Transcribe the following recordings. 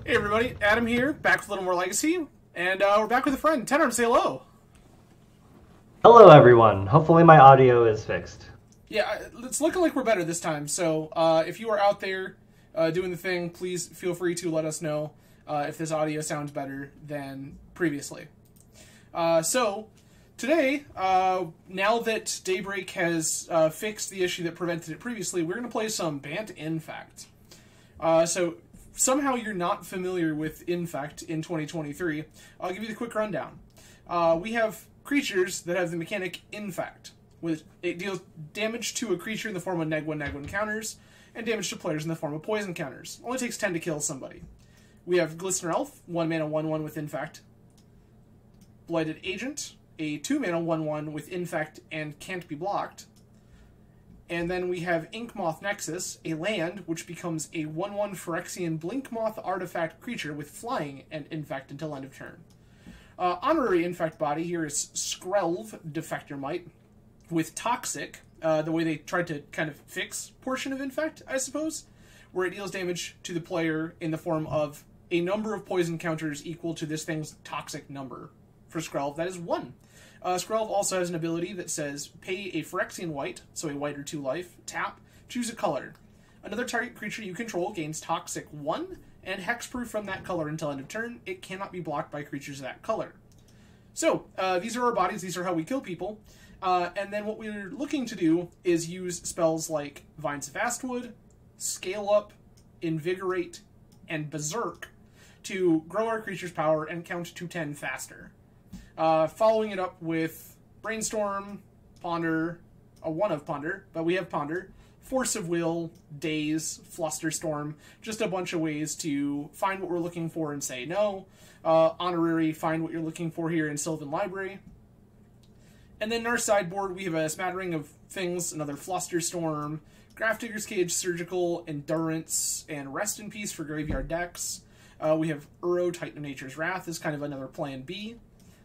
Hey everybody, Adam here, back with a little more Legacy, and we're back with a friend. TenArms, say hello. Hello, everyone. Hopefully, my audio is fixed. Yeah, it's looking like we're better this time, so if you are out there doing the thing, please feel free to let us know if this audio sounds better than previously. So, today, now that Daybreak has fixed the issue that prevented it previously, we're going to play some Bant Infect. So, somehow you're not familiar with Infect in 2023, I'll give you the quick rundown. We have creatures that have the mechanic Infect. It deals damage to a creature in the form of neg1 counters, and damage to players in the form of poison counters. Only takes 10 to kill somebody. We have Glistener Elf, 1 mana 1/1 with Infect. Blighted Agent, a 2 mana 1/1 with Infect and can't be blocked. And then we have Inkmoth Nexus, a land which becomes a 1/1 Phyrexian Blinkmoth artifact creature with flying and Infect until end of turn. Honorary Infect body here is Skrelv, Defector Might, with Toxic, the way they tried to kind of fix portion of Infect, I suppose, where it deals damage to the player in the form of a number of poison counters equal to this thing's toxic number. For Skrelv, that is 1. Skrelv also has an ability that says, pay a Phyrexian white, so a white or 2 life, tap, choose a color. Another target creature you control gains Toxic 1, and Hexproof from that color until end of turn. It cannot be blocked by creatures of that color. So, these are our bodies, these are how we kill people. And then what we're looking to do is use spells like Vines of Vastwood, Scale Up, Invigorate, and Berserk to grow our creature's power and count to 10 faster. Following it up with Brainstorm, Ponder, a 1 of Ponder, but we have Ponder, Force of Will, Daze, Flusterstorm, just a bunch of ways to find what we're looking for and say no. Honorary, find what you're looking for here in Sylvan Library. And then in our sideboard, we have a smattering of things, another Flusterstorm, Grafdigger's Cage, Surgical, Endurance, and Rest in Peace for graveyard decks. We have Uro, Titan of Nature's Wrath is kind of another plan B.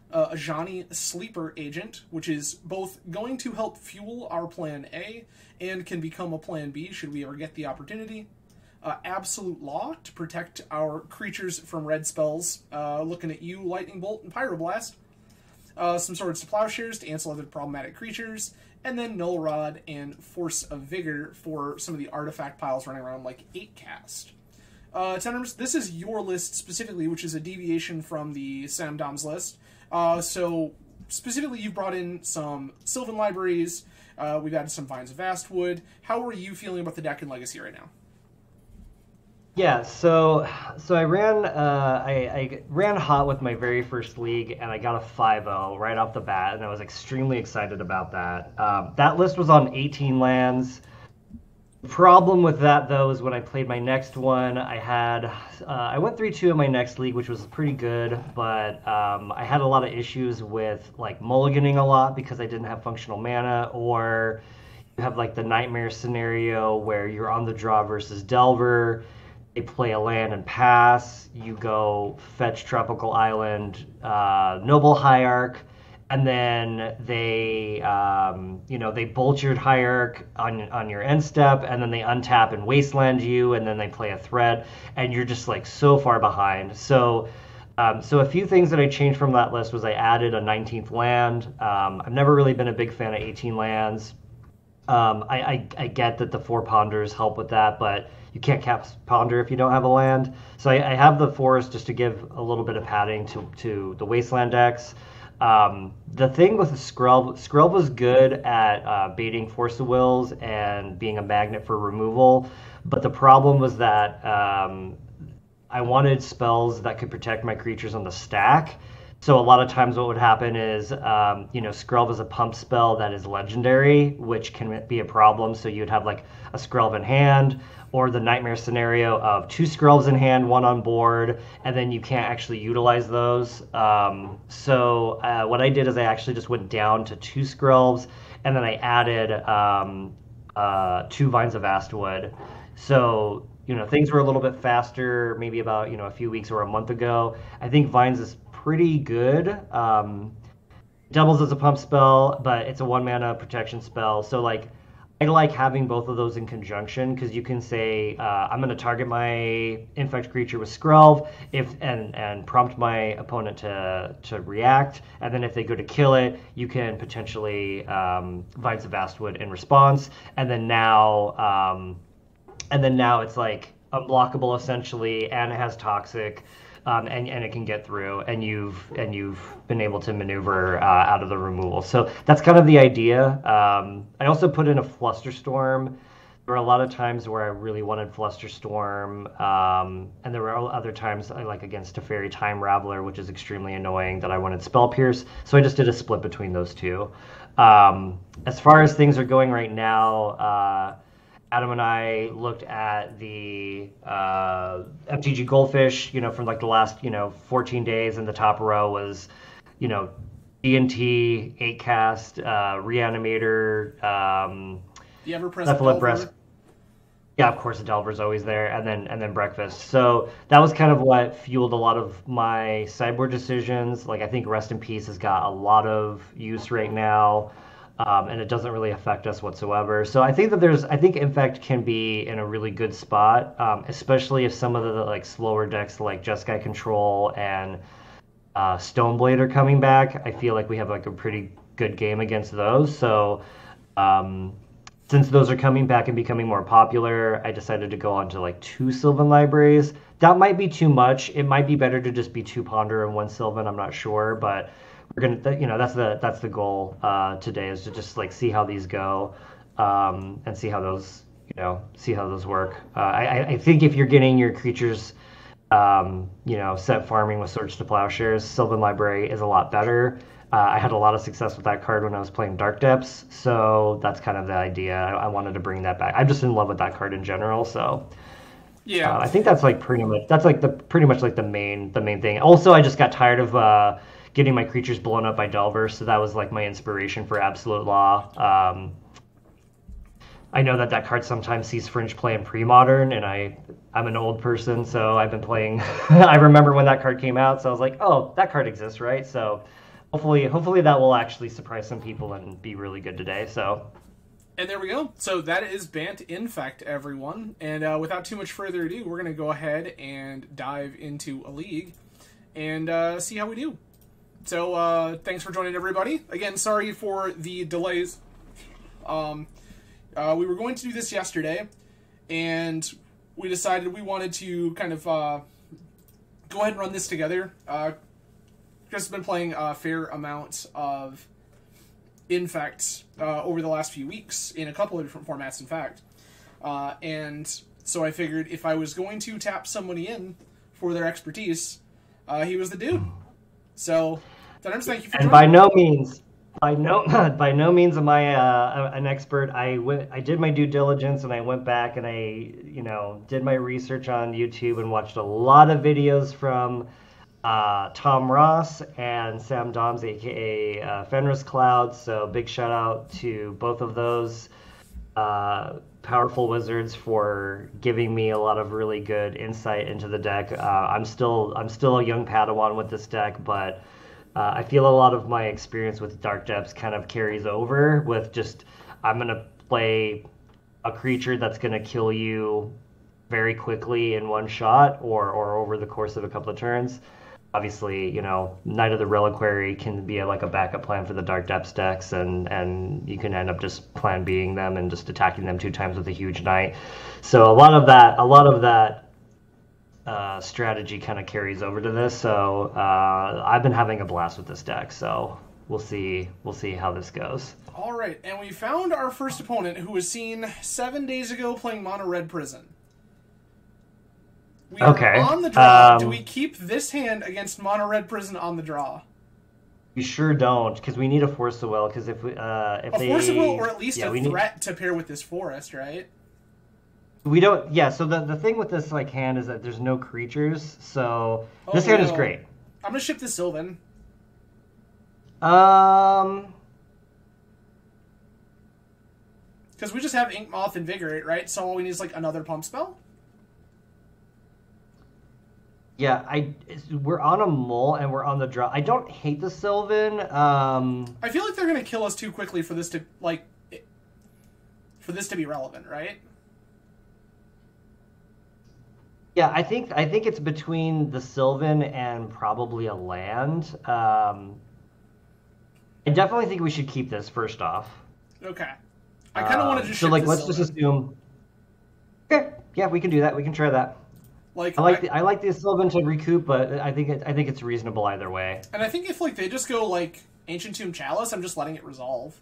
Ajani, Sleeper Agent, which is both going to help fuel our plan A and can become a plan B should we ever get the opportunity. Absolute Law to protect our creatures from red spells. Looking at you, Lightning Bolt and Pyroblast. Some Swords to Plowshares to answer other problematic creatures. And then Null Rod and Force of Vigor for some of the artifact piles running around like 8-cast. TenArms, this is your list specifically, which is a deviation from the Samdom's list. So specifically, you've brought in some Sylvan Libraries. We've added some Vines of Vastwood. How are you feeling about the deck in Legacy right now? Yeah, so I ran hot with my very first league, and I got a 5-0 right off the bat, and I was extremely excited about that. That list was on 18 lands. The problem with that, though, is when I played my next one, I went 3-2 in my next league, which was pretty good, but I had a lot of issues with like mulliganing a lot because I didn't have functional mana, or you have like the nightmare scenario where you're on the draw versus Delver. They play a land and pass. You go fetch Tropical Island, Noble Hierarch, and then they bolt your Hierarch on your end step, and then they untap and wasteland you, and then they play a threat, and you're just like so far behind. So a few things that I changed from that list was I added a 19th land. I've never really been a big fan of 18 lands. I get that the 4 Ponders help with that, but you can't cast Ponder if you don't have a land. So I have the Forest just to give a little bit of padding to the Wasteland decks. The thing with Skrelv was good at baiting Force of Wills and being a magnet for removal, but the problem was that I wanted spells that could protect my creatures on the stack. So a lot of times what would happen is, Skrelv is a pump spell that is legendary, which can be a problem. So you'd have like a Skrelv in hand, or the nightmare scenario of 2 Skrelvs in hand, 1 on board, and then you can't actually utilize those. So what I did is I actually just went down to 2 Skrelvs, and then I added 2 Vines of Vastwood. So things were a little bit faster, maybe about a few weeks or a month ago. I think Vines is pretty good. Doubles as a pump spell, but it's a 1 mana protection spell. So like I like having both of those in conjunction because you can say I'm going to target my infect creature with Skrelv and prompt my opponent to react, and then if they go to kill it, you can potentially Vines of Vastwood in response, and then now it's like unblockable essentially, and it has toxic. And it can get through, and you've been able to maneuver out of the removal. So that's kind of the idea. I also put in a Flusterstorm. There were a lot of times where I really wanted Flusterstorm, and there were other times like against Teferi Time Raveler, which is extremely annoying, that I wanted Spell Pierce. So I just did a split between those two. As far as things are going right now. Adam and I looked at the MTG Goldfish, from like the last, 14 days, and the top row was, DNT, 8-cast, Reanimator, the ever-present Delver. Yeah, of course, the Delver's always there, and then Breakfast. So that was kind of what fueled a lot of my sideboard decisions. Like, I think Rest in Peace has got a lot of use right now. And it doesn't really affect us whatsoever. So I think Infect can be in a really good spot, especially if some of the like slower decks like Jeskai Control and Stoneblade are coming back. I feel like we have like a pretty good game against those. So since those are coming back and becoming more popular, I decided to go on to like 2 Sylvan libraries. That might be too much. It might be better to just be 2 Ponder and 1 Sylvan. I'm not sure, but we're gonna, that's the goal today, is to just like see how these go, and see how those work. I think if you're getting your creatures, set farming with Swords to Plowshares, Sylvan Library is a lot better. I had a lot of success with that card when I was playing Dark Depths, so that's kind of the idea. I wanted to bring that back. I'm just in love with that card in general, so. Yeah, I think that's like pretty much the main thing. Also, I just got tired of getting my creatures blown up by Delver, so that was like my inspiration for Absolute Law. I know that card sometimes sees Fringe play in pre-modern, and I'm an old person, so I've been playing. I remember when that card came out, so I was like, oh, that card exists, right? So hopefully that will actually surprise some people and be really good today. So. And there we go. So that is Bant Infect, everyone. And without too much further ado, we're going to go ahead and dive into a league and see how we do. So thanks for joining, everybody. Again, sorry for the delays. We were going to do this yesterday, and we decided we wanted to kind of go ahead and run this together. Chris has been playing a fair amount of Infect over the last few weeks in a couple of different formats, in fact. And so I figured if I was going to tap somebody in for their expertise, he was the dude. So, TenArms, thank you for joining. And by no means am I an expert. I did my due diligence, and I went back and I did my research on YouTube and watched a lot of videos from Tom Ross and Sam Doms, aka Fenris Cloud. So big shout out to both of those powerful wizards for giving me a lot of really good insight into the deck. I'm still a young Padawan with this deck, but I feel a lot of my experience with Dark Depths kind of carries over with just, I'm going to play a creature that's going to kill you very quickly in one shot or over the course of a couple of turns. Obviously, Knight of the Reliquary can be like a backup plan for the Dark Depths decks, and you can end up just plan Bing them and just attacking them 2 times with a huge Knight. So a lot of that strategy kind of carries over to this. So I've been having a blast with this deck. So we'll see how this goes. All right, and we found our first opponent, who was seen 7 days ago playing Mono Red Prison. We are on the draw. Do we keep this hand against Mono Red Prison on the draw? We sure don't, because we need a Force of Will. Because if Force of Will, or at least a threat to pair with this Forest, right? We don't. Yeah. So the thing with this hand is that there's no creatures. So this hand is great. I'm gonna ship this Sylvan. Because we just have Inkmoth Invigorate, right? So all we need is another pump spell. Yeah, we're on a mull and we're on the draw. I don't hate the Sylvan. I feel like they're gonna kill us too quickly for this to for this to be relevant, right? Yeah, I think it's between the Sylvan and probably a land. I definitely think we should keep this first off. Okay. I kind of want to just so like the let's Sylvan. just assume. Okay, yeah, we can do that. We can try that. Like I like the Sylvan to recoup, but I think it's reasonable either way. And I think if like they just go like Ancient Tomb Chalice, I'm just letting it resolve.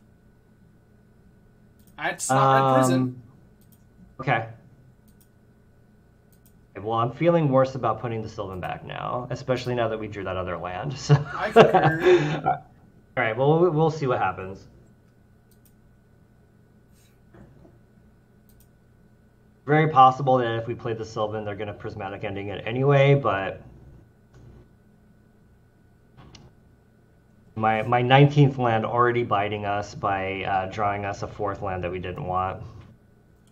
It's not Red Prison. Okay. Well, I'm feeling worse about putting the Sylvan back now, especially now that we drew that other land. So. I concur. All right. Well, we'll see what happens. Very possible that if we play the Sylvan, they're going to Prismatic Ending it anyway, but my 19th land already biting us by drawing us a 4th land that we didn't want.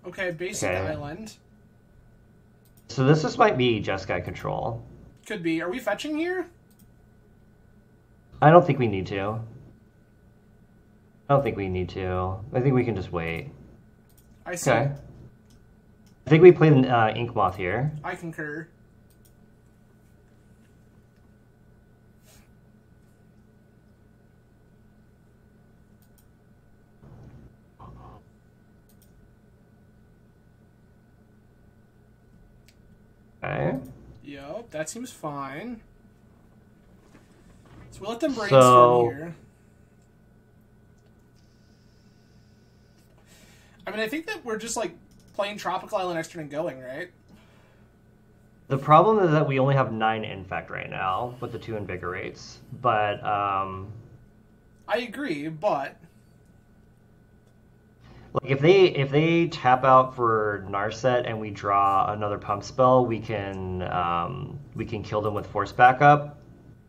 Okay, basic island. So this might be Jeskai control. Could be. Are we fetching here? I don't think we need to. I think we can just wait. I see. Okay. I think we played Ink Moth here. I concur. Okay. Yep, that seems fine. So we'll let them brainstorm here. I mean, I think that we're just like playing Tropical Island Extra and going, right? The problem is that we only have 9 Infect right now with the 2 Invigorates, but I agree, but like if they tap out for Narset and we draw another pump spell, we can kill them with Force Backup.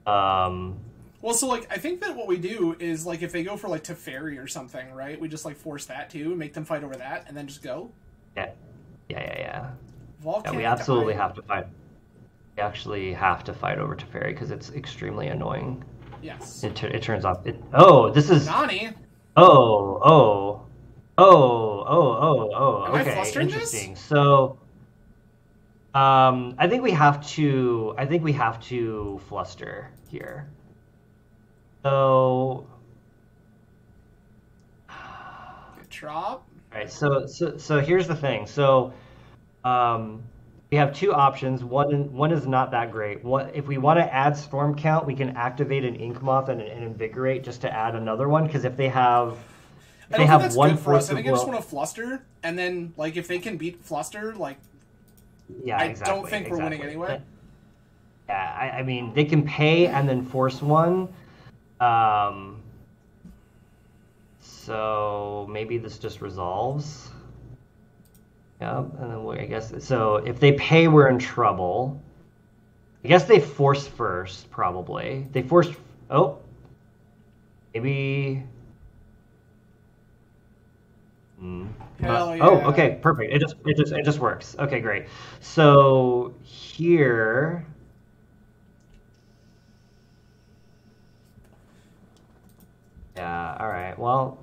Well, so like I think that what we do is like if they go for like Teferi or something, right? We just like force that too, make them fight over that, and then just go. Yeah. Volcanic Yeah, we absolutely have to fight. We actually have to fight over Teferi because it's extremely annoying. Yes. It turns off. This is. Nani. Oh. Am I flustering Interesting. This? So, I think we have to fluster here. So. Good drop. All right. So here's the thing. So, we have 2 options. One is not that great. If we want to add Storm Count, we can activate an Ink Moth and an Invigorate just to add another one. Because if they have, I don't think that's good for us. I think I just want to fluster, and then like if they can beat fluster, like I don't think we're winning anyway. Yeah, I mean they can pay and then force one. So maybe this just resolves. Yeah, and then I guess so. If they pay, we're in trouble. I guess they force first, probably. They forced. Oh, maybe. Hell yeah. Oh, okay, perfect. It just works. Okay, great. So here. Yeah. All right. Well.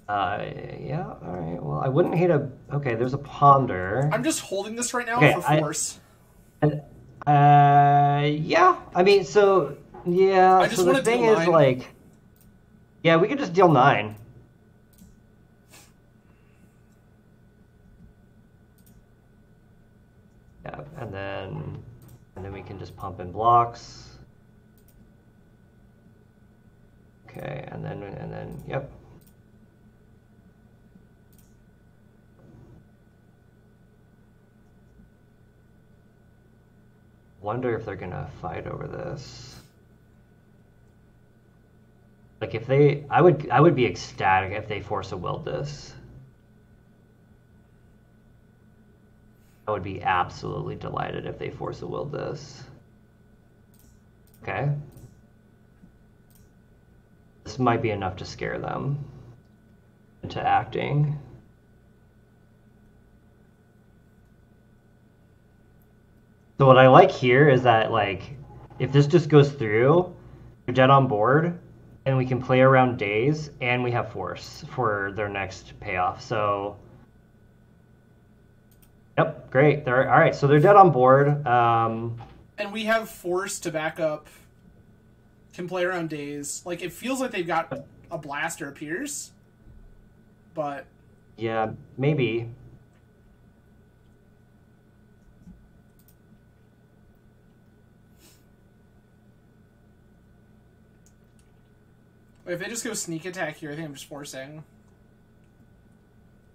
Yeah, all right. Well, I wouldn't hate a... Okay, there's a Ponder. I'm just holding this right now for force. Yeah. I mean, so... Yeah, so the thing is, like... Yeah, we could just deal 9. Yeah, and then we can just pump in blocks. Okay, and then, yep. Wonder if they're gonna fight over this. Like if they, I would be ecstatic if they force a will this. I would be absolutely delighted if they force a will this. Okay. This might be enough to scare them into acting. So what I like here is that, like, if this just goes through, you're dead on board, and we can play around days, and we have force for their next payoff. So, yep, great. They're all right. So they're dead on board. And we have force to back up. Can play around days. Like, it feels like they've got a blast or a pierce, but yeah, maybe. if they just go sneak attack here, I think I'm just forcing.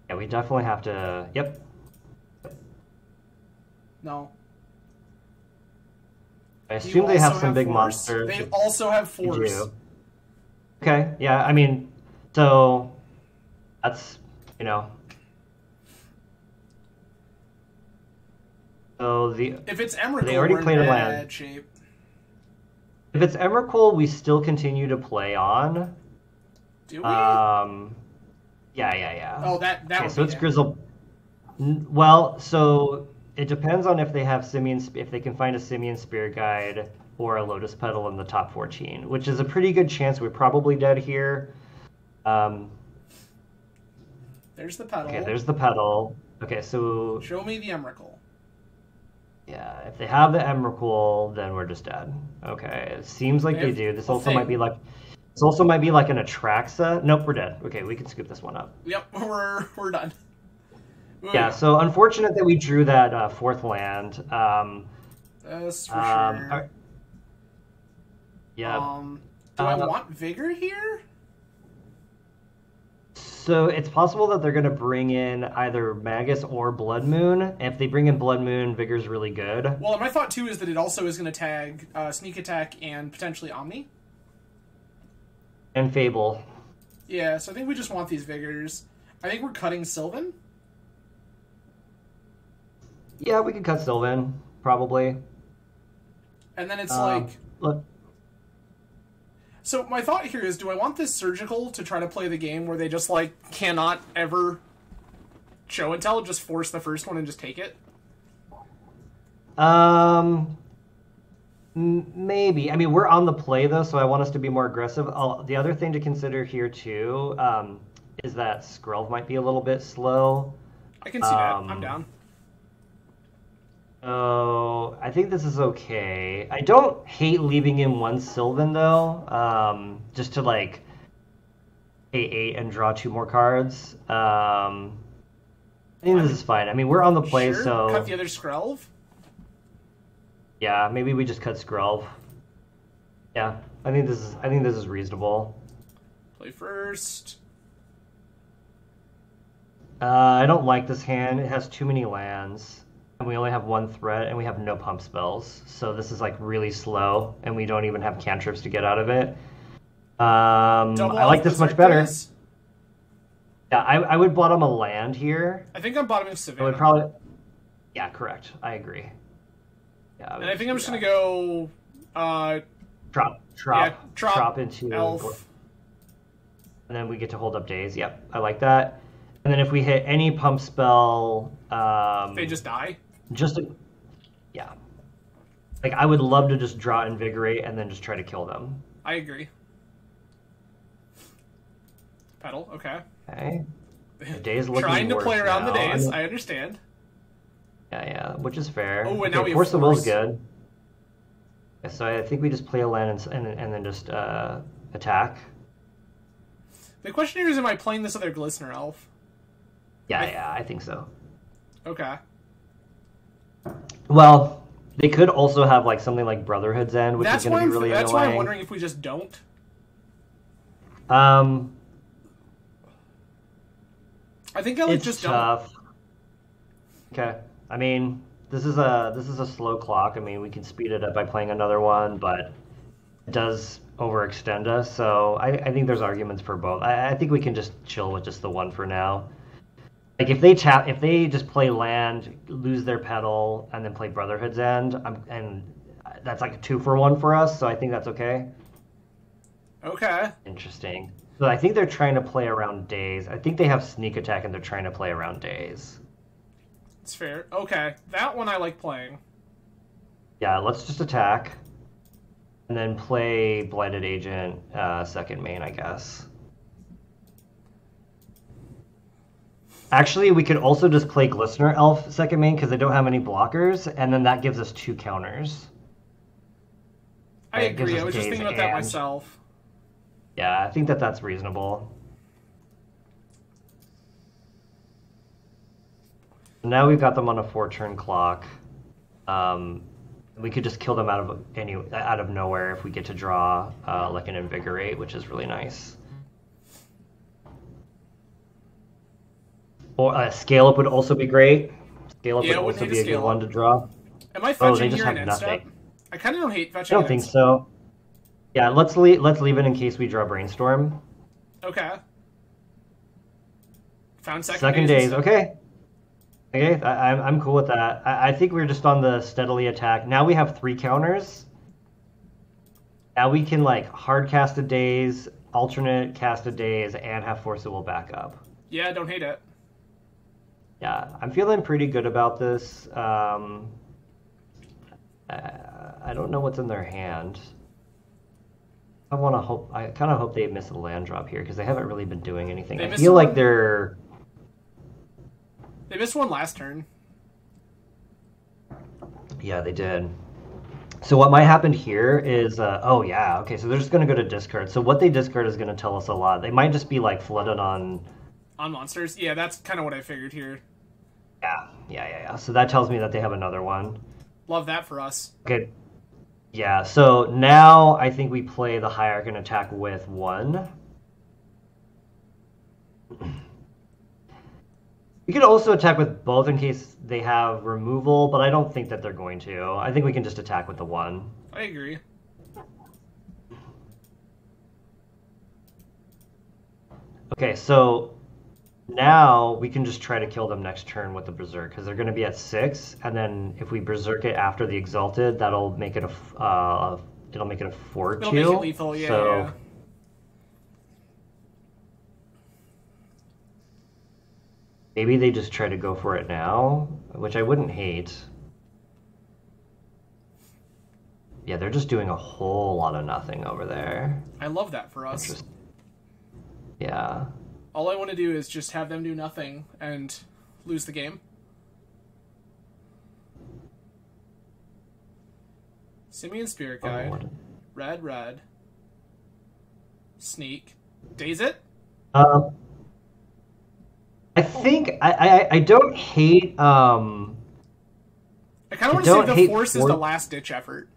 Yeah, we definitely have to. Yep. No. I assume they have some big force? monsters. They also have force. Okay, yeah, I mean, so that's, you know. So if it's Emrakul, they already we're played in a bad land. shape. If it's Emrakul, we still continue to play on. Do we? Yeah. Oh, that okay, would so be it's it. Grizzle. Well, so it depends on if they have if they can find a Simian Spirit Guide or a Lotus Petal in the top 14, which is a pretty good chance we're probably dead here. There's the petal. Okay, there's the petal. Okay, so show me the Emrakul. Yeah, if they have the Emrakul, then we're just dead. Okay, it seems like they do. This also might be like an Atraxa. Nope, we're dead. Okay, we can scoop this one up. Yep, we're done. Yeah, so unfortunate that we drew that fourth land. That's for sure. Yeah. Do I want Vigor here? So it's possible that they're going to bring in either Magus or Blood Moon. If they bring in Blood Moon, Vigor's really good. Well, my thought too is that it also is going to tag Sneak Attack and potentially Omni. And Fable. Yeah, so I think we just want these Vigors. I think we're cutting Sylvan. Yeah, we could cut Sylvan, probably. And then it's Look. So my thought here is, do I want this Surgical to try to play the game where they just, like, cannot ever show and tell, just force the first one and just take it? Maybe. I mean, we're on the play, though, so I want us to be more aggressive. The other thing to consider here, too, is that Skrelv might be a little bit slow. I can see that. I'm down. So I think this is okay. I don't hate leaving in one Sylvan, though, just to, like, pay 8 and draw 2 more cards. I think this is fine. I mean, we're on the play, sure. so... Cut the other Skrelv? Yeah, maybe we just cut Skrelv. Yeah, I think this is reasonable. Play first. I don't like this hand. It has too many lands. And we only have 1 threat, and we have no pump spells. So this is, like, really slow, and we don't even have cantrips to get out of it. I like this much better. Days. Yeah, I would bottom a land here. I think I'm bottoming Savannah. I would probably... Yeah, correct. I agree. Yeah, and I think I'm just going to go... Drop into... Elf. And then we get to hold up days. Yep, I like that. And then if we hit any pump spell... they just die? Yeah. Like, I would love to just draw Invigorate and then just try to kill them. I agree. Petal, okay. Okay. The day's looking Trying to play around now. the days, I understand. Yeah, which is fair. Oh, and now we have Force the Will's good. Yeah, so I think we just play a land and then just attack. The question here is, am I playing this other Glistener Elf? Yeah, I think so. Okay. Well, they could also have like something like Brotherhood's End, which is going to be really annoying. That's why I'm wondering if we just don't. I think I just tough. Don't. Okay. I mean, this is a slow clock. I mean, we can speed it up by playing another one, but it does overextend us. So I think there's arguments for both. I think we can just chill with just the one for now. Like if they just play land, lose their petal, and then play Brotherhood's End, and that's like a 2-for-1 for us. So I think that's okay. Okay. Interesting. So I think they're trying to play around days. I think they have sneak attack and they're trying to play around days. It's fair. Okay, that one I like playing. Yeah, let's just attack. and then play Blighted Agent second main, I guess. Actually, we could also just play Glistener Elf second main because they don't have any blockers, and then that gives us 2 counters. I agree. I was just thinking about that myself. Yeah, I think that that's reasonable. Now we've got them on a 4-turn clock. We could just kill them out of nowhere if we get to draw like an Invigorate, which is really nice. Or Scale Up would also be great. Scale Up would also be a good one to draw. Am I fetching they just here have in nothing. Instep? I kind of don't hate fetching. I don't think so. Yeah, let's leave it in case we draw Brainstorm. Okay. Found second days. Okay. Okay, I'm cool with that. I think we're just on the steadily attack. Now we have 3 counters. Now we can like hard cast a Daze, alternate cast a Daze, and have Force of Will back up. Yeah, don't hate it. Yeah, I'm feeling pretty good about this. I don't know what's in their hand. I kind of hope they miss a land drop here because they haven't really been doing anything. I feel like they're... They missed one last turn. Yeah, they did. So what might happen here is... oh, yeah. Okay, so they're just going to go to discard. So what they discard is going to tell us a lot. They might just be, like, flooded on... On monsters? Yeah, that's kind of what I figured here. Yeah. So that tells me that they have another one. Love that for us. Okay. Yeah, so now I think we play the Hierarch and attack with 1. We could also attack with both in case they have removal, but I don't think that they're going to. I think we can just attack with the 1. I agree. Okay, so now we can just try to kill them next turn with the Berserk, because they're going to be at 6, and then if we Berserk it after the Exalted, that'll make it a 4-2. It'll make it lethal, yeah. So, yeah. maybe they just try to go for it now, which I wouldn't hate. Yeah, they're just doing a whole lot of nothing over there. I love that for us. Yeah. All I want to do is just have them do nothing and lose the game. Simian Spirit Guide. Red. Sneak. Daze it? I think I don't hate I kind of want to say the Force is the last ditch effort.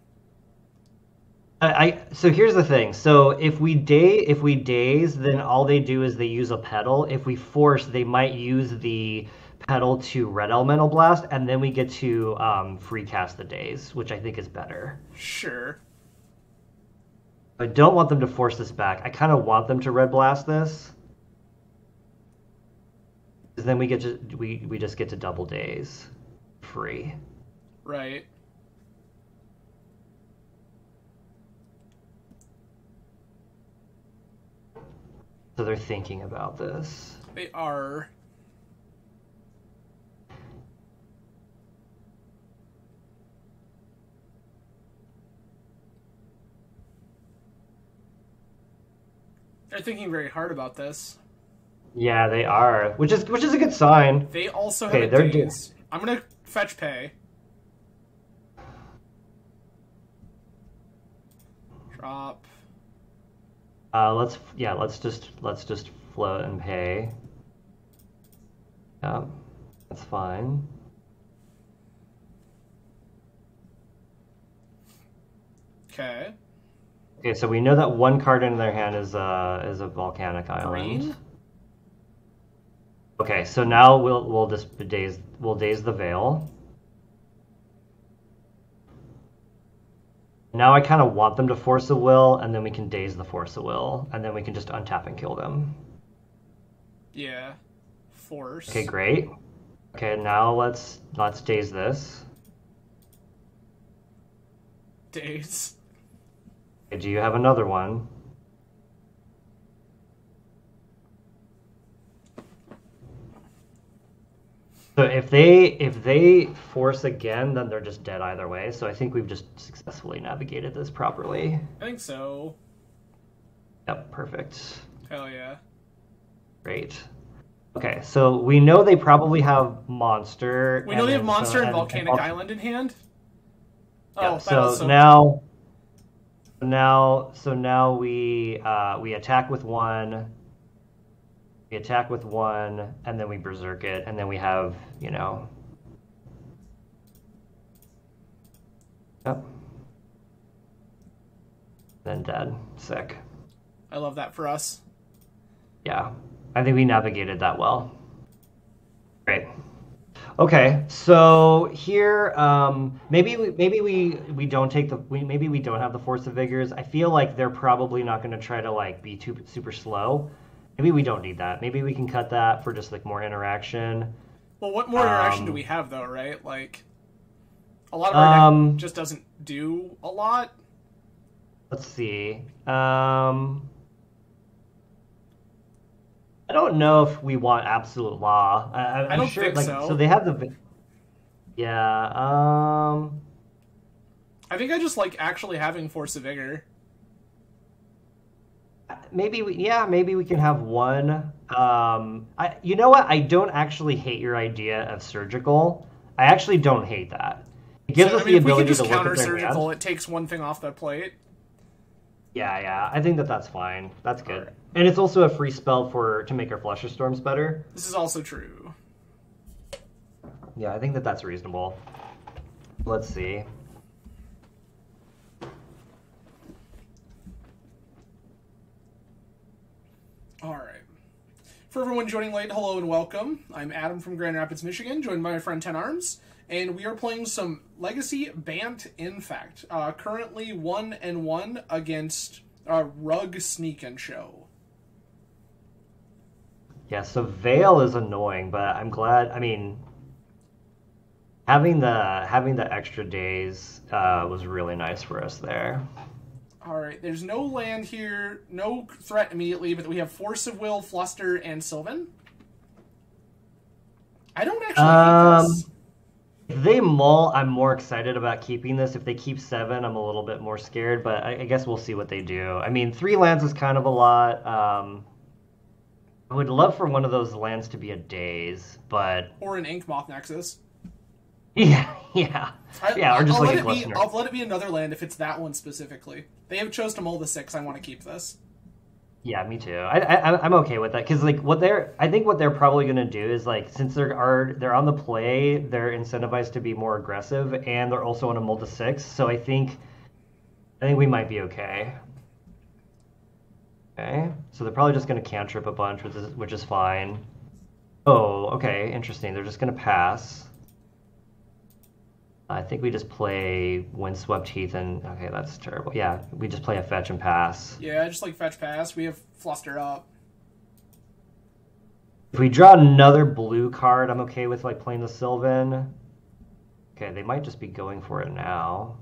So here's the thing. So if we daze, then all they do is they use a pedal. If we force, they might use the pedal to Red Elemental Blast, and then we get to free cast the daze, which I think is better. Sure. I don't want them to force this back. I kind of want them to Red Blast this. Because then we just get to double daze free. Right. So they're thinking about this. They are. They're thinking very hard about this. Yeah, they are, which is a good sign. They also have a daze. I'm gonna fetch pay. Drop. Let's just float and pay. Yeah, that's fine. Okay. Okay, so we know that one card in their hand is a volcanic island. Green? Okay, so now we'll daze the Veil. Now I kind of want them to Force of Will, and then we can daze the Force of Will, and then we can just untap and kill them. Yeah. Force. Okay, great. Okay, now let's daze this. Daze. Okay, do you have another one? So if they force again, then they're just dead either way. So I think we've just successfully navigated this properly. I think so. Yep, perfect. Hell yeah. Great. Okay, so we know they probably have monster. We know they have monster and volcanic island in hand. Yeah, Oh, so now we attack with one. We attack with one, and then we berserk it, and then we have, you know. Yep. Then dead. Sick. I love that for us. Yeah, I think we navigated that well. Great. Okay, so here, maybe we don't take maybe we don't have the Force of Vigors. I feel like they're probably not going to try to like be super slow. Maybe we don't need that. Maybe we can cut that for just like more interaction. Well, what more interaction do we have though, right? Like, a lot of our deck just doesn't do a lot. Let's see. I don't know if we want Absolute Law. I don't sure, think like, so. So they have the. Yeah. I think I just like actually having Force of Vigor. Maybe we can have one. You know what? I don't actually hate your idea of surgical. I actually don't hate that. It gives us the ability to look at their surgical. hand. It takes one thing off their plate. Yeah. I think that's fine. That's good. Right. And it's also a free spell to make our Flusher Storms better. This is also true. Yeah, I think that's reasonable. Let's see. All right. For everyone joining late, hello and welcome. I'm Adam from Grand Rapids, Michigan, joined by my friend TenArms, and we are playing some Legacy Bant Infect. Currently 1-1 against Rug Sneak and Show. Yeah, so Veil is annoying, but I'm glad. I mean, having the extra days was really nice for us there. Alright, there's no land here, no threat immediately, but we have Force of Will, Fluster, and Sylvan. I don't actually hate this. If they mull, I'm more excited about keeping this. If they keep 7, I'm a little bit more scared, but I guess we'll see what they do. I mean, 3 lands is kind of a lot. I would love for one of those lands to be a Daze, but... Or an Inkmoth Nexus. Yeah, or just like a Glistener. I'll let it be another land if it's that one specifically. They have chose to mull the 6, I want to keep this. Yeah, me too. I'm okay with that because like I think what they're probably gonna do is like since they're on the play, they're incentivized to be more aggressive, and they're also on a mull to 6. So I think we might be okay. Okay, so they're probably just gonna cantrip a bunch, which is fine. Oh, okay, interesting. They're just gonna pass. I think we just play Windswept Heath and... Okay, that's terrible. Yeah, we just play a fetch and pass. Yeah, just like fetch pass. We have Fluster up. If we draw another blue card, I'm okay with like playing the Sylvan. Okay, they might just be going for it now.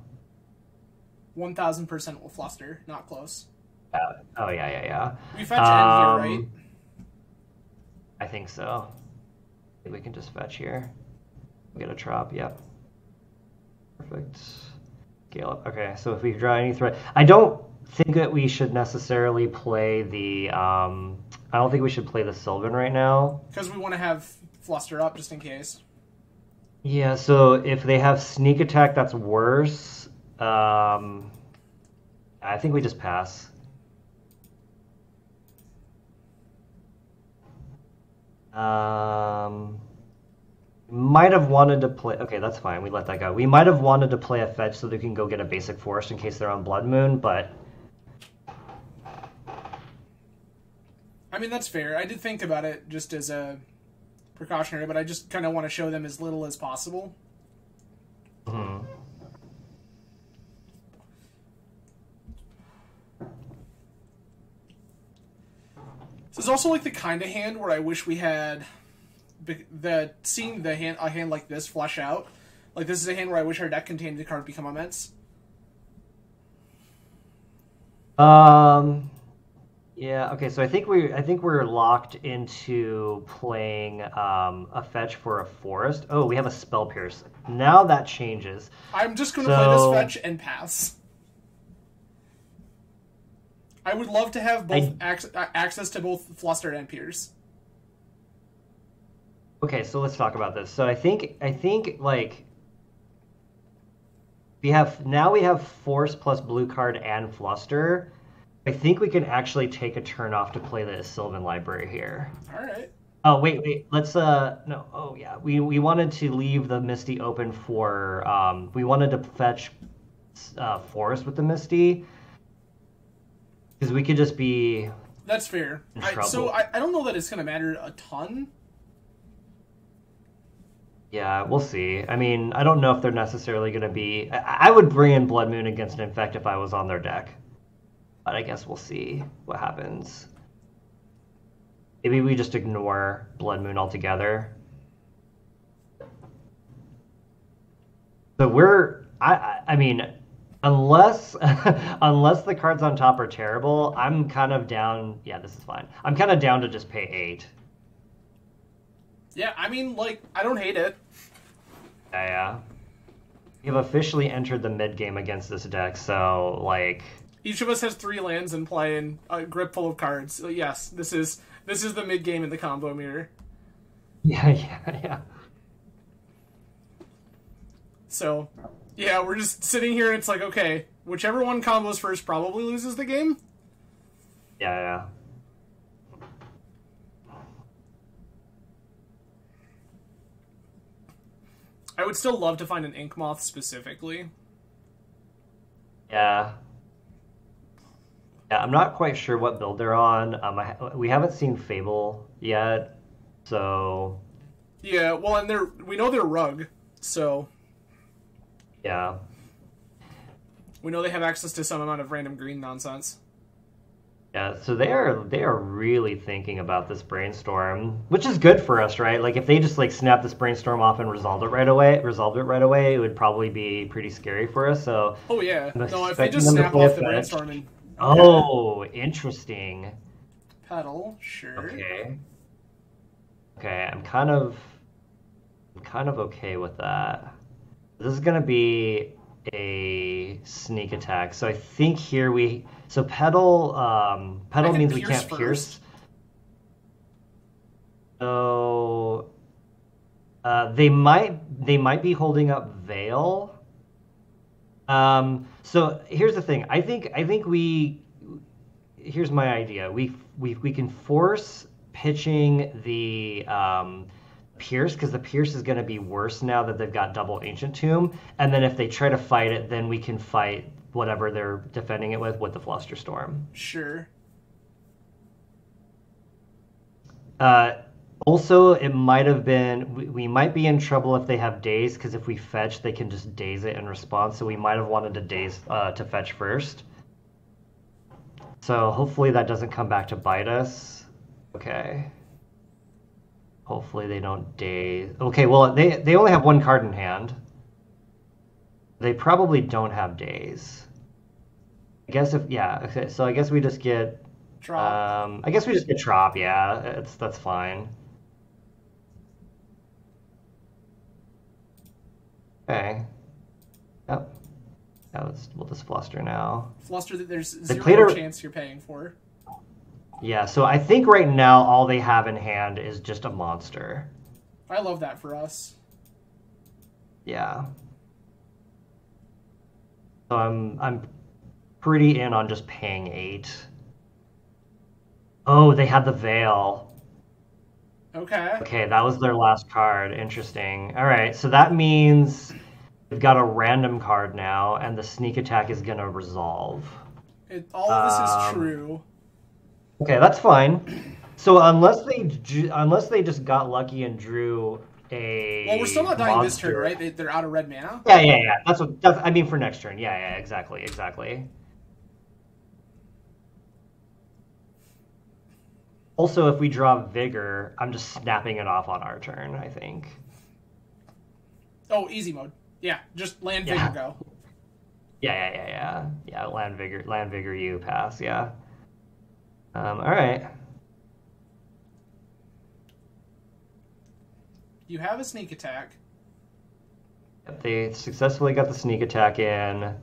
1000% will Fluster. Not close. Oh, yeah. We fetch end here, right? I think so. Maybe we can just fetch here. We'll get a trop, yep. Perfect. Scale up. Okay, so if we draw any threat, I don't think that we should necessarily play the. I don't think we should play the Sylvan right now. Because we want to have Fluster up just in case. Yeah. So if they have sneak attack, that's worse. I think we just pass. Might have wanted to play... Okay, that's fine. We let that go. We might have wanted to play a fetch so they can go get a basic forest in case they're on Blood Moon, but... I mean, that's fair. I did think about it just as a precautionary, but I just kind of want to show them as little as possible. Mm-hmm. This is also like the kind of hand where I wish we had... seeing a hand like this flush out, like this is a hand where I wish our deck contained the card Become Immense. Yeah, okay, so I think we're locked into playing a fetch for a forest. Oh, we have a spell pierce. Now that changes. I'm just going to play this So fetch and pass. I would love to have both I access to both Flustered and Pierce. okay, so let's talk about this. So I think like we have force plus blue card and fluster. I think we can actually take a turn off to play the Sylvan Library here. All right. Oh wait, let's no. Oh yeah, we wanted to leave the Misty open for we wanted to fetch Forest with the Misty because we could just be That's fair. in So trouble. I don't know that it's going to matter a ton. Yeah, we'll see. I mean, I don't know if they're necessarily going to be. I would bring in Blood Moon against Infect if I was on their deck, but I guess we'll see what happens. Maybe we just ignore Blood Moon altogether. So I mean, unless unless the cards on top are terrible, I'm kind of down. Yeah, this is fine. I'm kind of down to just pay 8. Yeah, I mean, like, I don't hate it. Yeah. We have officially entered the mid game against this deck, so like, Each of us has 3 lands in play and a grip full of cards. So yes, this is the mid game in the combo mirror. yeah. So, yeah, we're just sitting here and it's like, okay, whichever one combos first probably loses the game. Yeah. I would still love to find an Ink Moth specifically. Yeah. Yeah, I'm not quite sure what build they're on. We haven't seen Fable yet, so Yeah, well, and we know they're Rug, so yeah. we know they have access to some amount of random green nonsense. Yeah, so they are really thinking about this brainstorm, which is good for us, right? Like if they just like snap this brainstorm off and resolved it right away, it would probably be pretty scary for us. So Oh yeah, I'm no, if they expecting just them to snap play a off the fetch. brainstorm and Oh, interesting. pedal, sure. Okay, I'm kind of okay with that. This is gonna be a sneak attack. So I think here pedal I hit means we Pierce can't first. pierce. So they might be holding up Veil. So here's the thing. Here's my idea. We can force pitching the Pierce because the Pierce is going to be worse now that they've got double Ancient Tomb, and then if they try to fight it, then we can fight whatever they're defending it with the Flusterstorm. Sure. Also, it might have been we might be in trouble if they have daze because if we fetch, they can just daze it in response. So we might have wanted to daze to fetch first. So hopefully that doesn't come back to bite us. Okay. Hopefully they don't daze. Okay, well they only have 1 card in hand. They probably don't have daze. I guess okay, so I guess we just get Drop. I guess we just get Trop, yeah. That's fine. Okay. Yep. Yeah, we'll just fluster now. Fluster that there's They 0 played a chance you're paying for. Yeah, so I think right now all they have in hand is just a monster. I love that for us. Yeah. So I'm pretty in on just paying 8. Oh, they had the Veil. Okay. Okay, that was their last card. Interesting. All right, so that means they've got a random card now, and the sneak attack is gonna resolve. All of this is true. Okay, that's fine. So unless they just got lucky and drew a Well, we're still not dying this monster. turn, right? They're out of red mana. Yeah. That's I mean for next turn. Yeah, exactly. Also, if we draw Vigor, I'm just snapping it off on our turn, I think. Oh, easy mode. Yeah, just land Vigor Yeah. go. Yeah, land Vigor you pass, yeah. All right. You have a sneak attack. Yep, they successfully got the sneak attack in.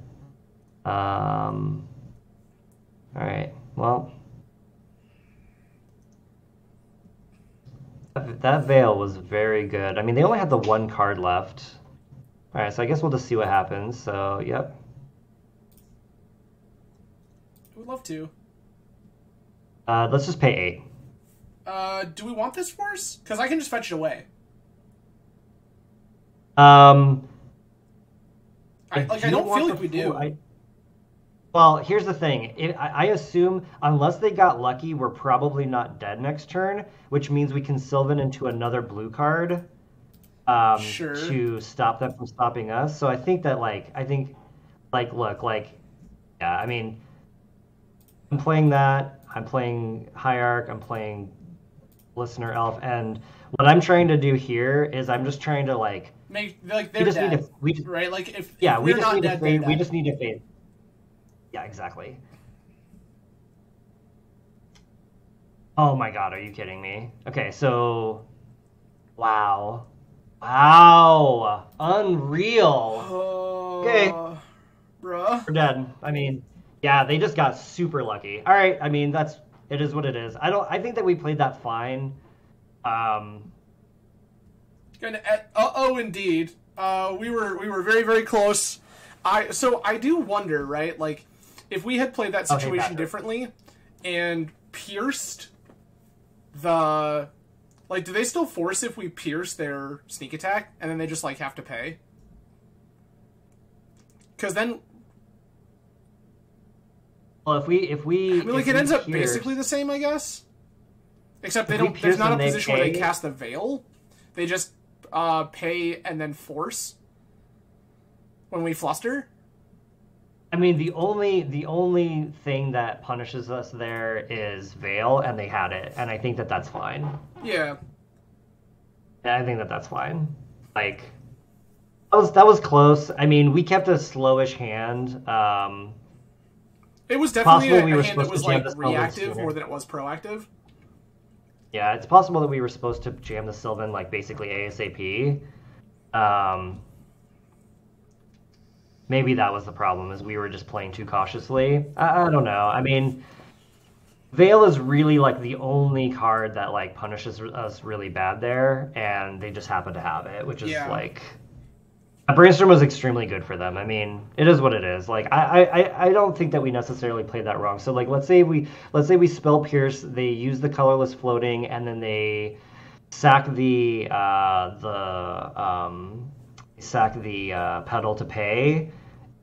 All right. Well, that Veil was very good. I mean, they only had the one card left. All right, so I guess we'll just see what happens. So, yep. I would love to. Let's just pay 8. Do we want this force? Because I can just fetch it away. I don't feel like we do. Well, here's the thing. I assume, unless they got lucky, we're probably not dead next turn, which means we can Sylvan into another blue card Sure. to stop them from stopping us. So I think that, yeah, I mean, I'm playing that. I'm playing Hierarch. I'm playing Listener Elf. And what I'm trying to do here is I'm just trying to, make they're dead, right? Like if we're not dead, we just need to fade. Yeah, exactly. Oh my god, are you kidding me? Okay, so wow, unreal. Okay, bruh, we're dead. I mean, yeah, they just got super lucky. All right, I mean it is what it is. I think that we played that fine. Indeed. We were very, very close. I do wonder, right? Like, if we had played that situation differently and pierced the, do they still force if we pierce their sneak attack and then they just have to pay? Because then, well, if we, I mean, it ends up basically the same, I guess. Except there's not a position where they cast the Veil. They just pay and then force when we fluster. I mean, the only thing that punishes us there is Veil, and they had it, and I think that that's fine. Yeah. Yeah, I think that that's fine. That was close. I mean, we kept a slowish hand. It was definitely a hand that was reactive more than it was proactive. Yeah, it's possible that we were supposed to jam the Sylvan basically ASAP. Maybe that was the problem, is we were just playing too cautiously. I don't know. I mean, Veil is really the only card that punishes us really bad there, and they just happen to have it, which is Brainstorm was extremely good for them. I mean, it is what it is. I don't think that we necessarily played that wrong. So let's say we spell Pierce, they use the colorless floating, and then they sack the pedal to pay,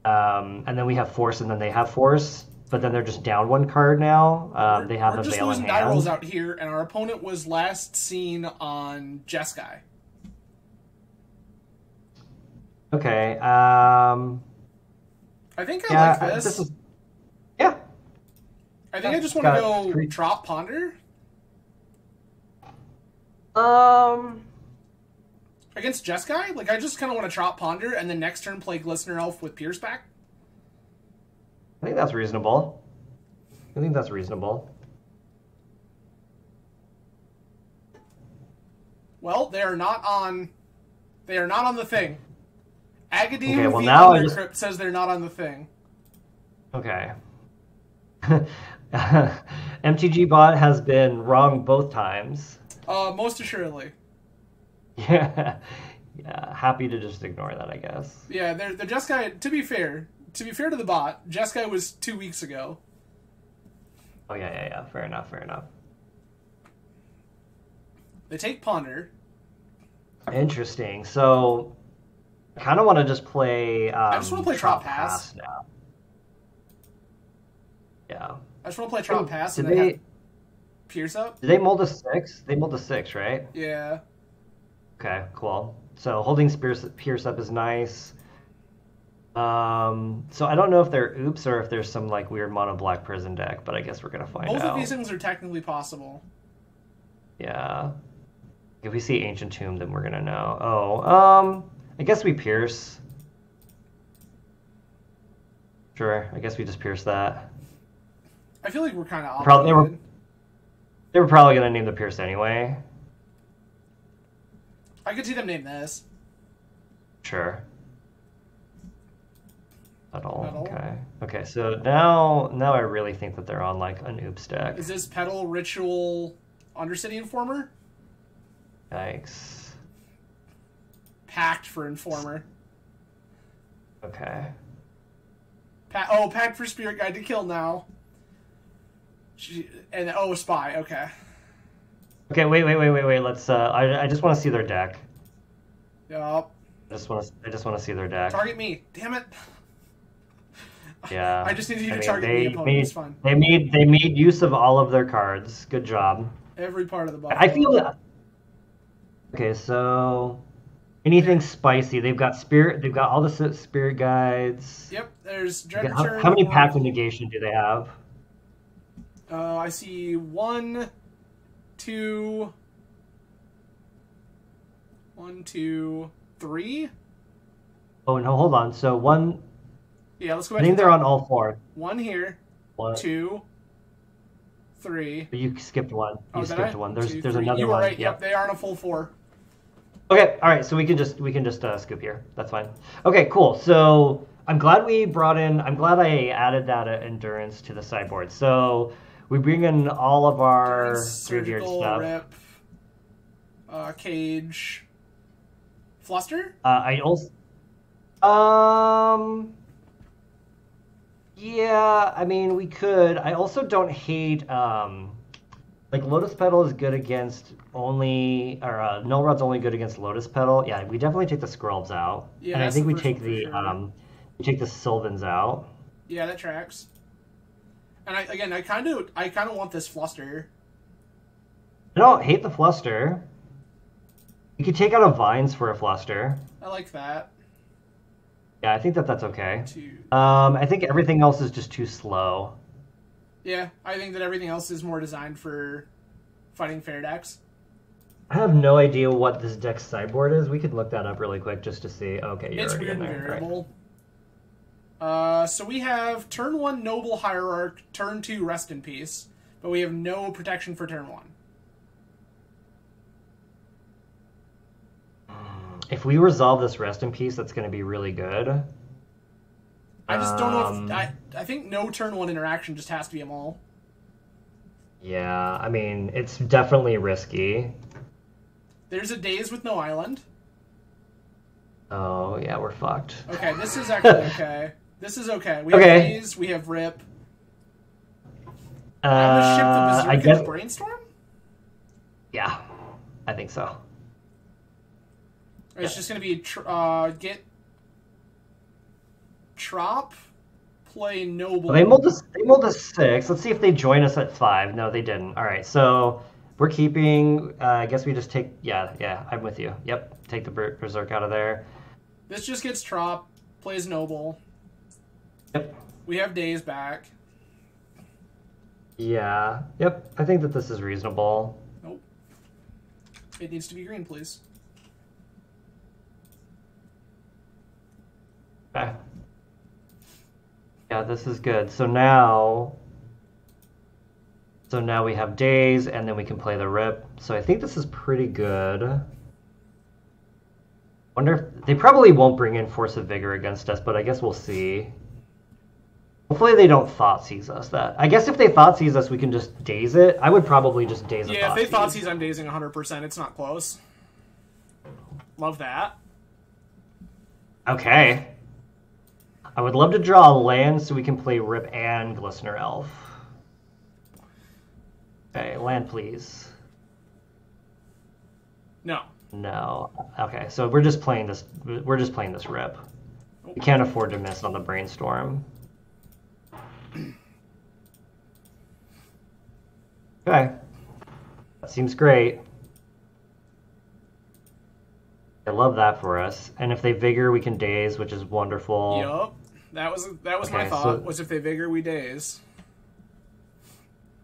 and then we have force, and then they have force, but then they're just down one card now. They have a Veil in hand. We're just losing die rolls out here, and our opponent was last seen on Jeskai. Okay. I think I like this. Yeah. I think I just want to go drop Ponder. Against Jeskai? I just kind of want to drop Ponder and then next turn play Glistener Elf with Pierce back. I think that's reasonable. Well, they are not on the thing. Agadim okay, well now Crypt says they're not on the thing. Okay. MTG bot has been wrong both times. Most assuredly. Yeah. Yeah. Happy to just ignore that, I guess. Yeah, the Jeskai, to be fair to the bot, Jeskai was 2 weeks ago. Oh yeah. Fair enough. They take Ponder. Interesting. So I kind of want to just play. I just want to play Trop Pass now. Yeah. I just want to play Trop Pass and then have Pierce up. Did they mold a 6? They mold a 6, right? Yeah. Okay, cool. So holding Pierce up is nice. So I don't know if they're oops or if there's some weird mono black prison deck, but I guess we're gonna find out. Both of these things are technically possible. Yeah. If we see Ancient Tomb, then we're gonna know. Oh, I guess we Pierce. Sure, I guess we just Pierce that. I feel like we're kind of probably They were probably going to name the Pierce anyway. I could see them name this. Sure. Petal. Okay. Okay, so now I really think that they're on like an oops deck. Is this Petal Ritual Undercity Informer? Yikes. Pact for Informer. Okay. Pact for Spirit Guide to kill now. Spy. Okay. Okay, wait. Let's. I just want to see their deck. Yup. I just want to see their deck. Target me. Damn it. Yeah. I just needed you to target me, opponent. It's fine. They made use of all of their cards. Good job. Every part of the buff. I feel that. Okay, so anything spicy? They've got spirit. They've got all the spirit guides. Yep. There's Dread Return. How many Pact of Negation do they have? I see 1, 2, 3. Oh no, hold on. So one. Yeah, let's go back. I think they're on all 4. 1 here. 2, 3. You skipped one. You skipped one. There's 2, there's 3. another You were one. right. Yep, they are on a full 4. Okay, all right. So we can just scoop here. That's fine. Okay, cool. So I'm glad I added that endurance to the sideboard. So we bring in all of our graveyard stuff. Rip, Cage, Fluster. I also. Yeah, I mean we could. I also don't hate. Like Lotus Petal is good against only, or Null Rod's only good against Lotus Petal. Yeah, we definitely take the Skrulls out. Yeah, and I think we take the Sylvans out. Yeah, that tracks. And I kind of want this Fluster. I don't hate the Fluster. You could take out a Vines for a Fluster. I like that. Yeah, I think that's okay. I think everything else is just too slow. Yeah, I think that everything else is more designed for fighting fair decks. I have no idea what this deck's sideboard is. We could look that up really quick just to see. Okay, you're already in there. It's weird and variable. So we have turn 1 Noble Hierarch, turn 2 Rest in Peace, but we have no protection for turn 1. If we resolve this Rest in Peace, that's going to be really good. I just don't know if... I think no turn 1 interaction just has to be a Maul. Yeah, I mean, it's definitely risky. There's a Daze with no island. Oh, yeah, we're fucked. Okay, this is actually okay. This is okay. We have Daze, we have Rip. I'm going to ship the Berserk into Brainstorm? Yeah, I think so. It's just going to be get Trop, play Noble. Well, they mulled to 6. Let's see if they join us at 5. No, they didn't. All right, so we're keeping. I guess we just take. Yeah, I'm with you. Yep, take the Berserk out of there. This just gets Trop, plays Noble. Yep. We have Daze back. Yeah. Yep. I think that this is reasonable. Nope. It needs to be green, please. Okay. Yeah, this is good. So now we have Daze, and then we can play the Rip. So I think this is pretty good. Wonder if they probably won't bring in Force of Vigor against us, but I guess we'll see. Hopefully they don't Thoughtseize us. I guess if they Thougeize us, we can just Daze it. I would probably just Daze it. Yeah, if they Thoughtseize, I'm dazing 100%. It's not close. Love that. Okay. I would love to draw a land so we can play Rip and Glistener Elf. Okay, land please. No. No. Okay, so we're just playing this Rip. We can't afford to miss on the Brainstorm. Okay. That seems great. I love that for us. And if they Vigor, we can Daze, which is wonderful. Yup. That was okay, my thought, was if they Vigor, we Daze.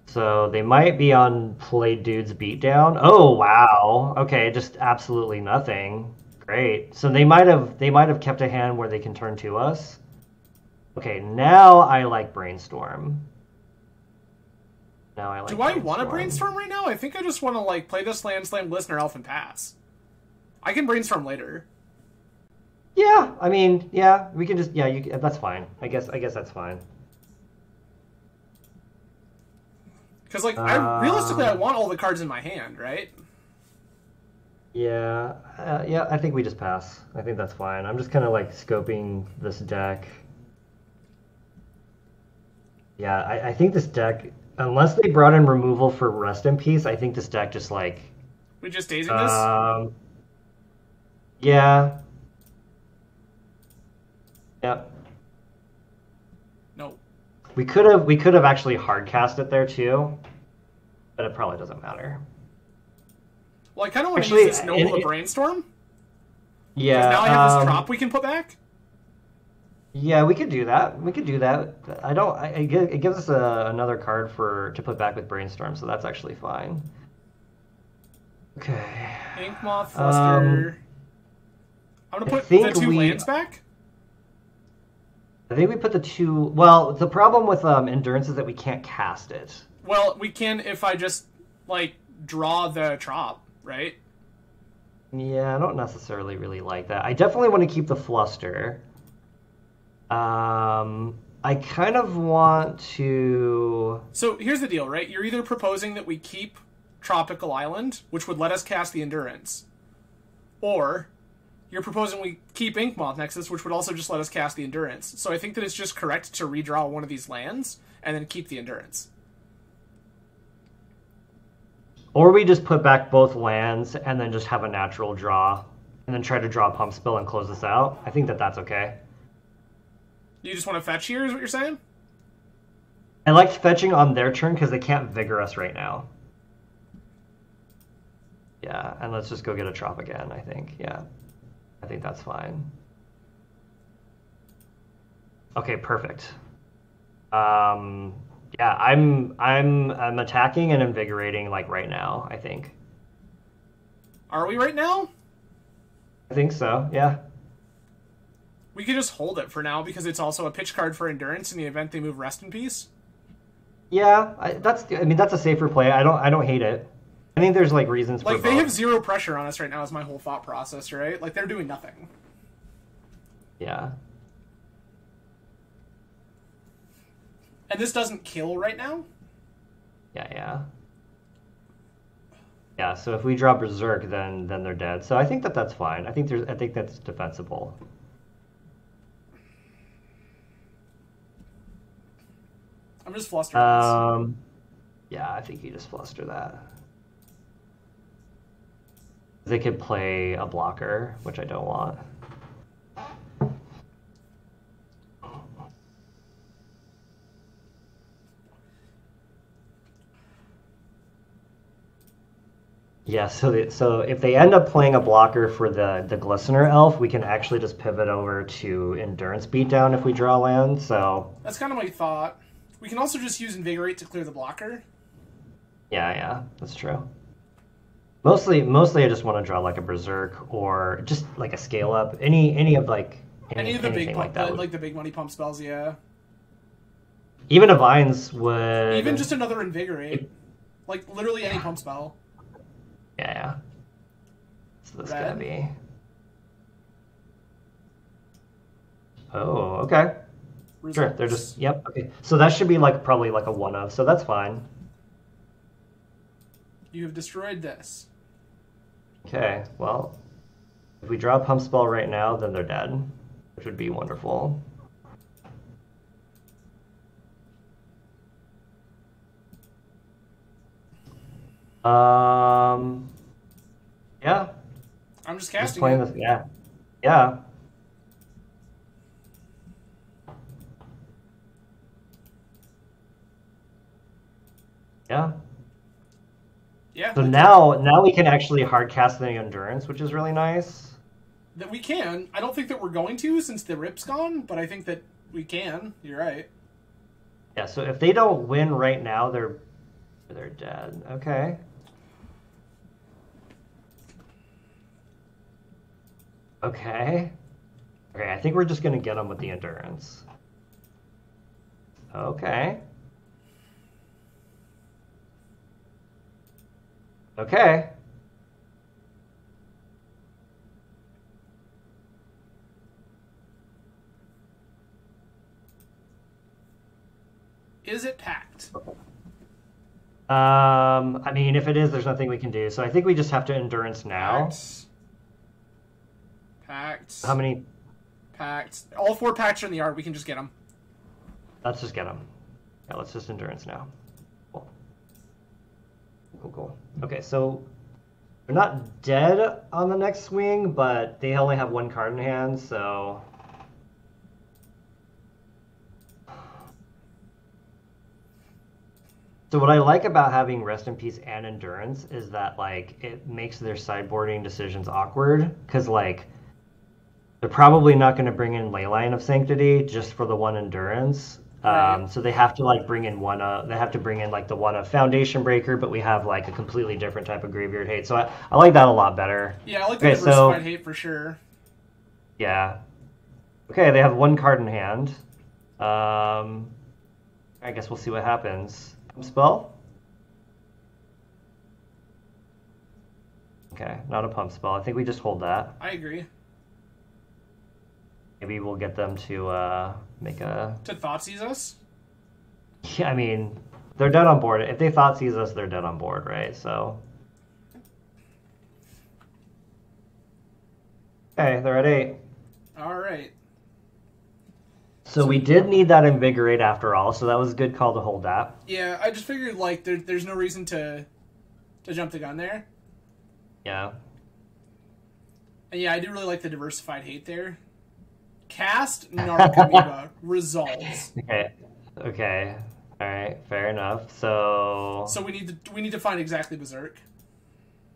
So they might be on Play Dude's Beatdown. Oh, wow. Okay, just absolutely nothing. Great. So they might have kept a hand where they can turn to us. Okay, now I like Brainstorm. No, I like Do I want to brainstorm right now? I think I just want to like play this land, slam, Glistener, Elf, and pass. I can brainstorm later. Yeah, I mean, yeah, we can just that's fine. I guess that's fine. Because like realistically, I want all the cards in my hand, right? Yeah, yeah. I think we just pass. I think that's fine. I'm just kind of like scoping this deck. Yeah, I think this deck, unless they brought in removal for Rest in Peace, I think this deck just like. We just dazing this. Yeah. Yep. No. We could have actually hard cast it there too, but it probably doesn't matter. Well, I kind of want to use this Noble to brainstorm. Yeah. Because now I have this drop we can put back. Yeah, we could do that. We could do that. It gives us another card to put back with brainstorm, so that's actually fine. Okay. Ink Moth, Fluster. I'm gonna put the two lands back. I think we put the two. Well, the problem with Endurance is that we can't cast it. Well, we can if I just like draw the Trop, right? Yeah, I don't necessarily really like that. I definitely want to keep the Fluster. I kind of want to. So here's the deal, right? You're either proposing that we keep Tropical Island, which would let us cast the Endurance, or you're proposing we keep Inkmoth Nexus, which would also just let us cast the Endurance. So I think that it's just correct to redraw one of these lands and then keep the Endurance. Or we just put back both lands and then just have a natural draw and then try to draw a Pump Spell and close this out. I think that's okay. You just want to fetch here, is what you're saying? I liked fetching on their turn because they can't Vigor us right now. Yeah, and let's just go get a Trop again, I think. Yeah, I think that's fine. Okay, perfect. Yeah, I'm attacking and invigorating like right now, I think. Are we right now? I think so, yeah. We could just hold it for now because it's also a pitch card for Endurance in the event they move Rest in Peace. Yeah, that's a safer play. I don't hate it. I think there's like reasons for like they both. have zero pressure on us right now is my whole thought process, right? Like they're doing nothing. Yeah. And this doesn't kill right now? Yeah. Yeah, so if we draw Berserk then they're dead. So I think that's fine. I think that's defensible. I'm just flustering. Yeah, I think you just fluster that. They could play a blocker, which I don't want. Yeah, so if they end up playing a blocker for the Glistener Elf, we can actually just pivot over to Endurance Beatdown if we draw land, so... That's kind of my thought. We can also just use Invigorate to clear the blocker. Yeah, that's true. Mostly I just want to draw like a Berserk or just like a Scale Up. Any of the big pump, like the big money pump spells, yeah. Even a Vines would... Even just another Invigorate. Like literally any pump spell. Yeah. So this gotta be... Oh, okay. Results. Sure, they're just... Yep, okay. So that should be probably like a one of, so that's fine. You have destroyed this. Okay, well, if we draw a pump spell right now, then they're dead, which would be wonderful. Yeah. I'm just casting playing it. This, yeah. Yeah. Yeah. Yeah. So now we can actually hard cast the Endurance, which is really nice. That we can. I don't think that we're going to since the Rip's gone, but I think that we can. You're right. Yeah, so if they don't win right now, they're dead. Okay. Okay, I think we're just going to get them with the Endurance. Okay. Okay. Is it packed? I mean, if it is, there's nothing we can do. So I think we just have to endurance now. Packed. How many? Packed. All 4 packs are in the yard. We can just get them. Let's just get them. Yeah, let's just endurance now. Cool. Cool. Okay, so they're not dead on the next swing, but they only have 1 card in hand, so... So what I like about having Rest in Peace and Endurance is that, like, it makes their sideboarding decisions awkward, because, like, they're probably not going to bring in Leyline of Sanctity just for the 1 Endurance. Right. So they have to, like, bring in they have to bring in, like, the 1 of Foundation Breaker, but we have, like, a completely different type of Graveyard Hate. So I like that a lot better. Yeah, I like the diversified hate for sure. Yeah. Okay, they have 1 card in hand. I guess we'll see what happens. Spell? Okay, not a pump spell. I think we just hold that. I agree. Maybe we'll get them to make a... To Thoughtseize us? Yeah, I mean, they're dead on board. If they Thoughtseize us, they're dead on board, right? So... Okay, they're at 8. Alright. So we did need that Invigorate after all, so that was a good call to hold that. Yeah, I just figured, like, there's no reason to jump the gun there. Yeah. And yeah, I do really like the diversified hate there. Cast Narcomoeba resolves. Okay. All right. Fair enough. So we need to find exactly Berserk.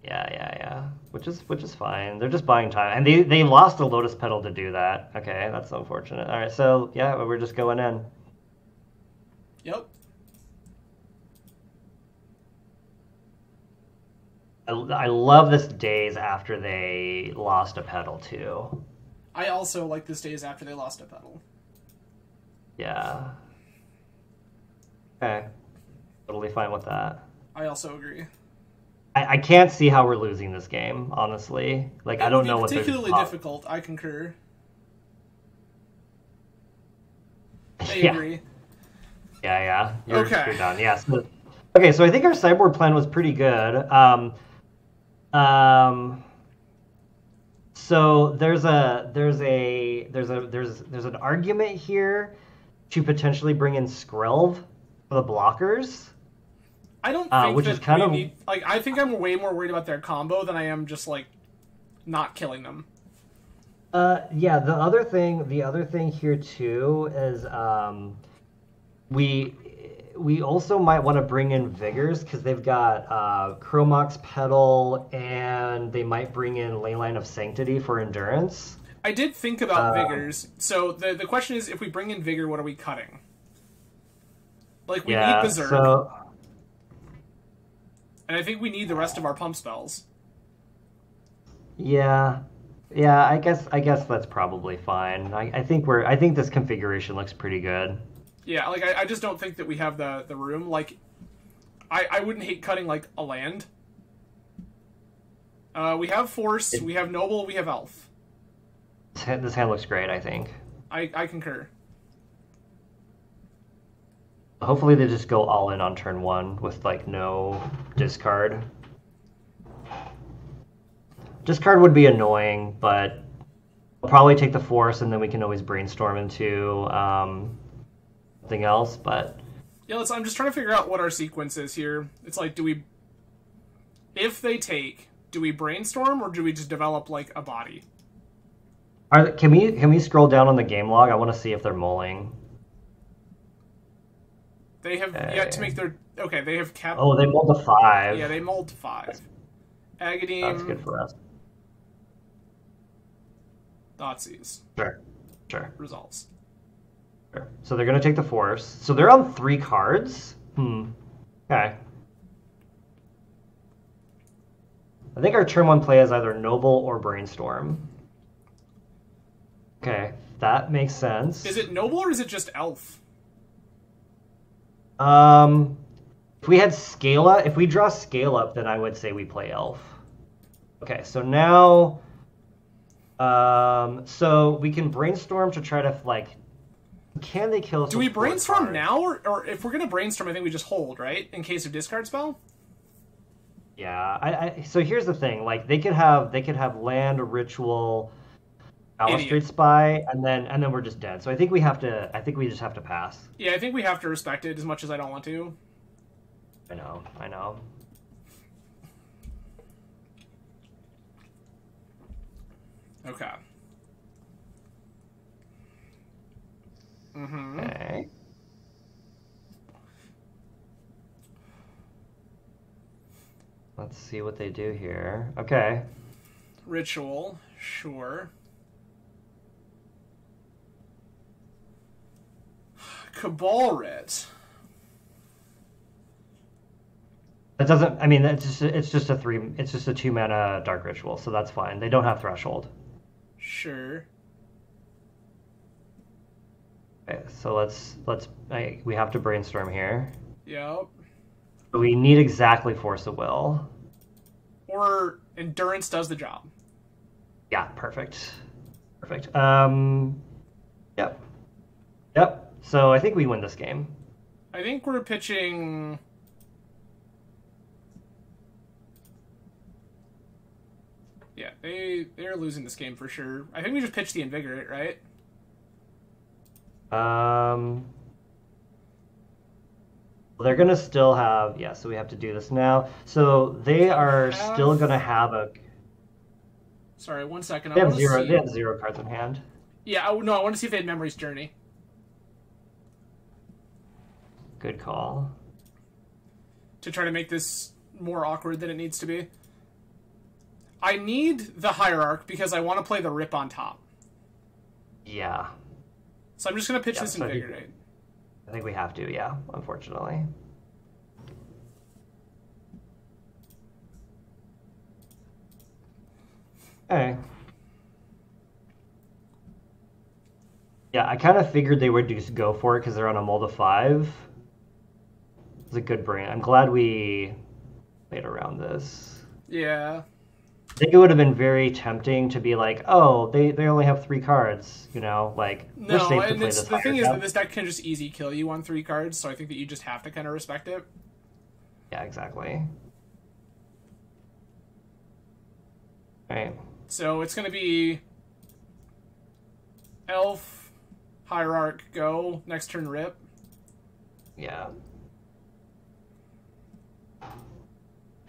Yeah. Which is fine. They're just buying time, and they lost a Lotus Petal to do that. Okay, that's unfortunate. All right. So yeah, we're just going in. Yep. I love this days after they lost a petal too. I also like this days after they lost a petal. Yeah. Okay. Totally fine with that. I also agree. I can't see how we're losing this game, honestly. Like, I don't know what they're... particularly difficult, I concur. I agree. Yeah. You're done. Yeah. So, so I think our sideboard plan was pretty good. So there's an argument here to potentially bring in Skrelv for the blockers. I don't think which is kind of need, like, I think I'm way more worried about their combo than I am just, like, not killing them. Yeah, the other thing here too is we also might want to bring in Vigors because they've got Chromox Petal, and they might bring in Leyline of Sanctity for Endurance. I did think about Vigors. So the question is, if we bring in Vigor, what are we cutting? Like, we need Berserk. So... And I think we need the rest of our pump spells. Yeah, I guess that's probably fine. I think this configuration looks pretty good. Yeah, like, I just don't think that we have the room. Like, I wouldn't hate cutting, like, a land. We have Force, we have Noble, we have Elf. This hand looks great, I think. I concur. Hopefully they just go all in on turn 1 with, like, no discard. Discard would be annoying, but I'll probably take the Force, and then we can always brainstorm into something else, but... Yeah, I'm just trying to figure out what our sequence is here. It's like, if they take, do we brainstorm, or do we just develop, like, a body? Can we scroll down on the game log? I want to see if they're mulling. They have yet to make their... Okay, they have kept... Oh, they mulled a 5. Yeah, they mulled 5. Agadim... That's good for us. Thoughtseize. Sure. Results. Sure. So they're going to take the Force. So they're on 3 cards? Okay. I think our turn 1 play is either Noble or Brainstorm. Okay, that makes sense. Is it Noble or is it just Elf? If we had scale up, if we draw scale up, then I would say we play elf. Okay, so now, so we can brainstorm to try to like, can they kill us? Do we brainstorm now, or if we're gonna brainstorm, I think we just hold, right, in case of discard spell. Yeah, so here's the thing: like they could have land, ritual, Balustrade Spy, and then we're just dead. So I think we just have to pass. Yeah, I think we have to respect it as much as I don't want to. I know. Okay. Mm-hmm. Okay. Let's see what they do here. Okay. Ritual, sure. Cabal Writ. That doesn't. I mean, it's just a 2-mana Dark Ritual, so that's fine. They don't have Threshold. Sure. Okay, so we have to brainstorm here. Yep. We need exactly Force of Will. Or Endurance does the job. Yeah, perfect. Yep. So I think we win this game. I think we're pitching. Yeah, they're losing this game for sure. I think we just pitch the Invigorate, right? They're gonna still have, yeah, so we have to do this now. So they are still gonna have a. Sorry, 1 second. They have 0 cards in hand. Yeah, I want to see if they had Memory's Journey. Good call. To try to make this more awkward than it needs to be. I need the Hierarch because I want to play the Rip on top. Yeah. So I'm just going to pitch this Invigorate. I think we have to, yeah, unfortunately. Okay. Yeah, I kind of figured they would just go for it because they're on a mold of 5. It's a good brain. I'm glad we played around this. Yeah. I think it would have been very tempting to be like, oh, they only have 3 cards, like, no, we're safe to and play this. The thing is that this deck can just easy kill you on 3 cards, so I think that you just have to kind of respect it. Yeah, exactly. Right. So it's going to be Elf, Hierarch, go, next turn Rip. Yeah.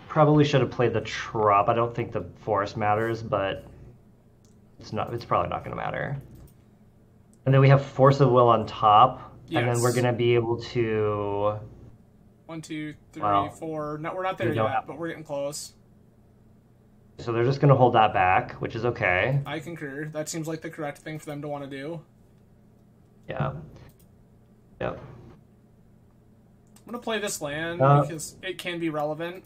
Probably should have played the Trop. I don't think the Forest matters, but it's probably not going to matter. And then we have Force of Will on top, and then we're going to be able to... 1, 2, 3, 4. No, we're not there yet, but we're getting close. So they're just going to hold that back, which is okay. I concur. That seems like the correct thing for them to want to do. Yeah. Yep. I'm going to play this land because it can be relevant.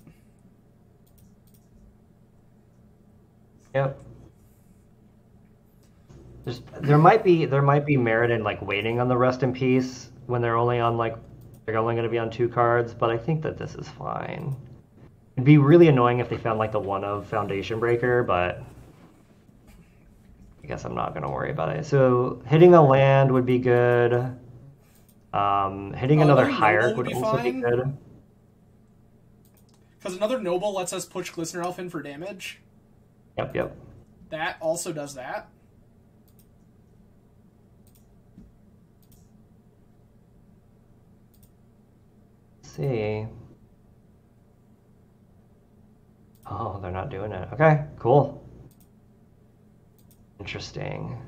Yep. There might be merit in like waiting on the Rest in Peace when they're only going to be on 2 cards, but I think that this is fine. It'd be really annoying if they found like the 1 of Foundation Breaker, but I guess I'm not going to worry about it. So hitting a land would be good. Hitting another Hierarch would also be good. Because another Noble lets us push Glistener Elf in for damage. Yep. That also does that. Let's see. Oh, they're not doing it. Okay, cool. Interesting.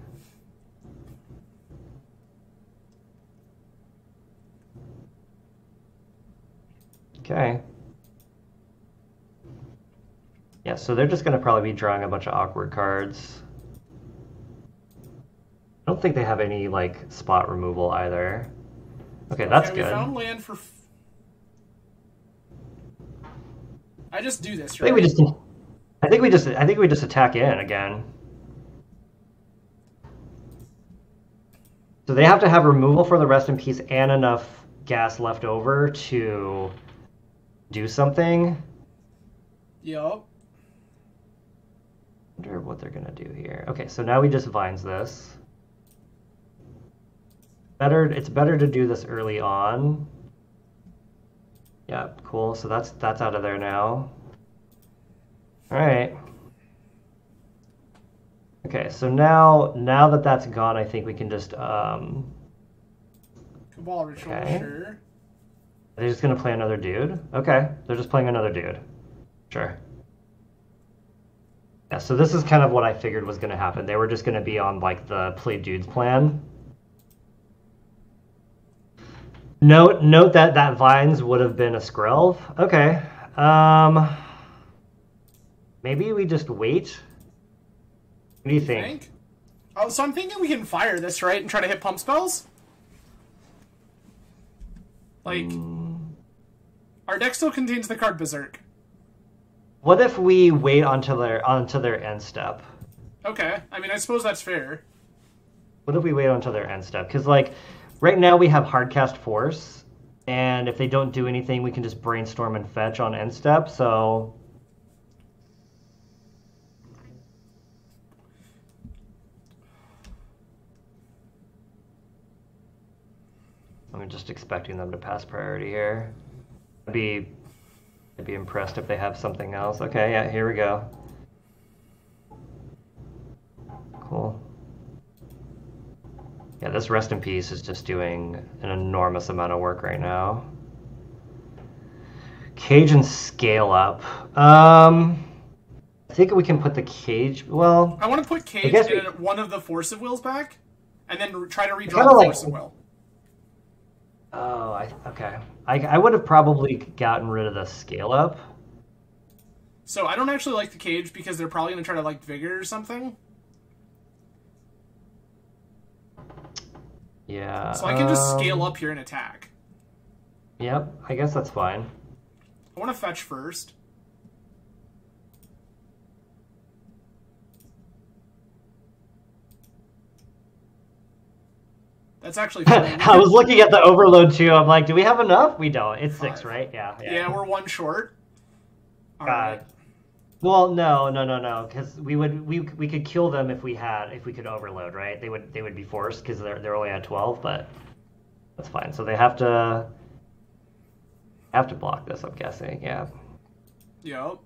Okay. Yeah, so they're just going to probably be drawing a bunch of awkward cards. I don't think they have any, like, spot removal either. Okay, that's good. We found land for... I just do this, right? I think we just attack in again. So they have to have removal for the Rest in Peace and enough gas left over to do something. Yup. Wonder what they're gonna do here. Okay, so now we just vines this. It's better to do this early on. Yeah, cool. So that's out of there now. All right. Okay, so now that that's gone, I think we can just Cabal Ritual, okay. sure. Are they just gonna play another dude? Okay, they're just playing another dude. Sure. Yeah, so this is kind of what I figured was gonna happen. They were just gonna be on like the play dudes plan. Note that vines would have been a Skrelv. Okay. Maybe we just wait. What do you think? Oh, so I'm thinking we can fire this, right, and try to hit pump spells? Like, our deck still contains the card Berserk. What if we wait onto their end step? Okay, I mean, I suppose that's fair. What if we wait until their end step? Because, like, right now we have Hardcast Force, and if they don't do anything, we can just Brainstorm and fetch on end step, so... I'm just expecting them to pass priority here. I'd be impressed if they have something else. Okay, yeah, here we go. Cool. Yeah, this Rest in Peace is just doing an enormous amount of work right now. Cage and Scale Up. I think we can put the Cage, well... I want to put Cage in one of the Force of Wills back, and then try to redraw the Force of Will. Oh, okay. I would have probably gotten rid of the Scale Up. So I don't actually like the Cage because they're probably going to try to like Vigor or something. Yeah. So I can just scale up here and attack. Yep, I guess that's fine. I want to fetch first. That's actually fine. I was looking at the overload too. I'm like, do we have enough? We don't. It's 6, right? Yeah. Yeah, we're 1 short. All right. Well, no, because we could kill them if we could overload, right? They would be forced because they're only at 12, but that's fine. So they have to block this, I'm guessing. Yeah. Yep.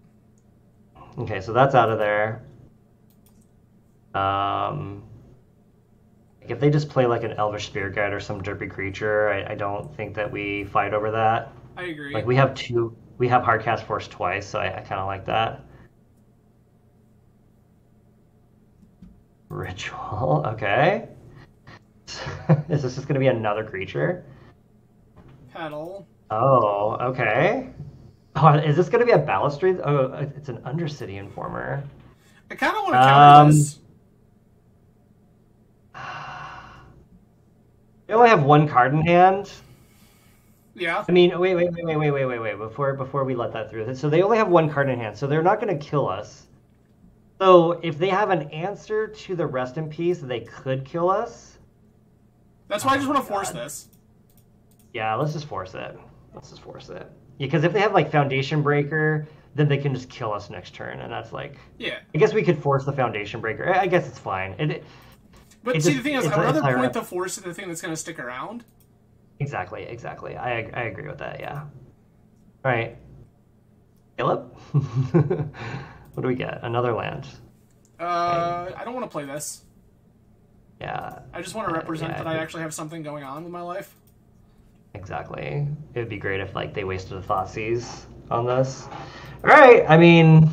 Okay, so that's out of there. If they just play like an Elvish Spirit Guide or some derpy creature, I don't think that we fight over that. I agree. Like we have Hardcast Force twice, so I kind of like that. Ritual, okay. Is this just going to be another creature? Petal. Oh, okay. Oh, is this going to be a Balustrade? Oh, it's an Undercity Informer. I kind of want to counter this. They only have 1 card in hand. Yeah. I mean, wait. Before we let that through. So they only have 1 card in hand, so they're not going to kill us. So if they have an answer to the Rest in Peace, they could kill us. That's why I just want to force this. Yeah, let's just force it. Yeah, because if they have like Foundation Breaker, then they can just kill us next turn, and that's like... Yeah. I guess we could force the Foundation Breaker. I guess it's fine. But see, the thing is, I'd rather point the force at the thing that's going to stick around. Exactly. I agree with that, yeah. All right. Caleb? What do we get? Another land. I don't want to play this. Yeah. I just want to represent that I actually have something going on with my life. Exactly. It would be great if like they wasted a Thoughtseize on this. All right. I mean,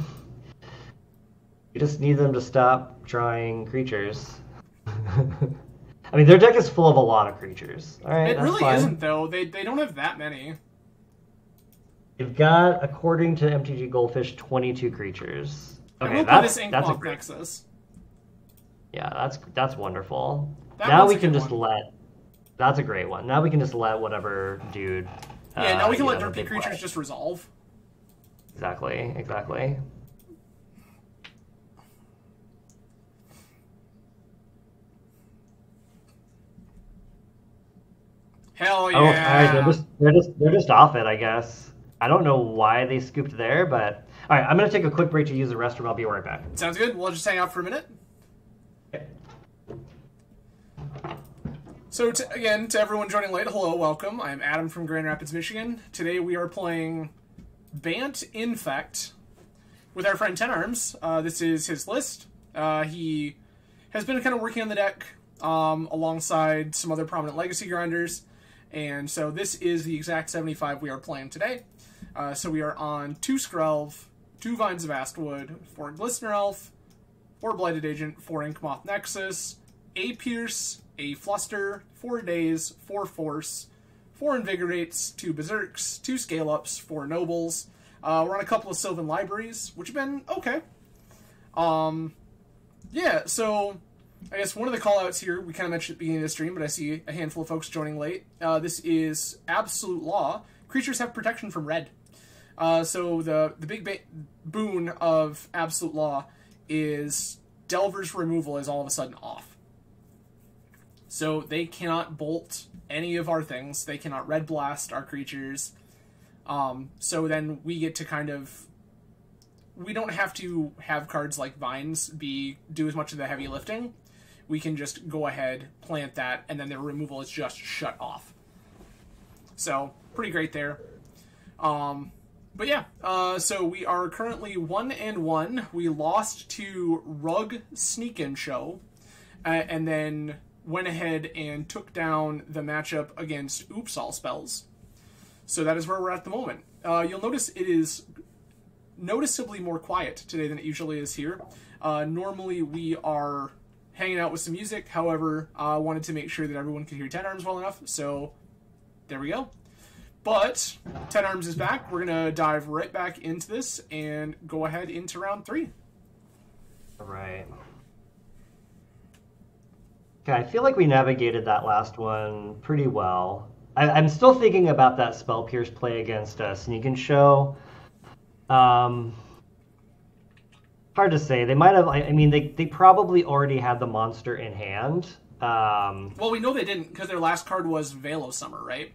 you just need them to stop drawing creatures. I mean, their deck is full of a lot of creatures. All right, it really isn't, though. They don't have that many. They've got, according to MTG Goldfish, 22 creatures. Okay, that's a great Nexus. Yeah, that's wonderful. Now we can just let... That's a great one. Now we can just let whatever dude... Yeah, now we can let derpy creatures just resolve. Exactly. Hell yeah! Oh, all right, they're just off it, I guess. I don't know why they scooped there, but all right, I'm gonna take a quick break to use the restroom. I'll be right back. Sounds good. We'll just hang out for a minute. Okay. So again, to everyone joining late, hello, welcome. I'm Adam from Grand Rapids, Michigan. Today we are playing Bant Infect with our friend TenArms. This is his list. He has been kind of working on the deck alongside some other prominent legacy grinders, and so this is the exact 75 we are playing today. So we are on 2 Skrelv, 2 Vines of Astwood, 4 Glistener Elf, 4 Blighted Agent, 4 Inkmoth Nexus, a Pierce, a Fluster, 4 Daze, 4 Force, 4 Invigorates, 2 Berserks, 2 Scale-Ups, 4 Nobles. We're on a couple of Sylvan Libraries, which have been okay. Yeah, so I guess one of the callouts here, we kind of mentioned at the beginning of the stream, but I see a handful of folks joining late. This is Absolute Law. Creatures have protection from red. So the big boon of Absolute Law is Delver's removal is all of a sudden off. So they cannot bolt any of our things. They cannot red blast our creatures. So then we get to kind of... We don't have to have cards like Vines do as much of the heavy lifting. We can just go ahead, plant that, and then their removal is just shut off. So, pretty great there. But yeah, so we are currently 1-1. We lost to Rug Sneak and Show, and then went ahead and took down the matchup against Oops All Spells. So that is where we're at the moment. You'll notice it is noticeably more quiet today than it usually is here. Normally we are hanging out with some music, however, I wanted to make sure that everyone could hear TenArms well enough, so there we go. But TenArms is back. We're going to dive right back into this and go ahead into round 3. All right. Okay, I feel like we navigated that last one pretty well. I'm still thinking about that Spell Pierce play against Sneak and Show. Hard to say. They might have. I mean, they probably already had the monster in hand. Well, we know they didn't because their last card was Veil of Summer, right?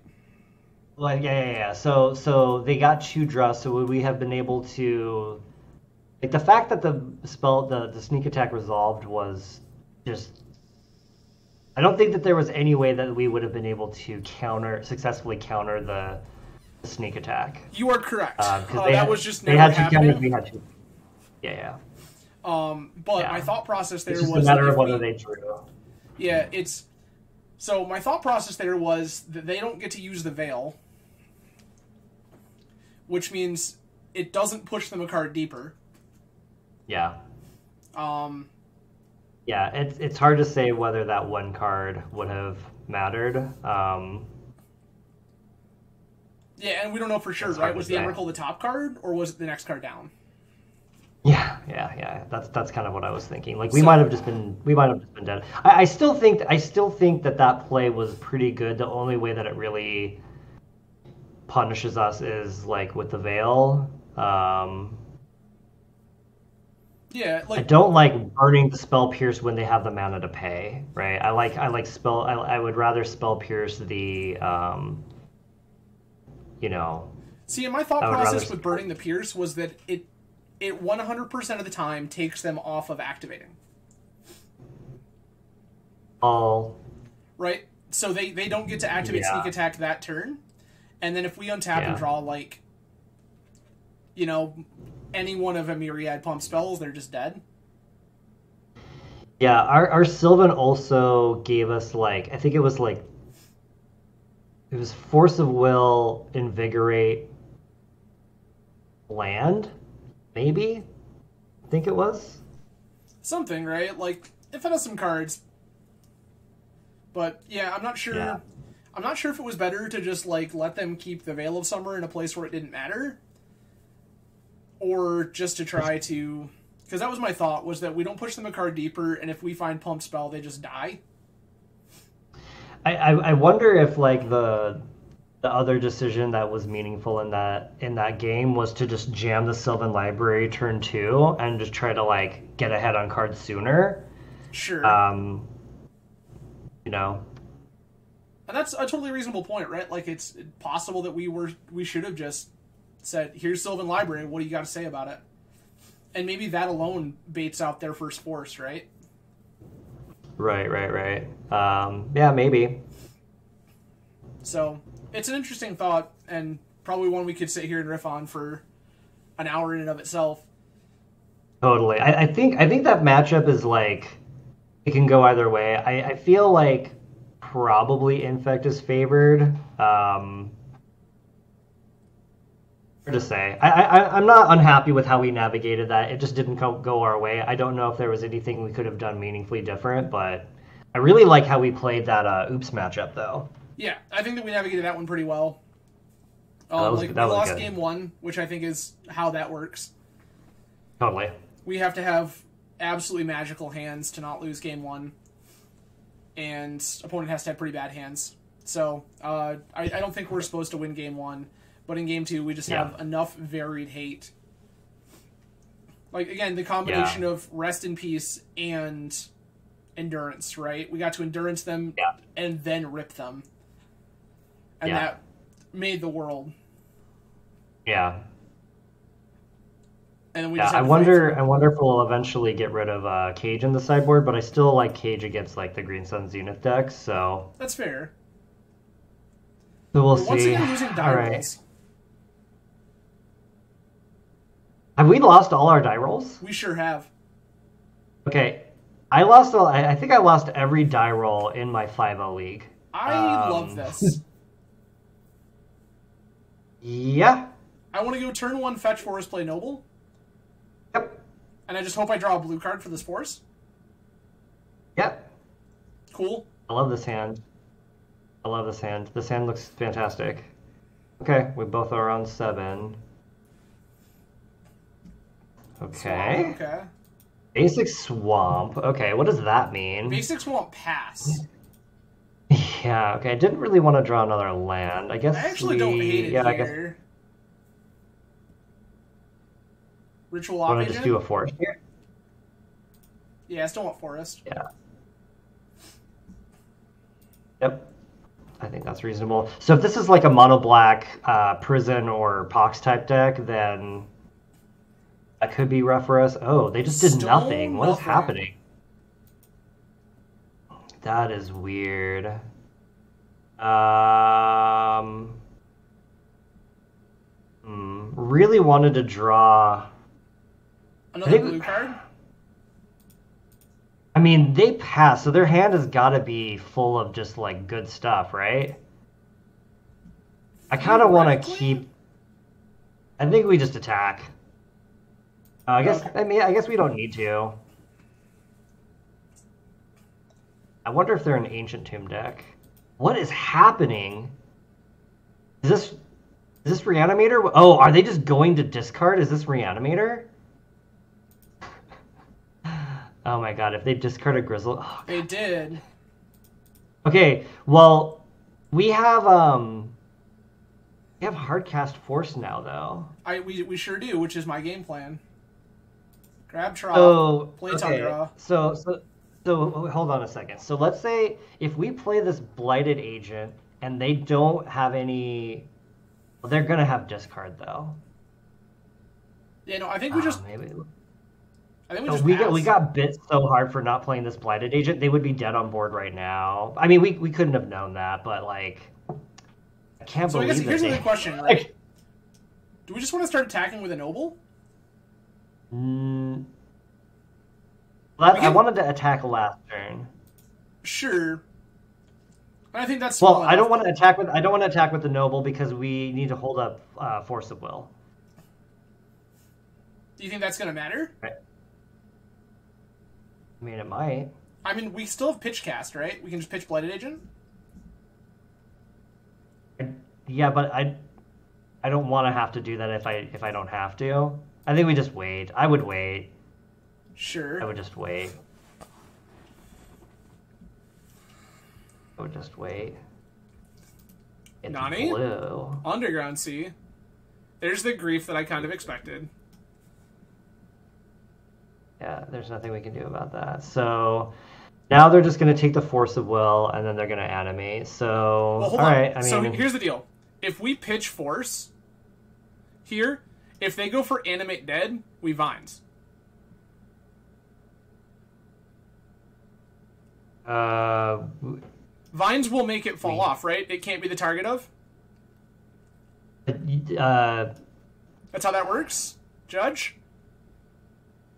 Like yeah. So they got Tundra. So would we have been able to, like, the fact that the sneak attack resolved was just. I don't think that there was any way that we would have been able to successfully counter the sneak attack. You are correct. That was just never happening. We had to. Yeah. But my thought process there was a matter of whether they drew. Yeah, so my thought process there was that they don't get to use the Veil, which means it doesn't push them a card deeper. Yeah. Yeah, it's hard to say whether that one card would have mattered. Yeah, and we don't know for sure, right? Was the Emrakul the top card, or was it the next card down? Yeah. That's kind of what I was thinking. Like we might have just been dead. I still think that play was pretty good. The only way that it really punishes us is like with the Veil. Yeah, like I don't like burning the Spell Pierce when they have the mana to pay, right? I would rather Spell Pierce the See, and my thought process with burning the Pierce was that it 100% of the time takes them off of activating. Oh. Right? So they don't get to activate Sneak Attack that turn. And then if we untap and draw, like, any one of a myriad pump spells, they're just dead. Yeah, our Sylvan also gave us, like, I think it was Force of Will, Invigorate, Land, maybe? I think it was. Something, right? Like, if it has some cards. But, yeah, I'm not sure. Yeah. I'm not sure if it was better to just, like, let them keep the Veil of Summer in a place where it didn't matter. Or just to try to... Because that was my thought, was that we don't push them a card deeper, and if we find Pump Spell, they just die. I wonder if, like, the other decision that was meaningful in that game was to just jam the Sylvan Library turn 2 and just try to, like, get ahead on cards sooner. Sure. And that's a totally reasonable point, right? Like, it's possible that we should have just said, here's Sylvan Library, what do you got to say about it? And maybe that alone baits out their first force, right? Right. Yeah, maybe. So, it's an interesting thought, and probably one we could sit here and riff on for an hour in and of itself. Totally. I think that matchup is like, it can go either way. I feel like probably Infect is favored. Hard to say. I'm not unhappy with how we navigated that. It just didn't go our way. I don't know if there was anything we could have done meaningfully different, but I really like how we played that Oops matchup, though. Yeah, I think that we navigated that one pretty well. We was lost good. game 1, which I think is how that works. Totally. We have to have absolutely magical hands to not lose game 1, and opponent has to have pretty bad hands. So I don't think we're supposed to win game 1, but in game 2 we just have enough varied hate. Like, again, the combination of Rest in Peace and Endurance, right? We got to Endurance them and then rip them. And that made the world. Yeah. And then we I wonder if we'll eventually get rid of Cage in the sideboard, but I still like Cage against like the Green Sun Zenith decks, so that's fair. So we'll see. Once again, losing die rolls. Have we lost all our die rolls? We sure have. Okay. I think I lost every die roll in my 5-0 league. I love this. Yeah. I want to go turn 1 fetch Forest, play Noble. Yep. And I just hope I draw a blue card for this force. Yep. Cool. I love this hand. This hand looks fantastic. Okay, we both are on 7. Okay. Okay. Basic Swamp. Okay, what does that mean? Basic Swamp pass. Yeah, okay. I didn't really want to draw another land. I guess I actually don't hate it here. I guess... Ritual Want Op to just do a forest here? Yeah, I still want forest. Yeah. Yep. I think that's reasonable. So if this is like a mono black prison or pox type deck, then that could be rough for us. Oh, they just did nothing. What is happening? That is weird. Really wanted to draw another blue card. I mean, they pass, so their hand has got to be full of just like good stuff, right? I kind of want to keep. I think we just attack. I guess. Okay. I mean, I guess we don't need to. I wonder if they're an Ancient Tomb deck. What is happening? Is this Reanimator? Oh, are they just going to discard? Is this Reanimator? Oh my god, if they discarded Grizzle... Oh, they did. Okay, well, we have Hardcast Force now, though. We sure do, which is my game plan. Grab Trop, play Tundra. So hold on a second. So let's say if we play this Blighted Agent and they don't have any... Well, they're going to have discard, though. Yeah, no, I think we just... Maybe... I think we got bit so hard for not playing this Blighted Agent. They would be dead on board right now. I mean, we couldn't have known that, but, like... I can't believe it. So I guess here's the question, right? Do we just want to start attacking with a Noble? I wanted to attack last turn. Sure. I think that's well. I don't want to attack with the Noble because we need to hold up Force of Will. Do you think that's going to matter? Right. I mean, it might. I mean, we still have pitch cast, right? We can just pitch Blighted Agent. Yeah, but I don't want to have to do that if I don't have to. I think we just wait. I would wait. Sure. I would just wait. It's Nani? blue. Underground Sea. There's the grief that I kind of expected. Yeah, there's nothing we can do about that. So now they're just going to take the Force of Will, and then they're going to animate. So, well, hold on. Right. I mean, so here's the deal. If we pitch Force, here. If they go for animate dead, we vines. Vines will make it fall off, right? It can't be the target of? That's how that works? Judge?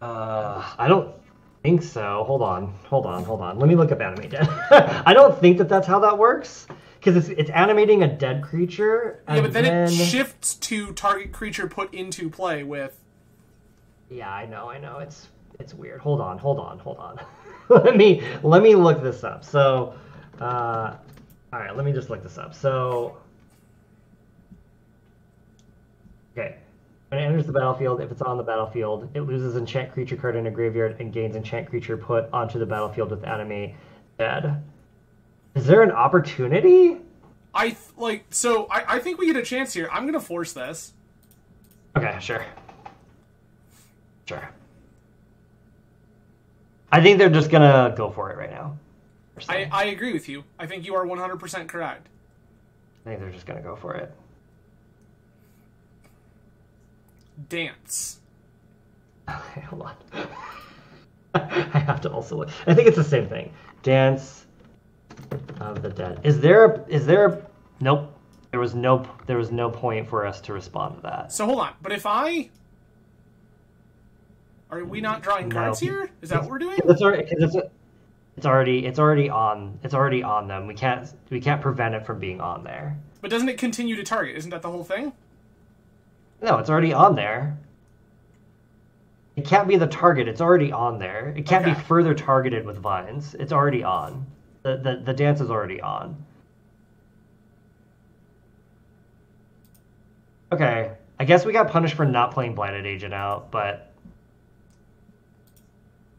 I don't think so. Hold on. Let me look up animate dead. I don't think that's how that works. Because it's animating a dead creature. Yeah, but then it shifts to target creature put into play with... Yeah, I know. It's weird. Hold on. let me look this up. So, all right, let me just look this up. So, okay. When it enters the battlefield, if it's on the battlefield, it loses enchant creature card in a graveyard and gains enchant creature put onto the battlefield with animate dead. Is there an opportunity? I think we get a chance here. I'm gonna force this. Okay, sure. I think they're just gonna go for it right now. I agree with you. I think you are 100% correct. I think they're just gonna go for it. Dance. Okay, hold on. I have to also look. I think it's the same thing. Dance of the Dead. Is there nope. There was no point for us to respond to that. So hold on. But if are we not drawing cards here? Is that what we're doing? It's already on them. We can't prevent it from being on there. But doesn't it continue to target? Isn't that the whole thing? No, it's already on there. It can't be the target. It's already on there. It can't be further targeted with vines. It's already on. The dance is already on. Okay, I guess we got punished for not playing Blighted Agent out, but...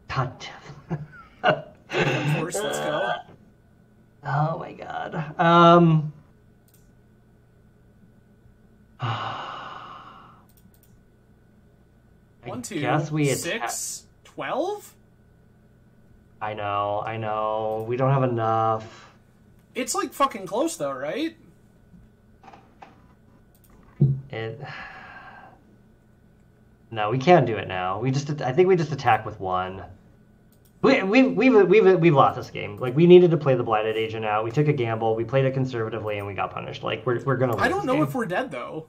God damn. Of course, let's go. Oh my god. One, two, guess we 6, 12? I know. We don't have enough. It's like fucking close though, right? No, we can't do it now. I think we just attack with one. We've lost this game. Like, we needed to play the Blighted Agent out. We took a gamble. We played it conservatively, and we got punished. Like, we're gonna lose. I don't know game. if we're dead though.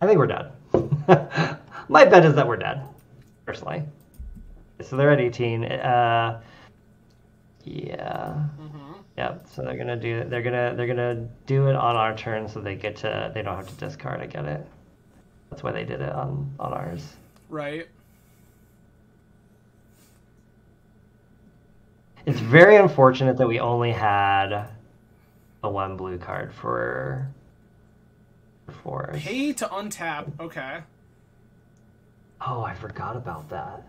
I think we're dead. My bet is that we're dead, personally. So they're at 18. Yeah. Mm-hmm. Yep. So they're gonna do it on our turn, so they don't have to discard. I get it. That's why they did it on ours. Right. It's very unfortunate that we only had a 1 blue card for us. Pay to untap. Okay. Oh, I forgot about that.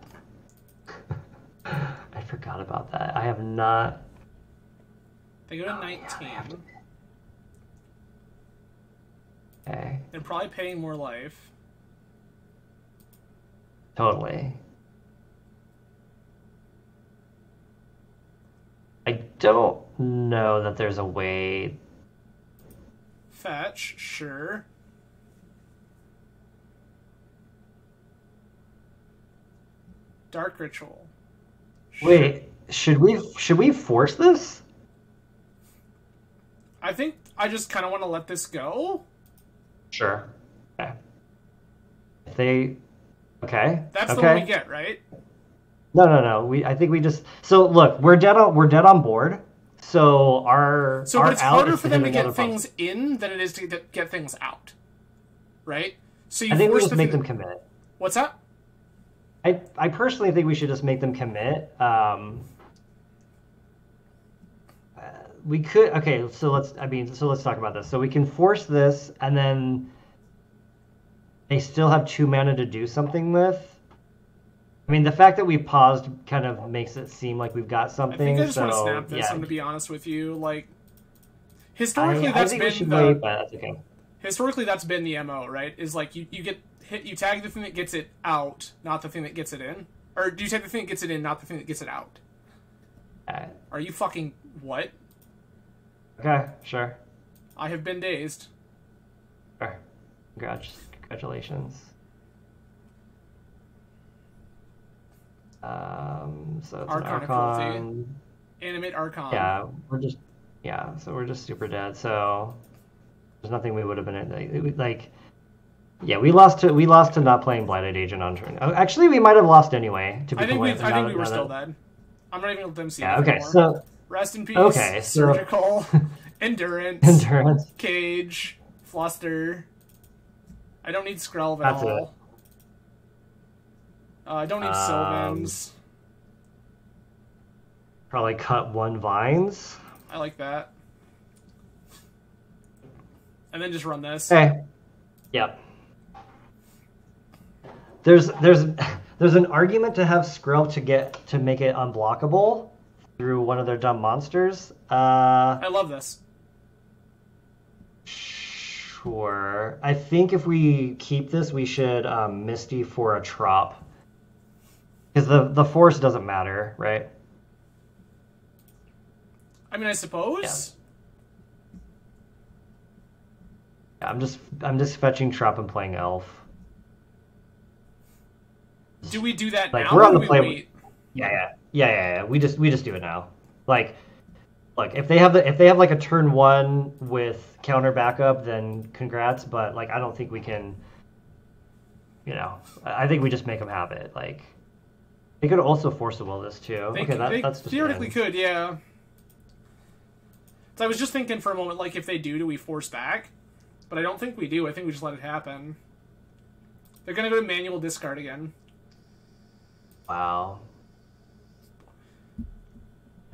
I forgot about that. I have not... They go to 19. Yeah, okay. They're probably paying more life. Totally. I don't know that there's a way... Fetch, sure. Dark Ritual. Wait, should we force this? I think I just kind of want to let this go. Sure. Okay. Okay. That's the one we get, right? No. I think we just. So look, we're dead on board. So but it's harder for them to get things in than it is to get things out, right? So I think we just make them commit. What's that? I personally think we should just make them commit. We could. Okay, so let's talk about this. So we can force this, and then they still have 2 mana to do something with. I mean, the fact that we paused kind of makes it seem like we've got something. I think I just want to snap this. I'm going to be honest with you. Like, historically, that's been the MO, right? Is like you get hit, you tag the thing that gets it out, not the thing that gets it in, or do you tag the thing that gets it in, not the thing that gets it out? Are you fucking what? Okay, sure. I have been dazed. Sure. Congratulations. So it's Archon an Archon. Animate Archon. Yeah, so we're just super dead. So there's nothing we would have been like. Yeah, we lost to not playing Blighted Agent on turn. Actually, we might have lost anyway. I think we were still dead. I'm not even able to let them see. Yeah. Okay. Anymore. So rest in peace. Okay. So Surgical, endurance, cage, fluster. I don't need Skrelv at all. I don't need Sylvans. Probably cut 1 Vines. I like that. And then just run this. Okay. Yep. There's an argument to have Skrill to make it unblockable through one of their dumb monsters. I love this. Sure. I think if we keep this, we should Misty for a Trop. Because the force doesn't matter, right? I mean, I suppose. Yeah, I'm just fetching Trop and playing Elf. Do we do that like, now? We're on or the play. Wait? Yeah. We just do it now. Like, look, if they have like a turn 1 with counter backup, then congrats. But like, I don't think we can. I think we just make them have it. Like, they could also force a will this too. They that's just theoretically could, yeah. So I was just thinking for a moment, like, if they do we force back? But I don't think we do. I think we just let it happen. They're gonna go to manual discard again. Wow.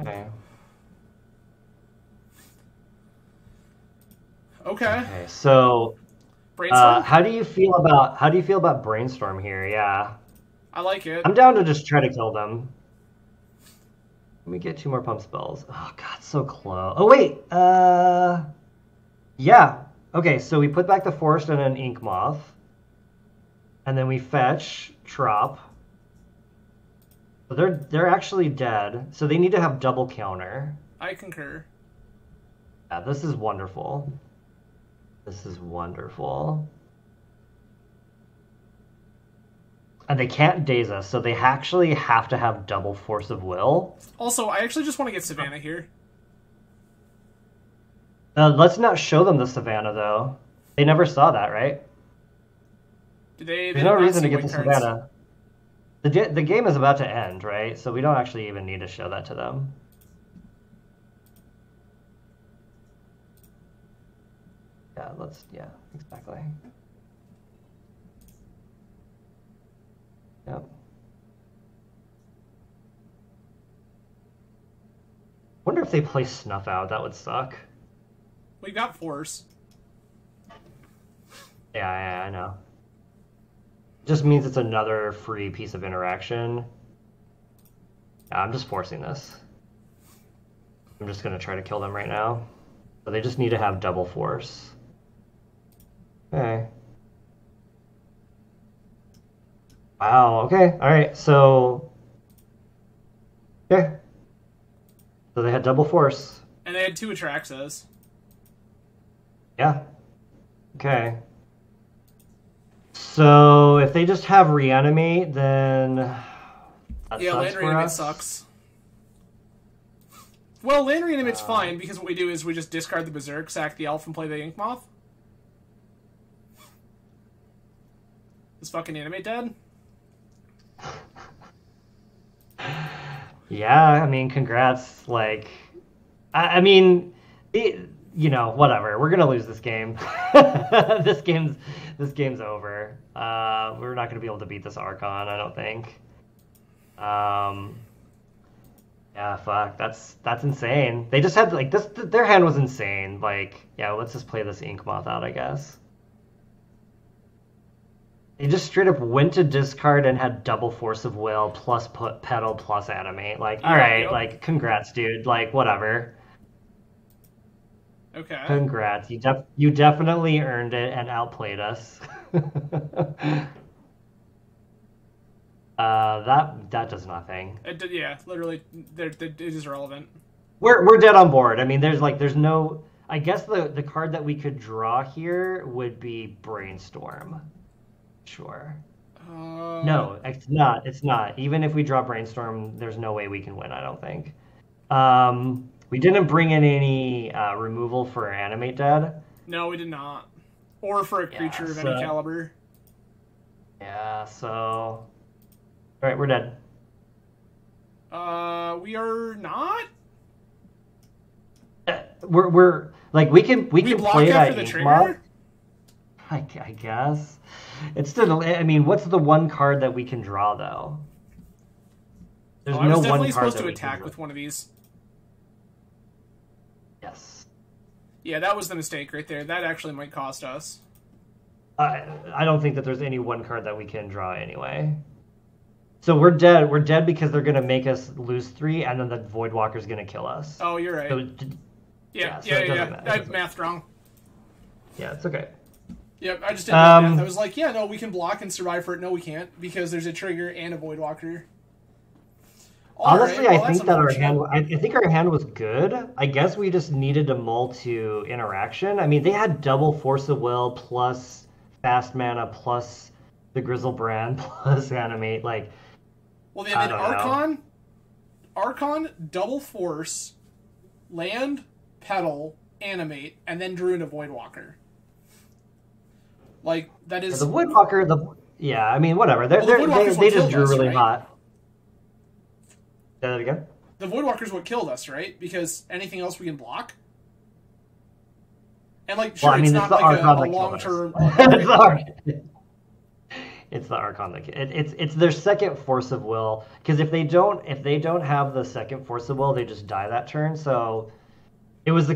Okay. Okay. So, how do you feel about Brainstorm here? Yeah. I like it. I'm down to just try to kill them. Let me get 2 more pump spells. Oh god, so close. Oh wait. Yeah. Okay, so we put back the Forest and an Ink Moth. And then we fetch Trop. But they're actually dead, so they need to have double counter. I concur. Yeah, this is wonderful. This is wonderful. And they can't daze us, so they actually have to have double force of will. Also, I actually just want to get Savannah here. Let's not show them the Savannah, though. They never saw that, right? There's no reason to get the Savannah. The game is about to end, right? So we don't actually even need to show that to them. Yeah, exactly. Yep. Wonder if they play Snuff Out. That would suck. We got Force. Yeah, I know. Just means it's another free piece of interaction. Yeah, I'm just forcing this. I'm just going to try to kill them right now. So they just need to have double force. Okay. Wow, okay. Alright, so... Okay. So they had double force. And they had 2 Atraxas. Yeah. Okay. So if they just have Reanimate, then that yeah, sucks Land Reanimate sucks. Well, Land Reanimate's fine, because what we do is we just discard the Berserk, sack the Elf, and play the Ink Moth. Is fucking Animate dead? Yeah, I mean, congrats. Like, I mean, whatever. We're gonna lose this game. This game's over. We're not gonna be able to beat this Archon, I don't think. Yeah, fuck. That's insane. They just had like this. Their hand was insane. Like, yeah, let's just play this Ink Moth out, I guess. They just straight up went to discard and had double force of will plus put pedal plus animate. Like, all right, like, congrats, dude. Like, whatever. Okay. Congrats. You definitely earned it and outplayed us. That does nothing. Yeah, literally, it is irrelevant. We're dead on board. I mean, there's no. I guess the card that we could draw here would be Brainstorm. Sure. Uh, No, it's not. It's not. Even if we draw Brainstorm, there's no way we can win, I don't think. We didn't bring in any removal for Animate Dead. no, we did not. Or for a Yeah, creature of any caliber. Yeah, so... All right, we're dead. We are not? We're like, we can block play after that the ink trigger? mob. I guess. It's still, I mean, what's the one card that we can draw, though? There's I no was definitely one card supposed that to we can attack draw. with one of these. Yes. Yeah, that was the mistake right there. That actually might cost us. I don't think that there's any one card that we can draw anyway. So we're dead. We're dead because they're going to make us lose 3, and then the Voidwalker's going to kill us. Oh, you're right. So, yeah. I mathed wrong. Yeah, it's okay. Yep, I just did math. I was like, yeah, no, we can block and survive for it. No, we can't, because there's a trigger and a Voidwalker. Honestly, I think that our hand. I think our hand was good. I guess we just needed to mull to interaction. I mean, they had double Force of Will plus fast mana plus the Grizzlebrand plus animate. Like, well, they had Archon, double Force, land, pedal, animate, and then drew in a Voidwalker. Like, that is the Voidwalker. Yeah, I mean, whatever. They just drew really hot. Say that again? The Voidwalker's what killed us, right? Because anything else we can block? And, like, sure, well, I mean, it's not like a long-term... It's the Archon that it's their second Force of Will. Because if they don't have the second Force of Will, they just die that turn. So it was the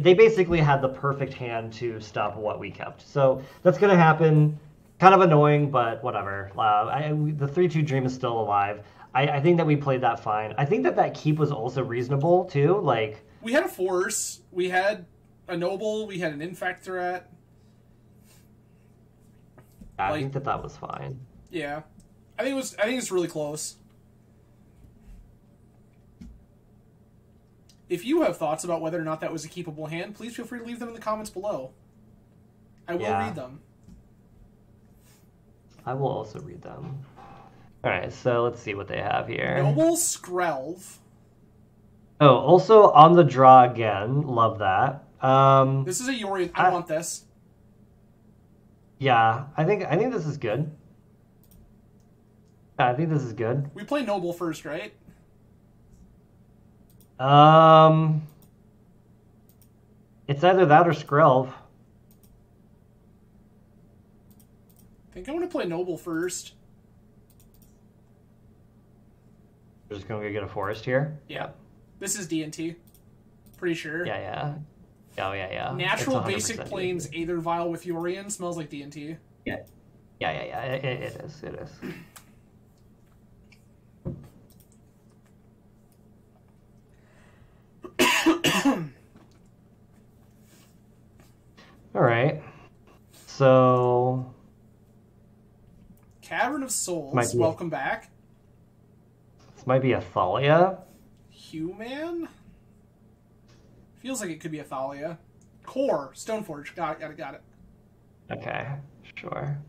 they basically had the perfect hand to stop what we kept. So that's gonna happen. Kind of annoying, but whatever. The 3/2 Dream is still alive. I think that we played that fine. I think that keep was also reasonable too. Like, we had a Force, we had a Noble, we had an Infect threat. I think that was fine. Yeah, I think it's really close. If you have thoughts about whether or not that was a keepable hand, please feel free to leave them in the comments below. I will read them. I will also read them. All right, so let's see what they have here. Noble Skrelv. Oh, also on the draw again. Love that. This is a Yorion. I want this. Yeah, I think this is good. Yeah, I think this is good. We play Noble first, right? It's either that or Skrelv. I think I want to play Noble first. We're just gonna go get a forest here. Yeah, this is D&T. Pretty sure. Yeah. Oh yeah. Natural basic plains Aether Vial with Yorion smells like D&T. Yeah. It is. All right. So, Cavern of Souls. Welcome back. This might be a Thalia. Human? Feels like it could be a Thalia. Core. Stoneforge. Got it. Okay, sure.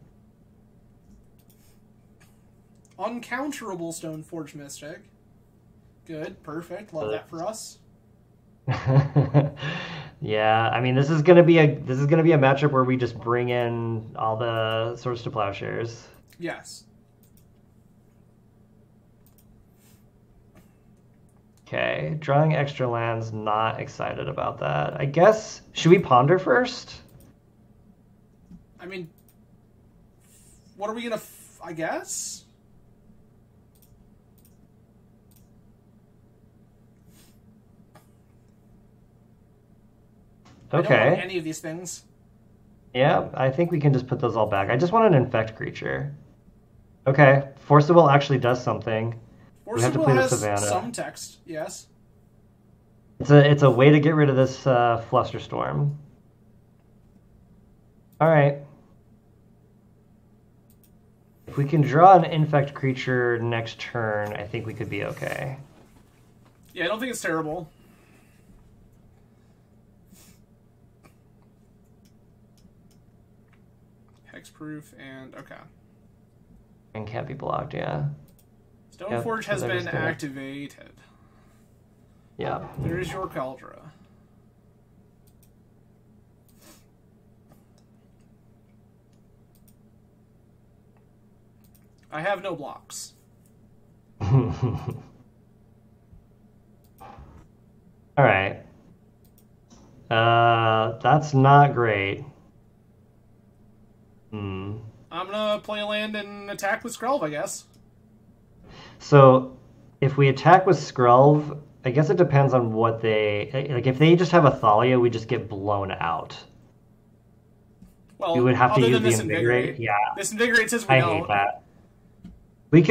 Uncounterable Stoneforge Mystic. Good. Perfect. Love that for us. Yeah, I mean, this is gonna be a matchup where we just bring in all the Swords to Plowshares. Yes. Okay, drawing extra lands, not excited about that. I guess, should we ponder first? I mean, what are we gonna, I guess? Okay. I don't want any of these things. Yeah, I think we can just put those all back. I just want an Infect creature. Okay, Force of Will actually does something. Force of Will has some text, yes. It's a way to get rid of this Flusterstorm. All right. If we can draw an Infect creature next turn, I think we could be okay. Yeah, I don't think it's terrible. Hexproof and okay. And can't be blocked, yeah. Stoneforge has been activated. Yeah. There's your Caldra. I have no blocks. Alright. That's not great. I'm gonna play a land and attack with Skrelv, I guess. So, if we attack with Skrelv, I guess it depends on what they... Like, if they just have a Thalia, we just get blown out. Well, we would have to use than the this Invigorate. Yeah. This Invigorate says we I don't. hate that. We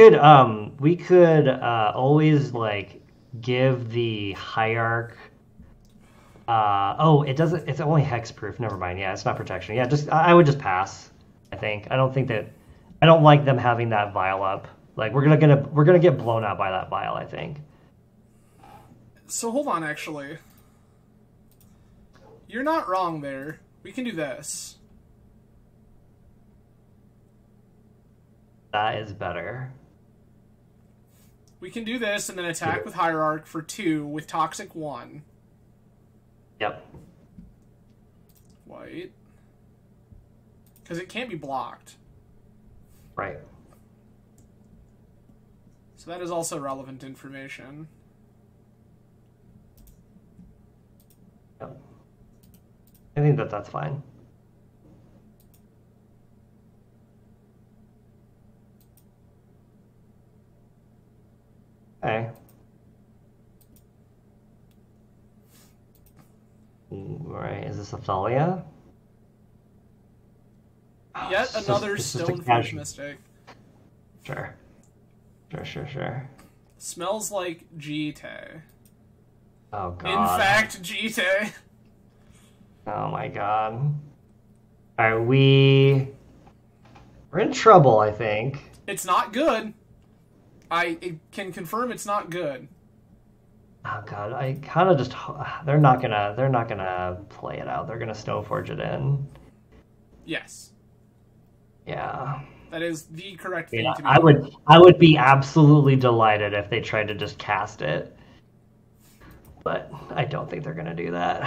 could always, like, give the Hierarch... oh, it doesn't... It's only hexproof. Never mind. Yeah, it's not protection. Yeah, I would just pass, I think. I don't think that... I don't like them having that vial up. Like, we're gonna get blown out by that vial, I think. So hold on, actually. You're not wrong there. We can do this. That is better. We can do this and then attack with Hierarch for 2 with Toxic 1. Yep. White. Because it can't be blocked. Right. So that is also relevant information. Yep. I think that's fine. Okay. Right, is this a Thalia? Yet another Stoneforge Mystic. Sure. Sure. Smells like Jite. Oh, God. Infect, Jite. Oh, my God. Alright, we're in trouble, I think. It's not good. I can confirm it's not good. Oh, God, I kind of just... They're not gonna play it out. They're gonna Stoneforge it in. Yes. Yeah. That is the correct thing to do. I would be absolutely delighted if they tried to just cast it. But I don't think they're gonna do that.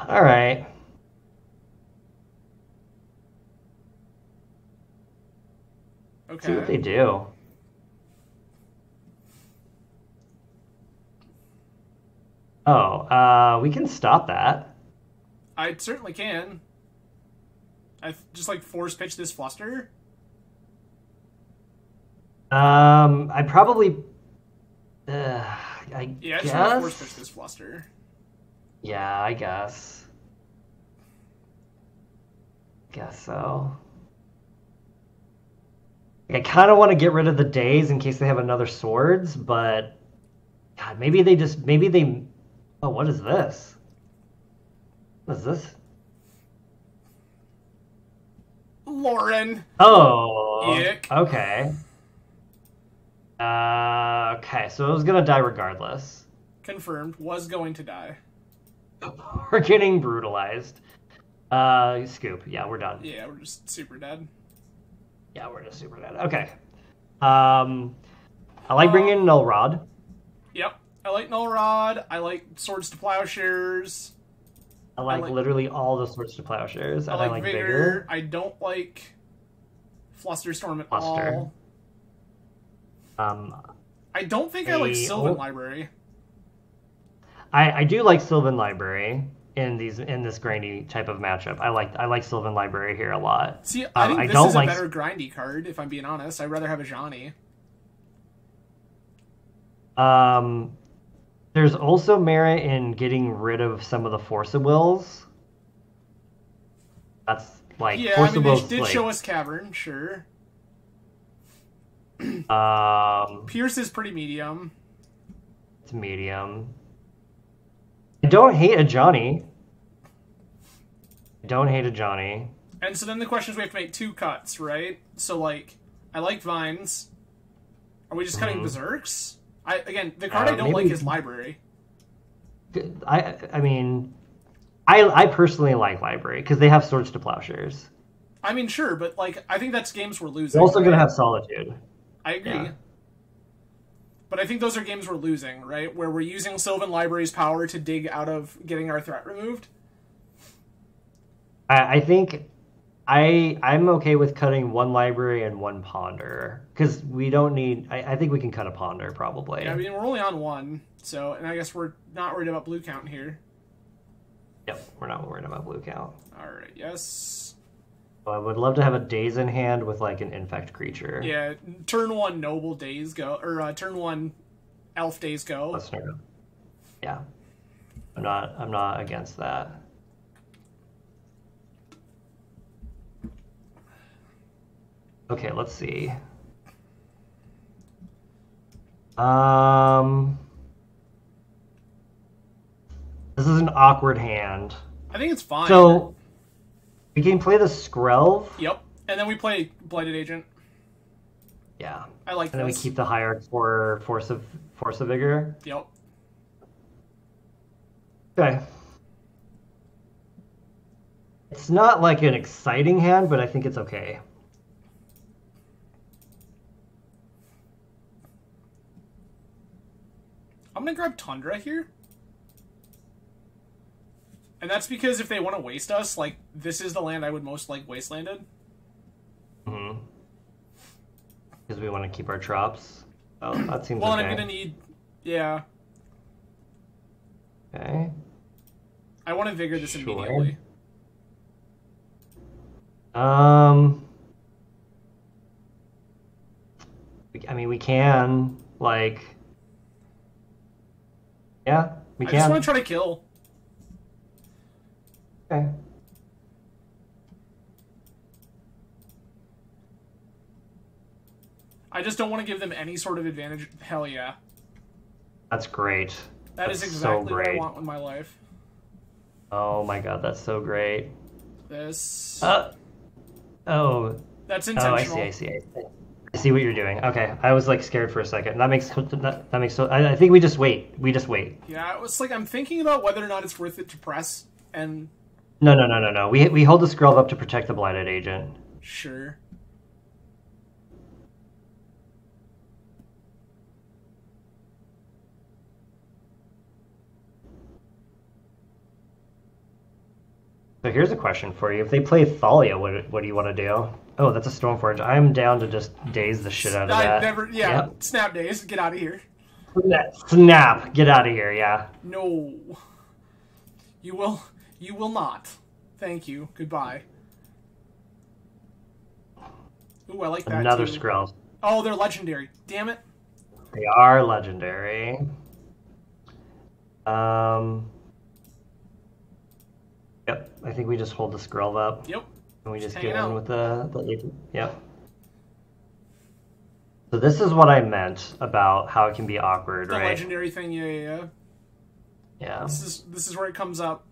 Alright. Okay. See what they do. Oh, we can stop that. I certainly can. I just like force pitch this Fluster. I probably. I guess. just want to force pitch this Fluster. Yeah, I guess. Guess so. I kind of want to get rid of the days in case they have another swords, but God, maybe they. Oh, what is this? What is this? Lauren. Oh. Yuck. Okay. Okay, so it was gonna die regardless. Confirmed. Was going to die. We're getting brutalized. Scoop. Yeah, we're done. Yeah, we're just super dead. Yeah, we're just super dead. Okay. I like bringing in Null Rod. Yep. I like Null Rod. I like Swords to Plowshares. I like literally all the Swords to Plowshares. And I like Vigor. I don't like Flusterstorm at all. I don't think I like Sylvan Library. I do like Sylvan Library in this grindy type of matchup. I like Sylvan Library here a lot. See, I think this is a better grindy card, if I'm being honest. I'd rather have a Johnny. There's also merit in getting rid of some of the Force of Wills. That's like Force of Wills. They did show us Cavern, sure. Pierce is pretty medium. It's medium. I don't hate a Johnny. And so then the question is we have to make 2 cuts, right? So, like, I like Vines. Are we just cutting Berserks? The card I don't like is Library. I mean, I personally like Library because they have Swords to Plowshares. I mean, sure, but like I think that's games we're losing. We're also right? going to have Solitude. I agree. Yeah. But I think those are games we're losing, right? Where we're using Sylvan Library's power to dig out of getting our threat removed. I think I'm okay with cutting one library and one ponder because we don't need. I think we can cut a ponder probably. Yeah, I mean we're only on one, so and I guess we're not worried about blue count here. Yep, we're not worried about blue count. All right, yes. Well, I would love to have a Daze in hand with like an Infect creature. Yeah, turn 1 Noble Days go, or turn 1 Elf Days go. Let's start. Yeah, I'm not against that. Okay, let's see. This is an awkward hand. I think it's fine. So we can play the Skrelv. Yep, and then we play Blighted Agent. Yeah, I like and then we keep the Hierarch for Force of Vigor. Yep. Okay. It's not like an exciting hand, but I think it's okay. I'm gonna grab Tundra here. And that's because if they want to waste us, like, this is the land I would most like wastelanded. Mm-hmm. Because we want to keep our drops. Oh, that seems well, okay. and I'm gonna need... Yeah. Okay. I want to Vigor this Sure. immediately. I mean, we can, like... Yeah, we can. I just want to try to kill. Okay. I just don't want to give them any sort of advantage. Hell yeah. That's great. That's exactly so what I want in my life. Oh my god, that's so great. This... Oh. That's intentional. Oh, I see. I see what you're doing. Okay, I was like scared for a second. That makes so. I think we just wait. Yeah, it was like I'm thinking about whether or not it's worth it to press and. No. We hold the Skrelv up to protect the Blighted Agent. Sure. So here's a question for you: if they play Thalia, what do you want to do? Oh, that's a Stormforge. I'm down to just daze the shit out of that. Yep. Snap daze. Get out of here. Snap. Get out of here. Yeah. No. You will not. Thank you. Goodbye. Ooh, I like that Another too. Skrelv. Oh, they're legendary. Damn it. They are legendary. Yep. I think we just hold the Skrelv up. Yep. And we just get in with the agent. Yep. So this is what I meant about how it can be awkward, right? The legendary thing, yeah. Yeah. This is where it comes up.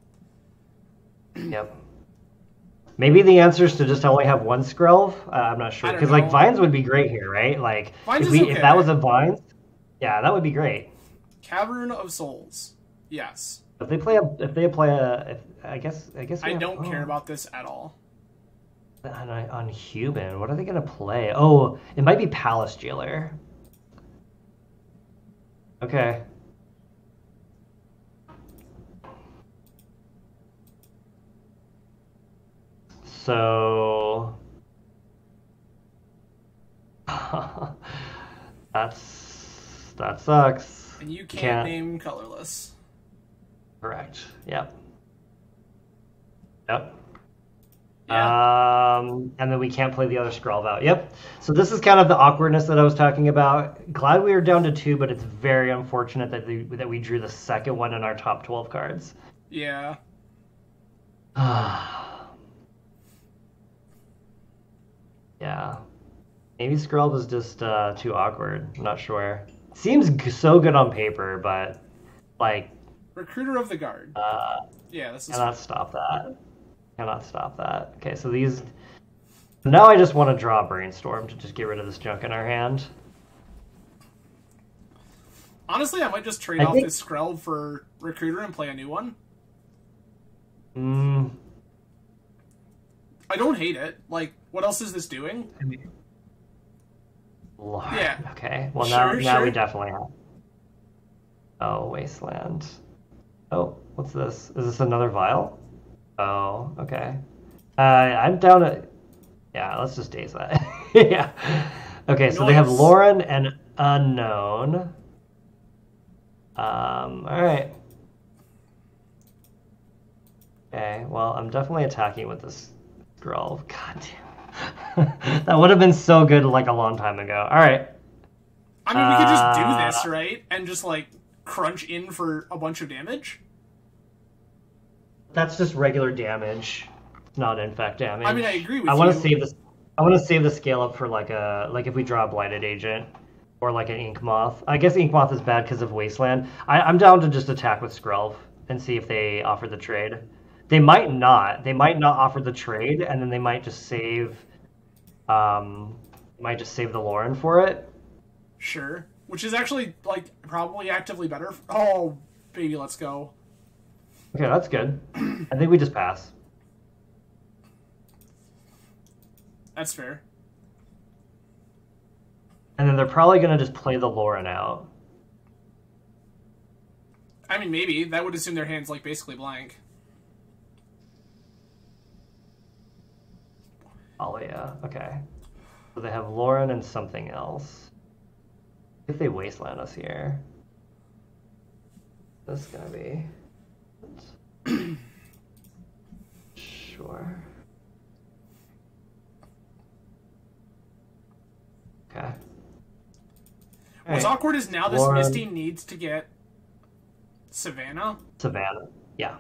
Yep. Maybe the answer is to just only have one Skrelv. I'm not sure because like Vines would be great here, right? Like if that was a Vines, yeah, that would be great. Cavern of Souls, yes. If they play I guess I don't care about this at all. On human, what are they gonna play? Oh, it might be Palace Jailer. Okay. So that sucks. And you can't name colorless. Correct. Yep. Yeah. And then we can't play the other Skrelv out. Yep. So this is kind of the awkwardness that I was talking about. Glad we were down to 2, but it's very unfortunate that we drew the second one in our top 12 cards. Yeah. Yeah. Maybe Skrelv is just too awkward. I'm not sure. Seems so good on paper, but like Recruiter of the Guard. Yeah, this is cannot stop that. Cannot stop that. Okay, so these... Now I just want to draw a Brainstorm to just get rid of this junk in our hand. Honestly, I might just trade off this Skrelv for Recruiter and play a new one. I don't hate it. Like, what else is this doing? Lord. Yeah. Okay. Well, Sure, now sure. we definitely have. Oh, Wasteland. Oh, what's this? Is this another vial? Oh, okay. I'm down to. Yeah, let's just daze that. Yeah. Okay, so they have Noise. Lauren and Unknown. All right. Okay, well, I'm definitely attacking with this scroll. God damn. That would have been so good like a long time ago. All right. I mean, we could just do this, right? And just, like, crunch in for a bunch of damage? That's just regular damage, not infect damage. I mean, I agree with I want you. to save this. I want to save the scale up for like if we draw a blighted agent or like an ink moth. I guess ink moth is bad because of wasteland. I'm down to just attack with Skrelv and see if they offer the trade. They might not. They might not offer the trade, and then they might just save. Might just save the Lauren for it. Sure. Which is actually, like, probably actively better. Oh, baby, let's go. Okay, that's good. I think we just pass. That's fair. And then they're probably gonna just play the Lauren out. I mean, maybe. That would assume their hand's, like, basically blank. Oh yeah, okay. So they have Lauren and something else. If they wasteland us here, this is gonna be sure. Okay. What's Alright. awkward is now this Lauren. Misty needs to get Savannah. Savannah. Yeah.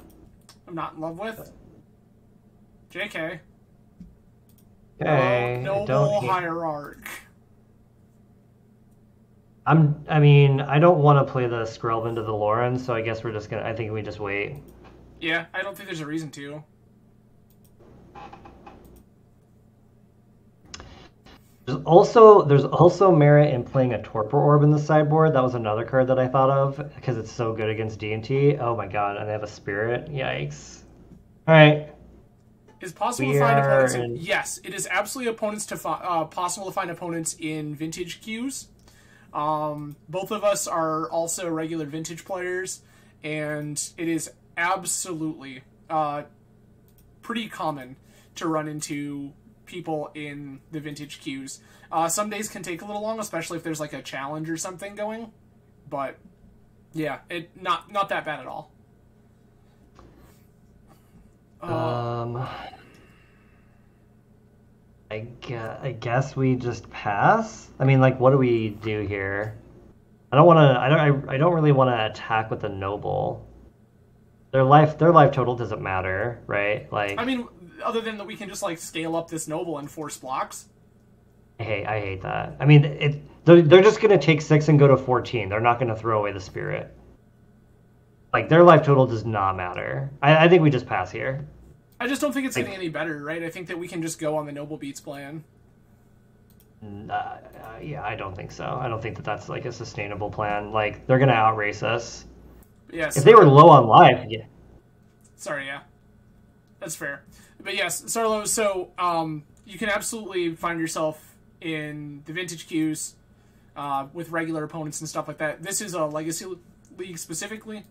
I'm not in love with. JK. Okay. Noble Hierarch. I mean, I don't want to play the Skrelv into the Lauren, so I guess we're just gonna. I think we just wait. Yeah, I don't think there's a reason to. There's also merit in playing a Torpor Orb in the sideboard. That was another card that I thought of because it's so good against D&T. Oh my god, and they have a Spirit. Yikes. All right. Is possible to find opponents? Yes, it is absolutely possible to find opponents in vintage queues. Both of us are also regular vintage players, and it is absolutely pretty common to run into people in the vintage queues. Some days can take a little long, especially if there's like a challenge or something going. But yeah, not that bad at all. I guess we just pass. I mean, like, what do we do here? I don't really want to attack with the noble. Their life total doesn't matter, right? Like, I mean, other than that, we can just like scale up this noble and force blocks. I hate that. I mean, they're just gonna take 6 and go to 14. They're not gonna throw away the Spirit. Like, their life total does not matter. I think we just pass here. I just don't think it's getting any better, right? I think that we can just go on the Noble Beats plan. Yeah, I don't think so. I don't think that that's like a sustainable plan. Like, they're gonna outrace us. Yes. If they were low on life, yeah. Sorry, yeah. That's fair. But yes, Sarlo, so you can absolutely find yourself in the vintage queues with regular opponents and stuff like that. This is a Legacy League specifically.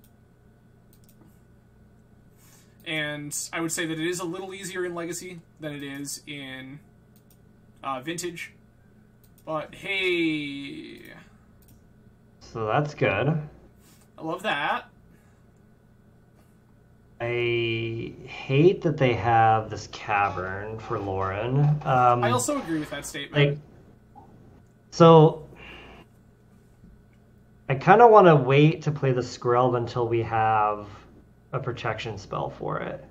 And I would say that it is a little easier in Legacy than it is in Vintage. But hey... So that's good. I love that. I hate that they have this cavern for Lauren. I also agree with that statement. So I kind of want to wait to play the Skrelv until we have a protection spell for it.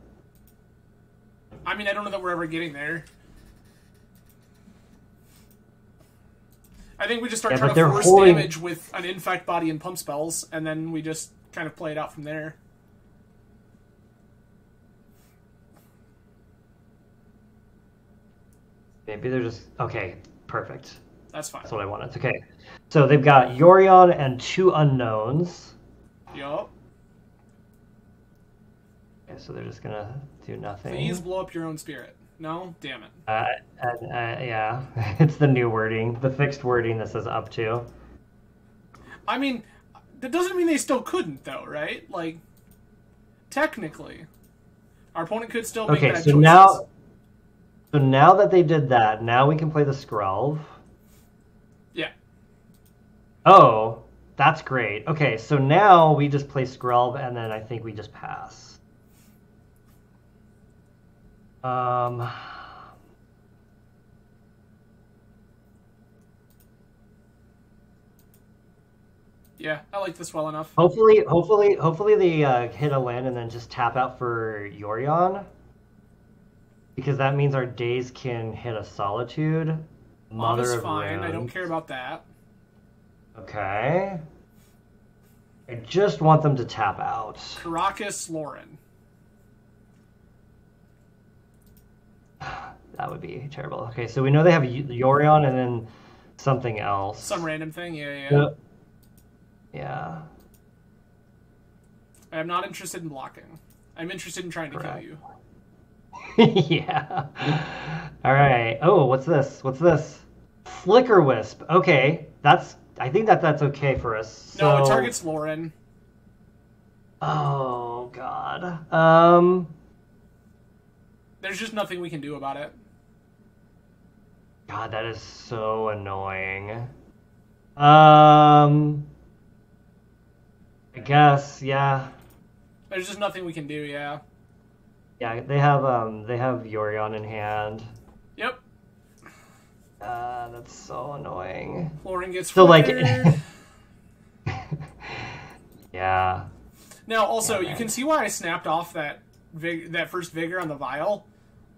I mean, I don't know that we're ever getting there. I think we just start trying to force damage with an Infect body and pump spells, and then we just kind of play it out from there. Maybe they're just... Okay, perfect. That's fine. That's what I wanted. Okay, so they've got Yorion and 2 unknowns. Yup. Okay, so they're just gonna do nothing. Please blow up your own Spirit. No? Damn it. Yeah, it's the new wording, the fixed wording that says up to. I mean, that doesn't mean they still couldn't, though, right? Like, technically, our opponent could still make bad choices. So now that they did that, now we can play the Skrelv. Yeah. Oh, that's great. Okay, so now we just play Skrelv, and then I think we just pass. Yeah, I like this well enough. Hopefully they hit a land and then just tap out for Yorion. Because that means our days can hit a Solitude. Mother of fine. Runes. I don't care about that. Okay. I just want them to tap out. Caracas Lauren. That would be terrible. Okay, so we know they have Yorion and then something else. Some random thing, yeah. Yeah. I'm not interested in blocking. I'm interested in trying to kill you. Yeah. All right. Oh, what's this? What's this? Flicker Wisp. Okay, I think that's okay for us. So... No, it targets Lauren. Oh God. There's just nothing we can do about it. God, that is so annoying. I guess, yeah. There's just nothing we can do, yeah. Yeah, they have Yorion in hand. Yep. That's so annoying. Lauren gets so flickered. Like yeah. Now also, you can see why I snapped off that first Vigor on the Vial.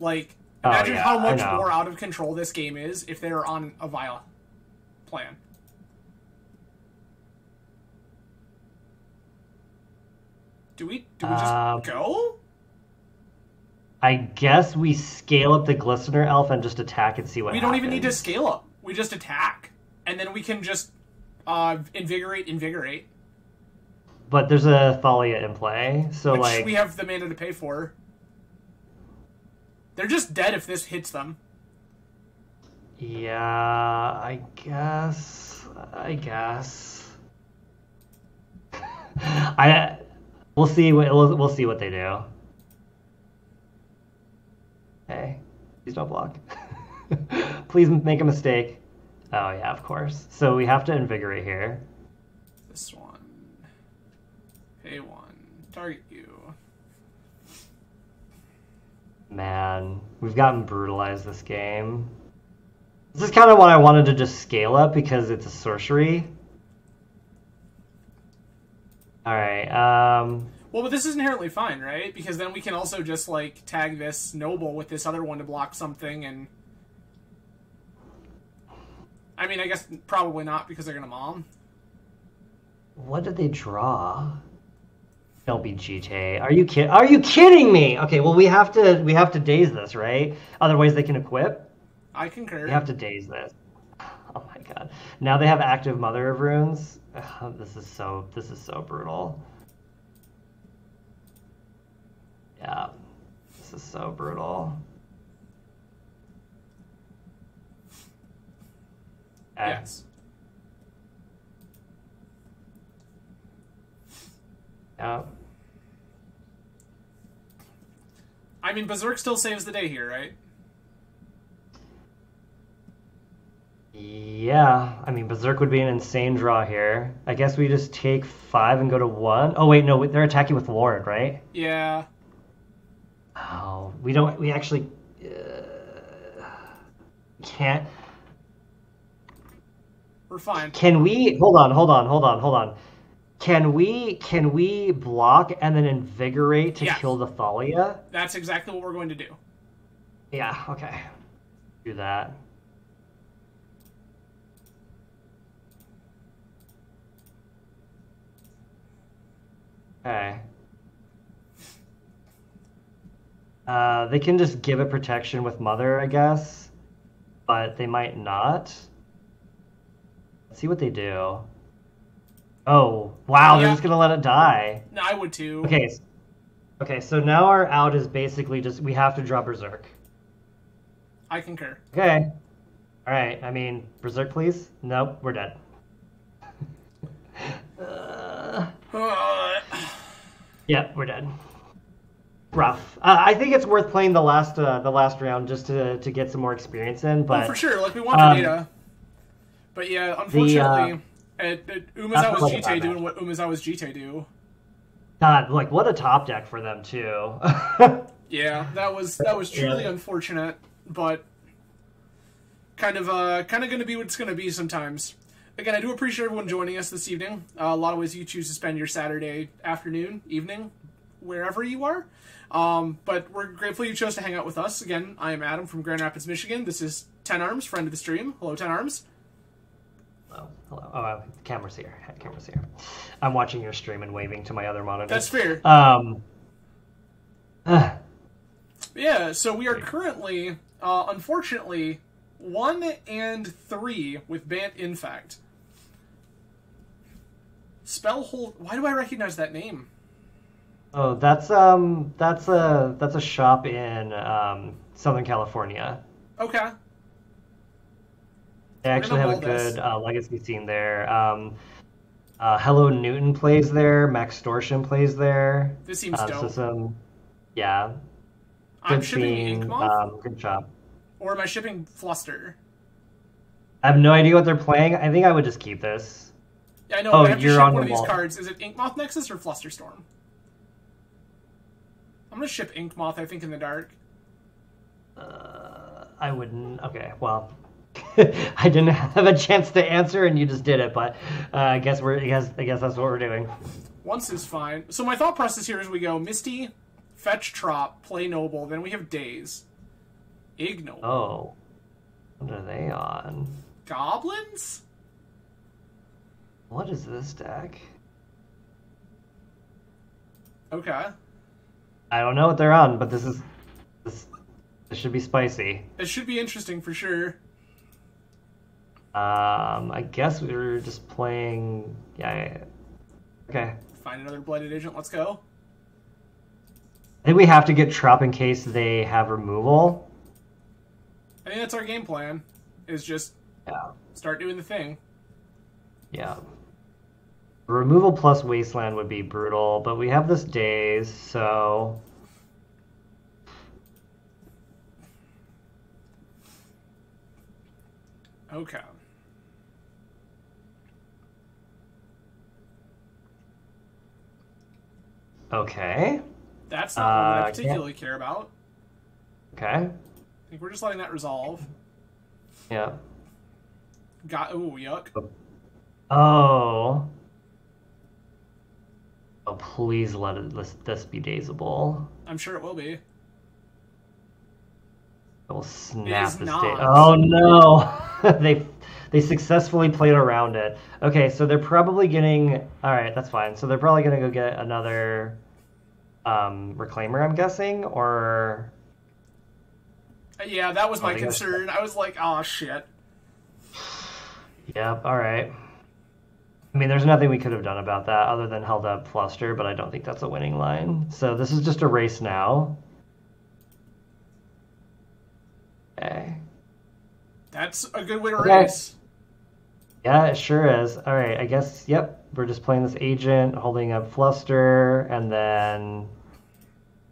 Like, imagine how much more out of control this game is if they were on a Vial plan. Do we just go? I guess we scale up the Glistener Elf and just attack and see what happens. We don't even need to scale up. We just attack. And then we can just invigorate. But there's a Thalia in play, so which like... we have the mana to pay for. They're just dead if this hits them. Yeah, I guess. We'll see what they do. Hey, please don't block. Please make a mistake. Oh yeah, of course. So we have to invigorate here. This one. Pay 1. Target you. Man, we've gotten brutalized this game. This is kind of why I wanted to just scale up, because it's a sorcery. Alright, well, but this is inherently fine, right? Because then we can also just, like, tag this Noble with this other one to block something, and... I mean, I guess probably not, because they're gonna Mom. What did they draw? Don't be GT. Are you kidding me? Okay, well we have to daze this, right? Otherwise they can equip. I concur. We have to daze this. Oh my god. Now they have active Mother of Runes. Ugh, this is so brutal. Yeah. This is so brutal. Okay. Yes. Yeah. I mean, Berserk still saves the day here, right? Yeah. I mean, Berserk would be an insane draw here. I guess we just take 5 and go to 1. Oh, wait, no. They're attacking with Lord, right? Yeah. Oh, we actually... can't... We're fine. Can we... Hold on. Can we block and then invigorate to kill the Thalia? That's exactly what we're going to do. Yeah, okay. Do that. Okay. They can just give it protection with Mother, I guess. But they might not. Let's see what they do. Oh, wow, they're just going to let it die. No, I would too. Okay, so now our out is basically just, we have to draw Berserk. I concur. Okay. All right. I mean, Berserk, please. Nope, we're dead. Yeah, we're dead. Rough. I think it's worth playing the last round just to get some more experience in. But for sure, like we want the data. But yeah, unfortunately, Umezawa's Jite doing what Umezawa's Jite do. God, like what a top deck for them too. Yeah, that was truly unfortunate, but kind of going to be what it's going to be sometimes. Again, I do appreciate everyone joining us this evening. A lot of ways you choose to spend your Saturday afternoon, evening, wherever you are. But we're grateful you chose to hang out with us. Again, I am Adam from Grand Rapids, Michigan. This is TenArms, friend of the stream. Hello, TenArms. Hello. Oh, camera's here. Camera's here. I'm watching your stream and waving to my other monitor. That's fair. Yeah, so we are currently, unfortunately, 1-3 with Bant Infect. Spellhold. Why do I recognize that name? Oh, that's a shop in Southern California. Okay. They actually have a good legacy scene there. Hello Newton plays there. Max Stortion plays there. This seems dope. So yeah. I'm shipping Inkmoth? Good job. Or am I shipping Fluster? I have no idea what they're playing. I think I would just keep this. Yeah, I know. I have to ship one of these cards. Is it Inkmoth Nexus or Flusterstorm? I'm going to ship Inkmoth, I think, in the dark. I wouldn't. Okay, well... I didn't have a chance to answer, and you just did it. But I guess that's what we're doing. Once is fine. So my thought process here is we go Misty, fetch Trop, play Noble. Then we have Daze, Ignoble. Oh, what are they on? Goblins. What is this deck? Okay. I don't know what they're on, but this should be spicy. It should be interesting for sure. I guess we were just playing... Yeah. Okay. Find another Blighted Agent. Let's go. I think we have to get Trop in case they have removal. I think that's our game plan. Is just start doing the thing. Yeah. Removal plus Wasteland would be brutal, but we have this Daze, so... Okay. Okay. That's not one that I particularly care about. Okay. I think we're just letting that resolve. Yeah. Ooh, yuck. Oh. Oh, please let this be dazeable. I'm sure it will be. I will snap this not. Oh no! They successfully played around it. Okay, so they're probably getting... Alright, that's fine. So they're probably going to go get another Reclaimer, I'm guessing, or... Yeah, that was my concern. I was like, oh, shit. Yep, alright. I mean, there's nothing we could have done about that other than held up Fluster, but I don't think that's a winning line. So this is just a race now. Okay. That's a good way to race. Yeah, it sure is. All right, I guess, yep, we're just playing this agent, holding up Fluster, and then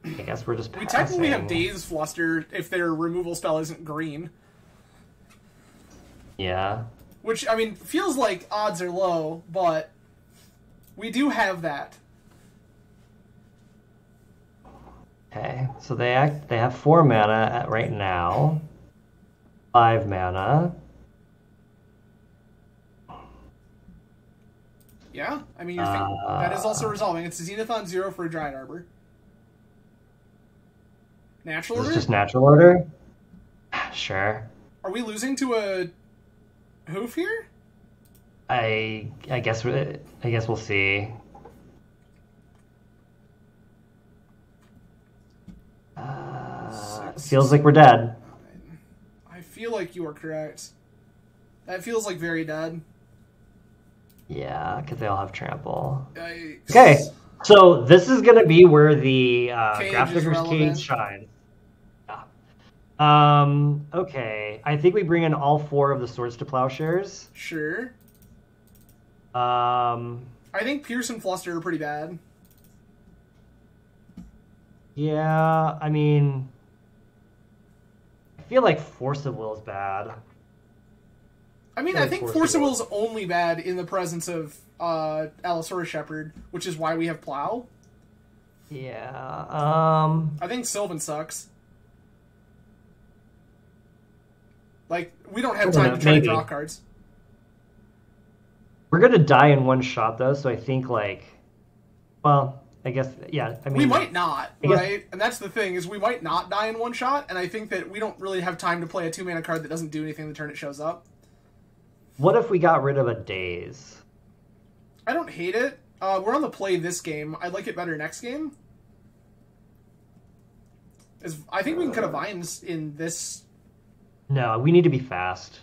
I guess we're just passing. We technically have Daze Fluster if their removal spell isn't green. Yeah. Which, I mean, feels like odds are low, but we do have that. Okay, so they have 4 mana right now. 5 mana. Yeah, I mean, that is also resolving. It's a Zenithon 0 for a Dryad Arbor. Natural order? Is this just natural order? Sure. Are we losing to a hoof here? I guess we'll see. Feels like we're dead. I feel like you are correct. That feels like very dead. Yeah, because they all have trample. Yikes. Okay, so this is going to be where the Graph Digger's Cage shines. Yeah. Okay. I think we bring in all 4 of the Swords to Plowshares. Sure. Um, I think Pierce and Fluster are pretty bad. yeah, I mean, I feel like Force of Will is bad. I mean, I think Force of Will is only bad in the presence of Allosaurus Shepherd, which is why we have Plow. Yeah. I think Sylvan sucks. Like, we don't have time to try to draw cards. We're gonna die in one shot though, so I think like, well, I guess yeah. I mean, we might not, right? And that's the thing is we might not die in one shot, and I think that we don't really have time to play a 2-mana card that doesn't do anything the turn it shows up. What if we got rid of a Daze? I don't hate it. We're on the play this game. I'd like it better next game. I think we can cut a Vines in this. No, we need to be fast.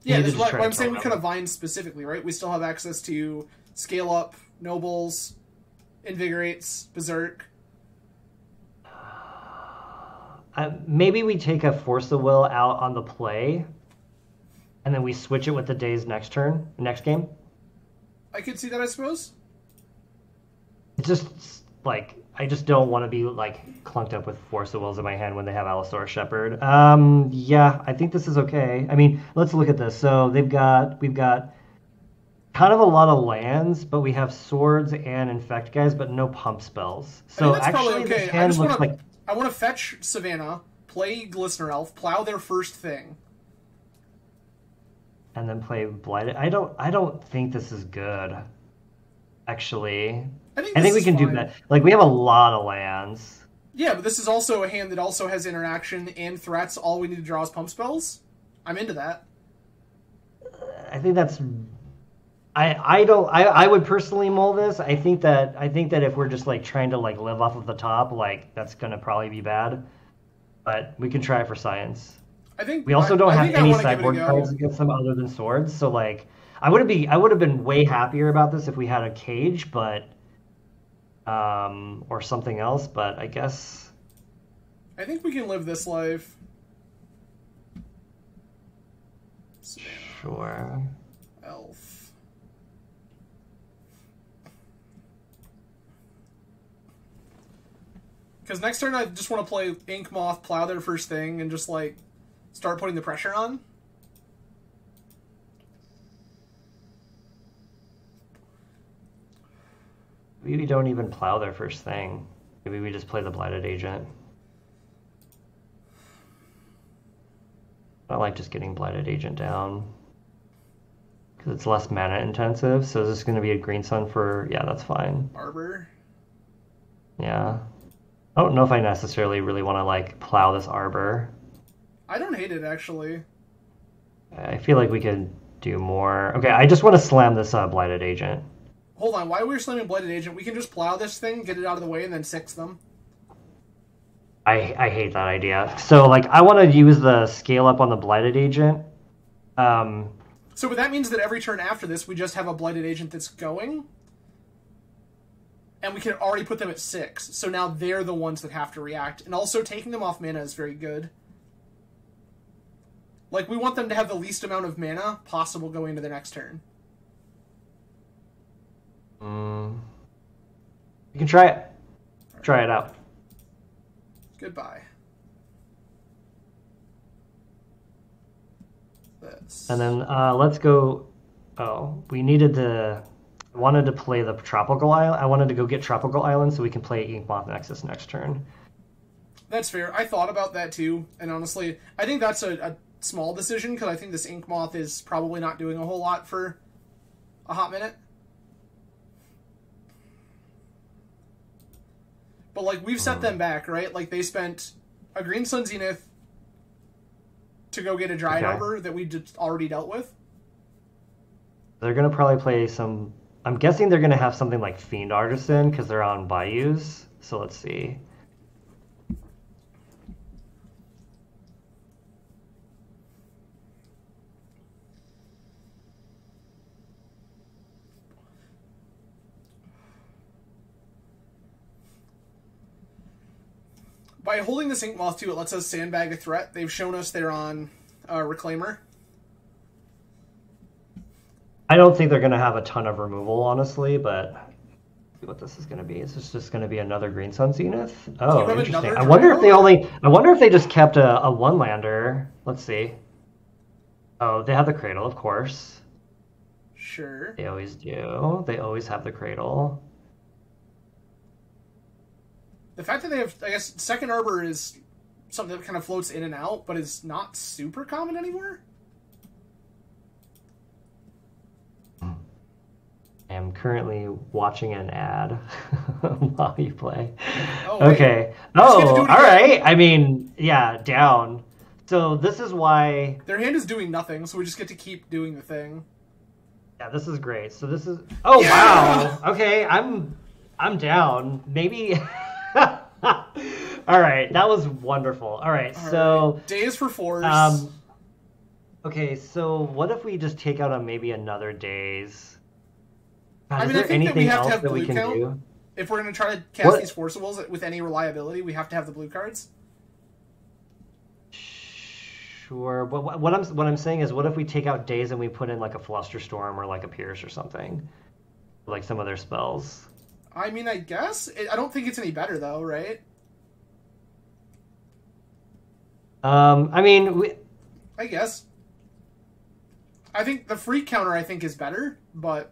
Yeah, this is what I'm saying. We cut a Vines specifically, right? We still have access to Scale Up, Nobles, Invigorates, Berserk. Maybe we take a Force of Will out on the play, and then we switch it with the Daze next turn, next game. I could see that, I suppose. It's just like I just don't want to be like clunked up with Force of Wills in my hand when they have Allosaurus Shepherd. Yeah, I think this is okay. I mean, let's look at this. So we've got kind of a lot of lands, but we have swords and infect guys, but no pump spells. So that's actually, okay. this hand looks like I want to fetch Savannah, play Glistener Elf, plow their first thing, and then play Blighted. I don't think this is good. Actually, I think we can do that. Like we have a lot of lands. Yeah, but this is also a hand that also has interaction and threats. All we need to draw is pump spells. I'm into that. I think that's. I would personally mull this. I think that if we're just like trying to like live off of the top, like that's gonna probably be bad. But we can try it for science. I think we also don't have any sideboard cards against them other than swords. So like, I would have been way happier about this if we had a cage, but or something else. But I guess I think we can live this life. Sure. Elf. Because next turn I just want to play Ink Moth, plow their first thing, and just like start putting the pressure on. Maybe we don't even plow their first thing. Maybe we just play the Blighted Agent. I like just getting Blighted Agent down. Because it's less mana intensive. So is this going to be a green sun for... Yeah, that's fine. Arbor? Yeah. I don't know if I necessarily really want to like plow this Arbor. I don't hate it, actually. I feel like we could do more. Okay, I just want to slam this Blighted Agent. Hold on, while we're slamming Blighted Agent, we can just plow this thing, get it out of the way, and then 6 them. I hate that idea. So, like, I want to use the scale up on the Blighted Agent. So, but that means that every turn after this, we just have a Blighted Agent that's going. And we can already put them at 6. So now they're the ones that have to react. And also, taking them off mana is very good. Like, we want them to have the least amount of mana possible going into the next turn. You can try it. Try it out. Goodbye. This. And then let's go. Oh, we needed to. I wanted to play the Tropical Island. I wanted to go get Tropical Island so we can play Inkmoth Nexus next turn. That's fair. I thought about that too, and honestly, I think that's a small decision because I think this Inkmoth is probably not doing a whole lot for a hot minute. But, like, we've set them back, right? Like, they spent a Green Sun Zenith to go get a Dryad Arbor that we just already dealt with. They're going to probably play some... I'm guessing they're going to have something like Fiend Artisan because they're on Bayous. So let's see. By holding this Ink Moth too, it lets us sandbag a threat. They've shown us they're on Reclaimer. I don't think they're going to have a ton of removal, honestly, but see what this is going to be. Is this just going to be another Green Sun Zenith? Oh, interesting. I wonder if they just kept a one-lander. Let's see. Oh, they have the Cradle, of course. Sure. They always do. They always have the Cradle. The fact that they have, I guess, Second Arbor is something that kind of floats in and out, but is not super common anymore. I am currently watching an ad while you play. Oh, okay. Oh, all right. I mean, yeah, down. So this is why... Their hand is doing nothing, so we just get to keep doing the thing. Yeah, this is great. So this is... Oh, yeah! Wow. Okay, I'm down. Maybe... All right, that was wonderful. All right, so... Right. Days for force. Okay, so what if we just take out maybe another days... God, I mean, I think that we have to have blue count. Do? If we're going to try to cast these forcibles with any reliability, we have to have the blue cards. Sure, but what I'm saying is, what if we take out days and we put in like a Flusterstorm or like a Pierce or something, like some of their spells? I mean, I guess I don't think it's any better though, right? I mean, I guess. I think the free counter is better, but.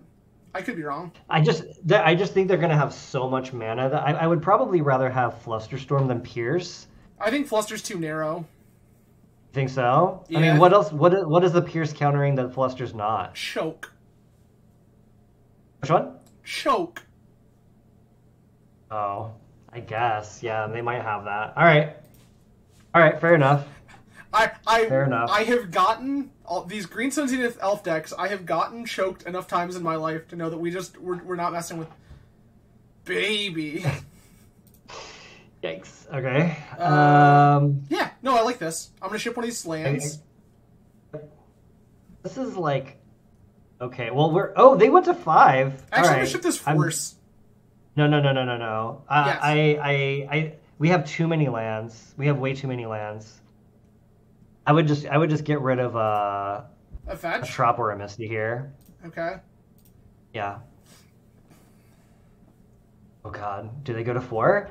I could be wrong. I just think they're going to have so much mana that I would probably rather have Flusterstorm than Pierce. I think Fluster's too narrow. You think so? Yeah. I mean, what else? What is the Pierce countering that Fluster's not? Choke. Which one? Choke. Oh, I guess. Yeah, they might have that. All right, fair enough. Fair enough. I have gotten these Green Sun Zenith Elf decks. I have gotten choked enough times in my life to know that we're not messing with baby. Yikes. Okay. Yeah. No, I like this. I'm gonna ship one of these lands. This is like. Okay. Well, they went to 5. Actually, I'm gonna ship this force. No. Yes. We have too many lands. We have way too many lands. I would just get rid of a fetch? A Trop or a Misty here. Okay. Yeah. Oh god, do they go to 4?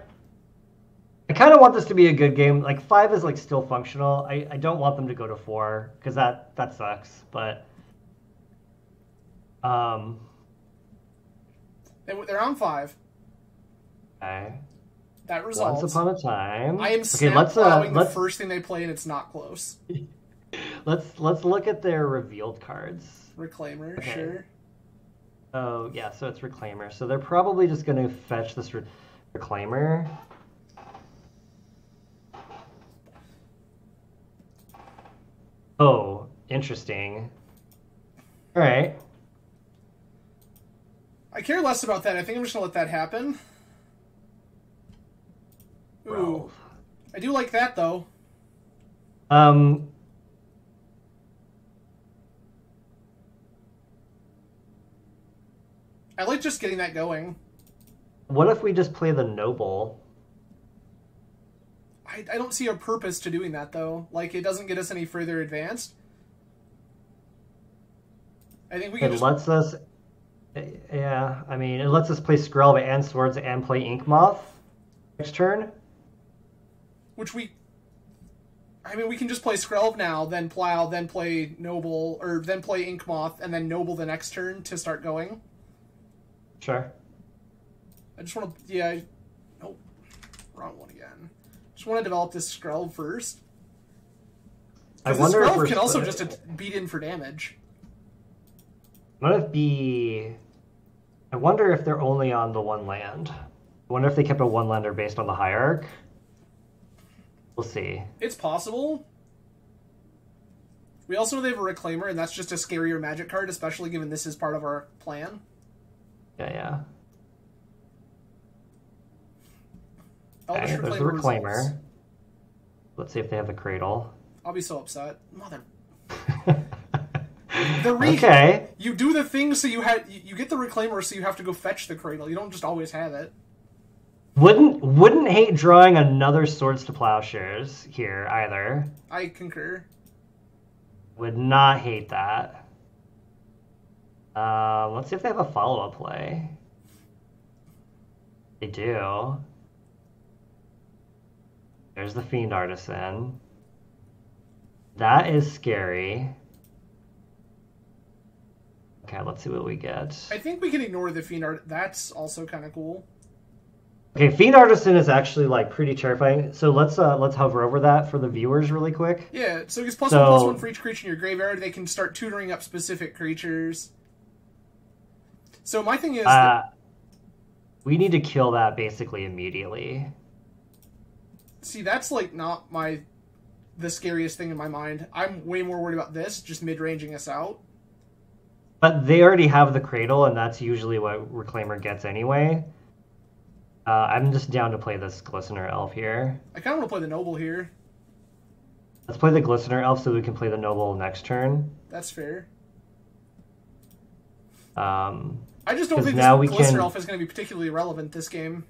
I kind of want this to be a good game. Like 5 is like still functional. I don't want them to go to 4 because that sucks. But they're on 5. Okay. That resolves. Once upon a time. I am snap-plowing the first thing they play, and it's not close. Let's look at their revealed cards. Reclaimer, okay. Sure. Oh, yeah, so it's Reclaimer. So they're probably just going to fetch this Reclaimer. Oh, interesting. All right. I care less about that. I think I'm just going to let that happen. Ooh. I do like that, though. I like just getting that going. What if we just play the Noble? I don't see a purpose to doing that, though. Like, it doesn't get us any further advanced. I think we can lets us... Yeah, I mean, it lets us play Skrelv and Swords and play Ink Moth next turn. Which we can just play Skrelv now, then Plow, then play Noble, or then play Ink Moth, and then Noble the next turn to start going. Sure. I just want to, yeah, nope, wrong one again. Just want to develop this Skrelv first. I wonder if Skrelv can also just beat in for damage. I wonder if they're only on the one land. I wonder if they kept a one-lander based on the Hierarch. We'll see. It's possible. We also know they have a Reclaimer, and that's just a scarier magic card, especially given this is part of our plan. Yeah. Okay, there's the Reclaimer. Let's see if they have the Cradle. I'll be so upset. Mother... Okay. You do the thing so you get the Reclaimer so you have to go fetch the Cradle. You don't just always have it. Wouldn't hate drawing another Swords to Plowshares here either. I concur. Would not hate that. Let's see if they have a follow-up play. They do. There's the Fiend Artisan. That is scary. Okay, let's see what we get. I think we can ignore the Fiend Art. That's also kind of cool. Okay, Fiend Artisan is actually like pretty terrifying. So let's hover over that for the viewers really quick. Yeah, so it gets +1/+1 for each creature in your graveyard. They can start tutoring up specific creatures. So my thing is we need to kill that basically immediately. See, that's like not the scariest thing in my mind. I'm way more worried about this, just mid-ranging us out. But they already have the Cradle, and that's usually what Reclaimer gets anyway. I'm just down to play this Glistener Elf here. I kind of want to play the Noble here. Let's play the Glistener Elf so we can play the Noble next turn. That's fair. I just don't think this Glistener Elf is going to be particularly relevant this game.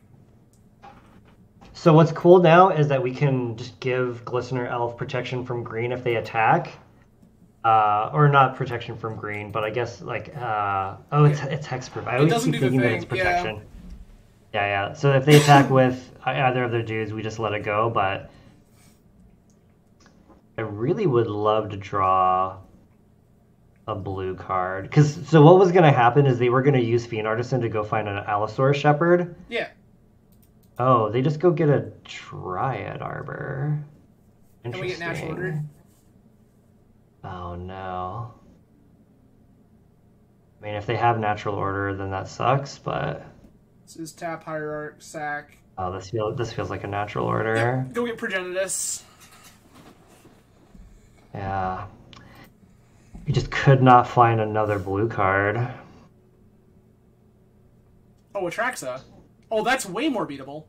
So what's cool now is that we can just give Glistener Elf protection from green if they attack. Or not protection from green, but I guess like it's hexproof. I always keep thinking that it's protection. Yeah. So if they attack with either of their dudes, we just let it go. But I really would love to draw a blue card. So what was going to happen is they were going to use Fiend Artisan to go find an Allosaurus Shepherd. Yeah. Oh, they just go get a Dryad Arbor. Can we get Natural Order? Oh, no. I mean, if they have Natural Order, then that sucks, but... This is tap, Hierarch, sack. Oh, this feels like a Natural Order. Yep. Go get Progenitus. Yeah. You just could not find another blue card. Oh, Atraxa. Oh, that's way more beatable.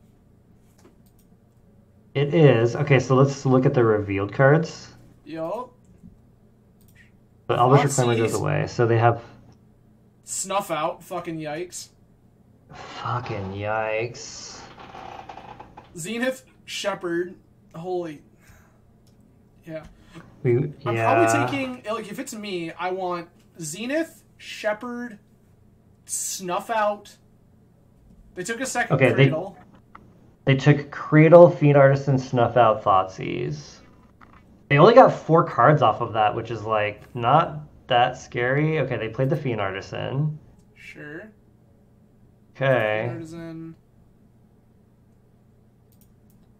It is. Okay, so let's look at the revealed cards. Yup. But Elvish Reclaimer goes away, so they have... Snuff Out. Fucking yikes. Fucking yikes. Zenith, Shepherd. Holy... Yeah. I'm probably taking... Like, if it's me, I want Zenith, Shepherd, Snuff Out. They took a second Cradle. They took Cradle, Fiend Artisan, Snuff Out, Thoughtseize. They only got 4 cards off of that, which is, like, not that scary. Okay, they played the Fiend Artisan. Sure. Okay. Fiend Artisan.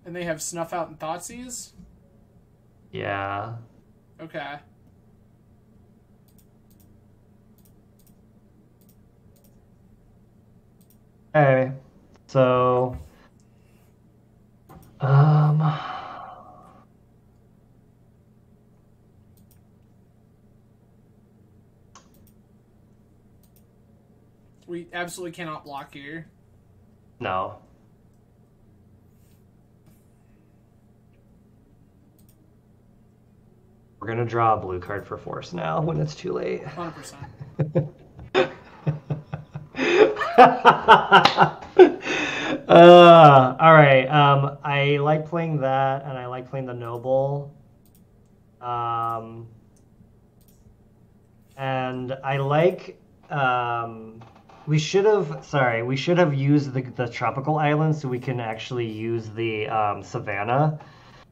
And they have Snuff Out and Thoughtseize? Yeah. Okay. Okay. So... We absolutely cannot block here. No. We're going to draw a blue card for Force now when it's too late. 100%. All right. I like playing that, and I like playing the Noble. And I like... we should have used the tropical island so we can actually use the Savannah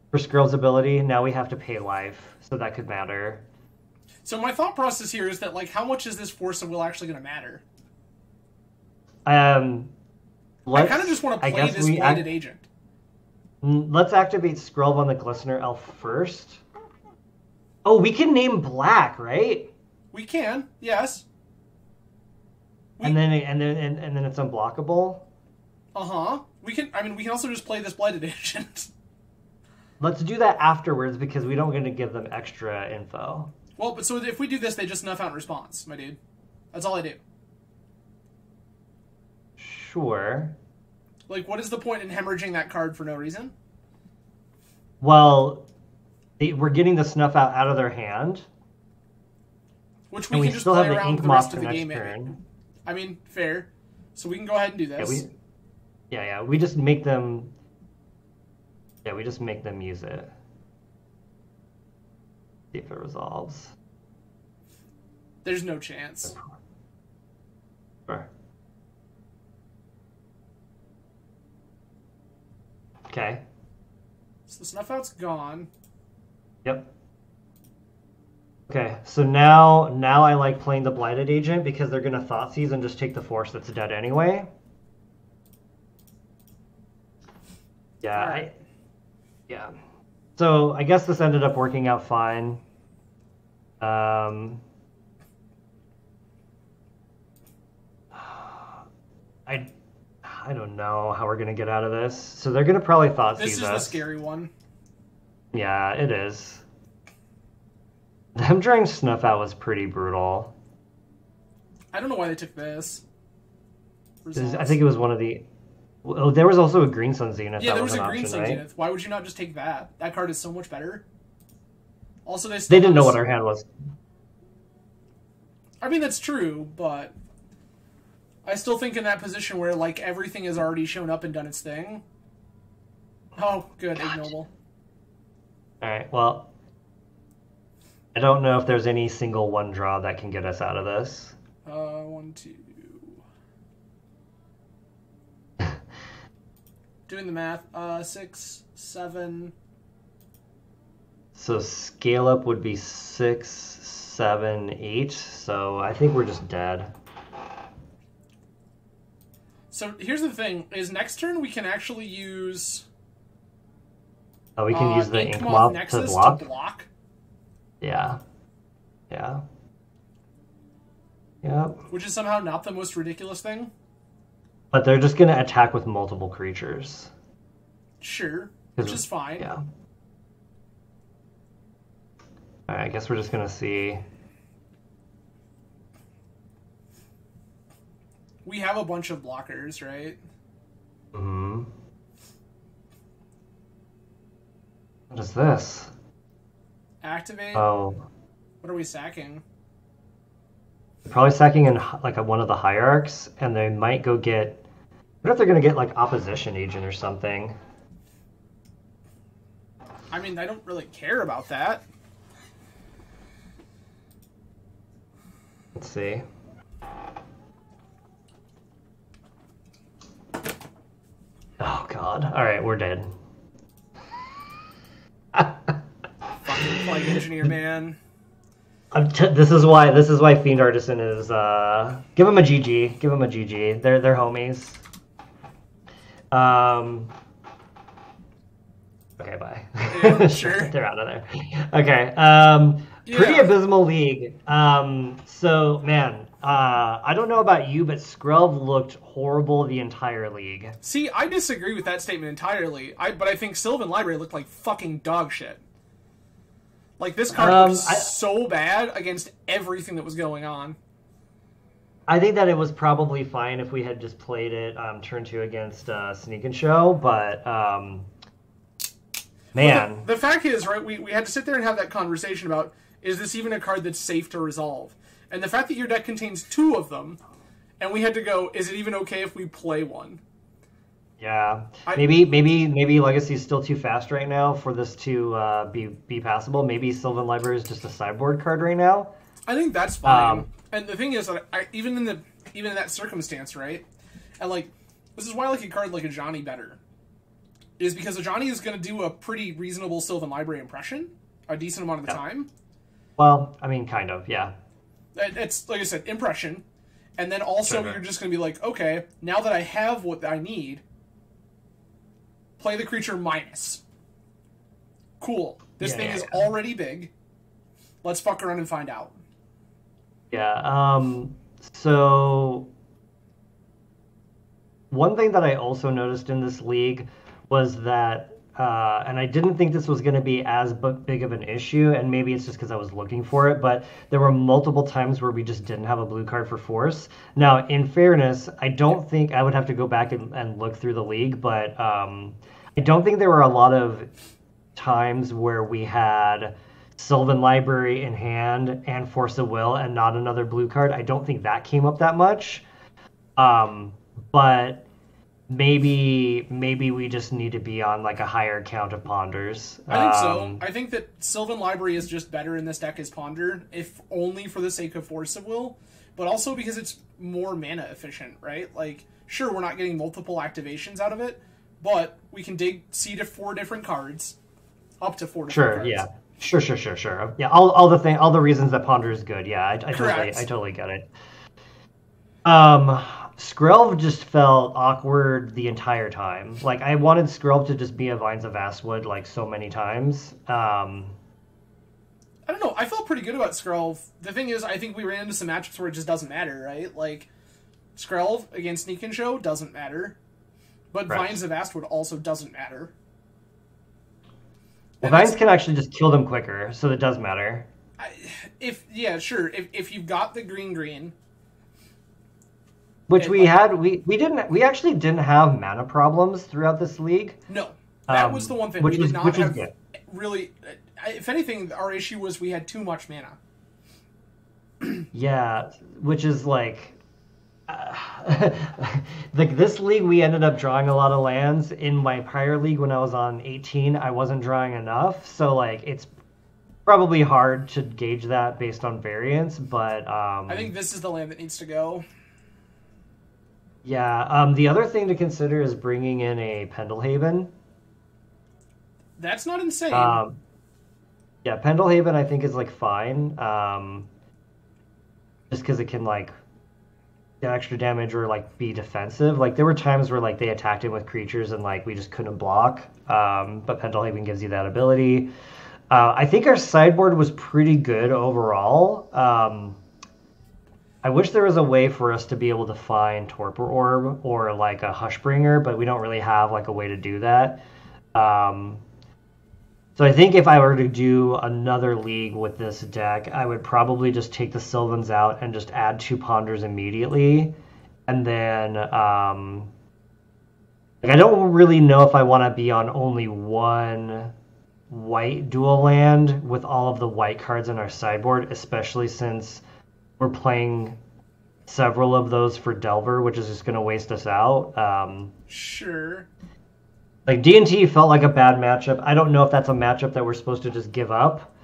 for Skrill's ability. Now we have to pay life, so that could matter. So my thought process here is that, like, how much is this Force of Will actually going to matter? I kind of just want to play this Blighted Agent. Let's activate Skrull on the Glistener Elf first. Oh, we can name black, right? We can, yes. And then it's unblockable. We can. I mean, we can also just play this Blighted Agent. Let's do that afterwards because we don't get to give them extra info. Well, but so if we do this, they just snuff out in response, my dude. That's all I do. Sure. Like, what is the point in hemorrhaging that card for no reason? Well, we're getting the snuff out of their hand. Which we can just play around the rest of the game. I mean, fair. So we can go ahead and do this. Yeah. We just make them. Yeah, we just make them use it. See if it resolves. There's no chance. Sure. Okay. So the snuff out's gone. Yep. Okay, so now I like playing the Blighted Agent because they're gonna Thoughtseize and just take the force that's dead anyway. Yeah, Right. yeah. So I guess this ended up working out fine. I don't know how we're gonna get out of this. So they're gonna probably Thoughtseize us. This is the scary one. Yeah, it is. Them drawing Snuff Out was pretty brutal. I don't know why they took this. I think it was one of the... Oh, there was also a Green Sun Zenith. Yeah, that there was a an Green option, Sun right? Zenith. Why would you not just take that? That card is so much better. Also, they didn't know what our hand was. I mean, that's true, but I still think in that position where, like, everything has already shown up and done its thing. Oh, good, ignoble. Alright, well... I don't know if there's any single one draw that can get us out of this. 1, 2... Doing the math. 6, 7... So scale up would be 6, 7, 8. So I think we're just dead. So here's the thing: is next turn we can actually use. Oh, we can use the Ink Ink Moth Moth Nexus to block? block. Yeah. Yep. Which is somehow not the most ridiculous thing. But they're just gonna attack with multiple creatures. Sure, which is fine. Yeah. Alright, I guess we're just gonna see. We have a bunch of blockers, right? Mm-hmm. What is this? Activate. Oh. What are we sacking? Probably sacking in like one of the hierarchs, and they might go get... What if they're gonna get like Opposition Agent or something? I mean, I don't really care about that. Let's see. Oh god. Alright, we're dead. Fucking Plague Engineer, man. This is why Fiend Artisan is give him a GG. Give him a GG. They're homies. Okay, bye. Yeah, sure. They're out of there. Okay. Pretty abysmal league. So man, I don't know about you, but Scrub looked horrible the entire league. See, I disagree with that statement entirely. But I think Sylvan Library looked like fucking dog shit. Like, this card was so bad against everything that was going on. I think that it was probably fine if we had just played it turn 2 against Sneak and Show, but man. Well, the fact is, right, we had to sit there and have that conversation about, is this even a card that's safe to resolve? And the fact that your deck contains 2 of them, and we had to go, is it even okay if we play one? Yeah, maybe Legacy is still too fast right now for this to be passable. Maybe Sylvan Library is just a sideboard card right now. I think that's fine. And the thing is that even in that circumstance, right? And like, this is why I like a card like a Johnny better, is because a Johnny is going to do a pretty reasonable Sylvan Library impression a decent amount of the time. Well, I mean, kind of, yeah. It's like I said, impression, and then also you're just going to be like, okay, now that I have what I need. Play the creature minus. Cool. This thing is already big. Let's fuck around and find out. Yeah, so... One thing that I also noticed in this league was that, and I didn't think this was going to be as big of an issue, and maybe it's just because I was looking for it, but there were multiple times where we just didn't have a blue card for force. Now, in fairness, I don't think I would have to go back and look through the league, but I don't think there were a lot of times where we had Sylvan Library in hand and Force of Will and not another blue card. I don't think that came up that much. But maybe we just need to be on like a higher count of ponders. I think so. I think that Sylvan Library is just better in this deck as Ponder, if only for the sake of Force of Will, but also because it's more mana efficient, right? Like, sure, we're not getting multiple activations out of it, but we can seed 4 different cards, up to 4 different cards. Yeah. Sure. Yeah, all the reasons that Ponder is good. Yeah, I totally get it. Skrelv just felt awkward the entire time. Like, I wanted Skrelv to just be a Vines of Vastwood like so many times. I don't know. I felt pretty good about Skrelv. The thing is, I think we ran into some matchups where it just doesn't matter, right? Like, Skrelv against Sneak and Show doesn't matter, but right. Vines of Vastwood also doesn't matter. Well, Vines can actually just kill them quicker, so it does matter. If you've got the green, which we actually didn't have mana problems throughout this league. No, that was the one thing we did not have. Good. Really, if anything, our issue was we had too much mana. Yeah, which is like. Like this league, we ended up drawing a lot of lands. In my prior league, when I was on 18, I wasn't drawing enough. So like, it's probably hard to gauge that based on variance. But I think this is the land that needs to go. Yeah. The other thing to consider is bringing in a Pendelhaven. That's not insane. Yeah, Pendelhaven I think is like fine. Just because it can like. Extra damage or like be defensive. Like there were times where like they attacked him with creatures and like we just couldn't block. But Pendelhaven gives you that ability. I think our sideboard was pretty good overall. I wish there was a way for us to be able to find Torpor Orb or like a Hushbringer, but we don't really have like a way to do that. So I think if I were to do another league with this deck, I would probably just take the Sylvans out and just add 2 Ponders immediately. And then, like I don't really know if I want to be on only one white dual land with all of the white cards in our sideboard, especially since we're playing several of those for Delver, which is just going to waste us out. Sure. Like, D&T felt like a bad matchup. I don't know if that's a matchup that we're supposed to just give up.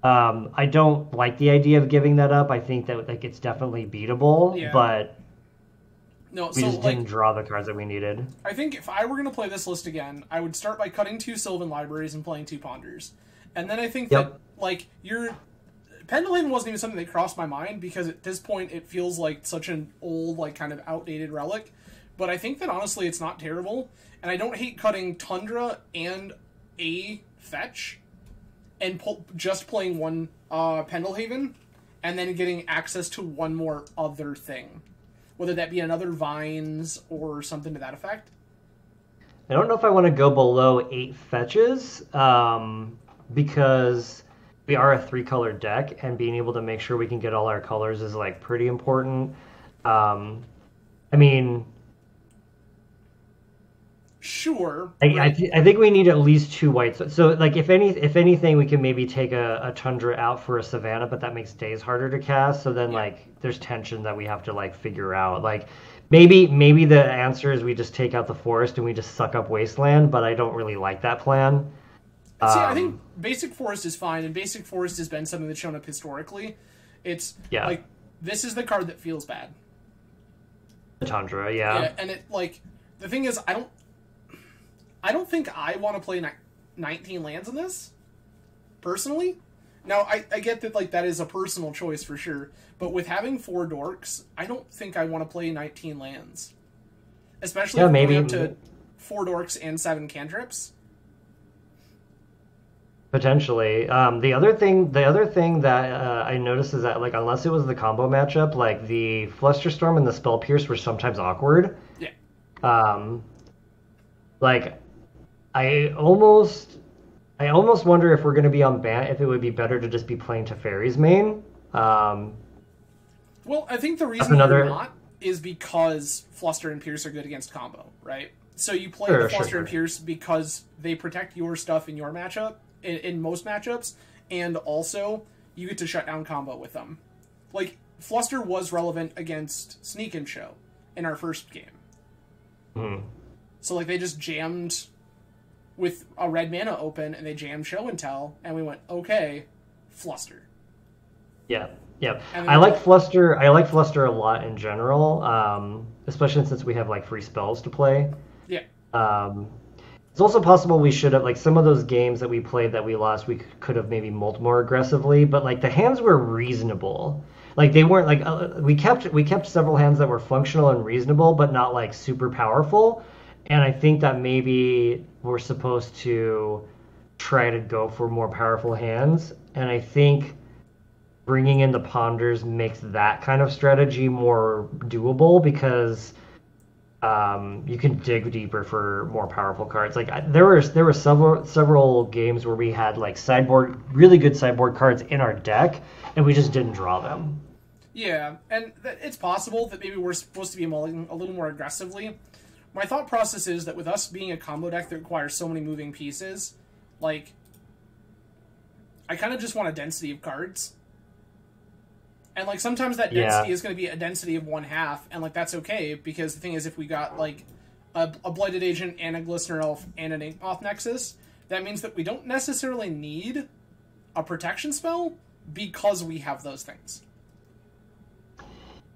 I don't like the idea of giving that up. I think that like it's definitely beatable, but we just didn't draw the cards that we needed. I think if I were going to play this list again, I would start by cutting 2 Sylvan Libraries and playing 2 Ponders. And then I think that, like, Pendelhaven wasn't even something that crossed my mind, because at this point it feels like such an old, like, kind of outdated relic. But I think that, honestly, it's not terrible. And I don't hate cutting Tundra and a fetch and just playing 1 Pendelhaven and then getting access to 1 more other thing. Whether that be another Vines or something to that effect. I don't know if I want to go below 8 fetches because we are a 3-color deck, and being able to make sure we can get all our colors is like pretty important. I mean... Sure. I think we need at least 2 whites. So, like, if anything, we can maybe take a Tundra out for a Savannah, but that makes Days harder to cast. So then, like, there's tension that we have to like figure out. Like, maybe the answer is we just take out the forest and we just suck up Wasteland. But I don't really like that plan. See, I think Basic Forest is fine, and Basic Forest has been something that's shown up historically. It's like, this is the card that feels bad. The Tundra, yeah, and it, like, the thing is, I don't think I want to play 19 lands in this, personally. Now, I get that, like, that is a personal choice for sure, but with having 4 dorks, I don't think I want to play 19 lands. Especially if we're going up to 4 dorks and 7 cantrips. Potentially. The other thing that I noticed is that, like, unless it was the combo matchup, like, the Flusterstorm and the Spell Pierce were sometimes awkward. Yeah. Like, I almost wonder if we're going to be on Bant, if it would be better to just be playing Teferi's main. Well, I think the reason you're not is because Fluster and Pierce are good against combo, right? So you play the Fluster and Pierce because they protect your stuff in your matchup, in most matchups, and also you get to shut down combo with them. Like, Fluster was relevant against Sneak and Show in our first game. So like they just jammed with a red mana open, and they jammed Show and Tell, and we went, okay, Fluster. Yeah. Yeah, I like Fluster. I like Fluster a lot in general, especially since we have like free spells to play. Yeah. It's also possible we should have, like, some of those games that we played that we lost, we could have maybe mulled more aggressively, but like the hands were reasonable. Like they weren't like we kept several hands that were functional and reasonable, but not like super powerful. And I think that maybe we're supposed to try to go for more powerful hands. And I think bringing in the Ponders makes that kind of strategy more doable because you can dig deeper for more powerful cards. Like there were several games where we had like really good sideboard cards in our deck, and we just didn't draw them. Yeah, and it's possible that maybe we're supposed to be mulling a little more aggressively. My thought process is that with us being a combo deck that requires so many moving pieces, like I kind of just want a density of cards. And, like, sometimes that density is going to be a density of 1/2, and, like, that's okay, because the thing is, if we got, like, a Blighted Agent and a Glistener Elf and an Inkmoth Nexus, that means that we don't necessarily need a protection spell because we have those things.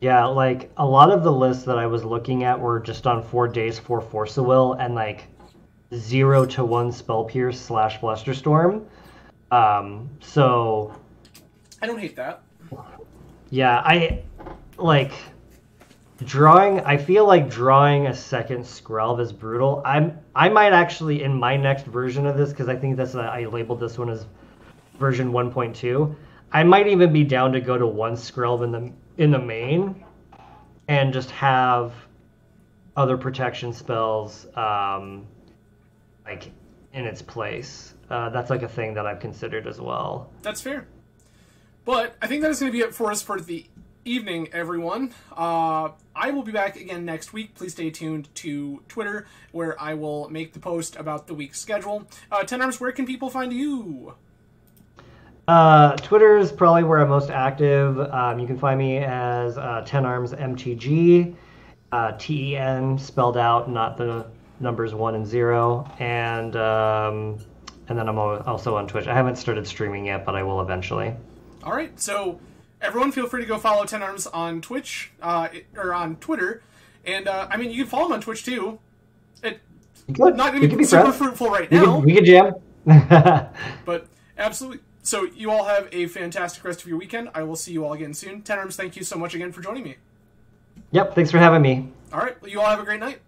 Yeah, like, a lot of the lists that I was looking at were just on 4 days, 4 Force of Will, and, like, 0 to 1 Spell Pierce / Flusterstorm. So... I don't hate that. Yeah, I feel like drawing a second Skrelv is brutal. I might actually, in my next version of this, because I think I labeled this one as version 1.2, I might even be down to go to 1 Skrelv in the main and just have other protection spells like in its place. That's like a thing that I've considered as well. That's fair. But I think that is going to be it for us for the evening, everyone. I will be back again next week. Please stay tuned to Twitter, where I will make the post about the week's schedule. TenArms, where can people find you? Twitter is probably where I'm most active. You can find me as TenArms MTG, TEN spelled out, not the numbers 1 and 0, and then I'm also on Twitch. I haven't started streaming yet, but I will eventually. All right, so everyone feel free to go follow TenArms on Twitch, or on Twitter, and I mean, you can follow him on Twitch too. It's not going to be super fruitful right now. We can jam. But absolutely. So you all have a fantastic rest of your weekend. I will see you all again soon. TenArms, thank you so much again for joining me. Yep, thanks for having me. All right, well, you all have a great night.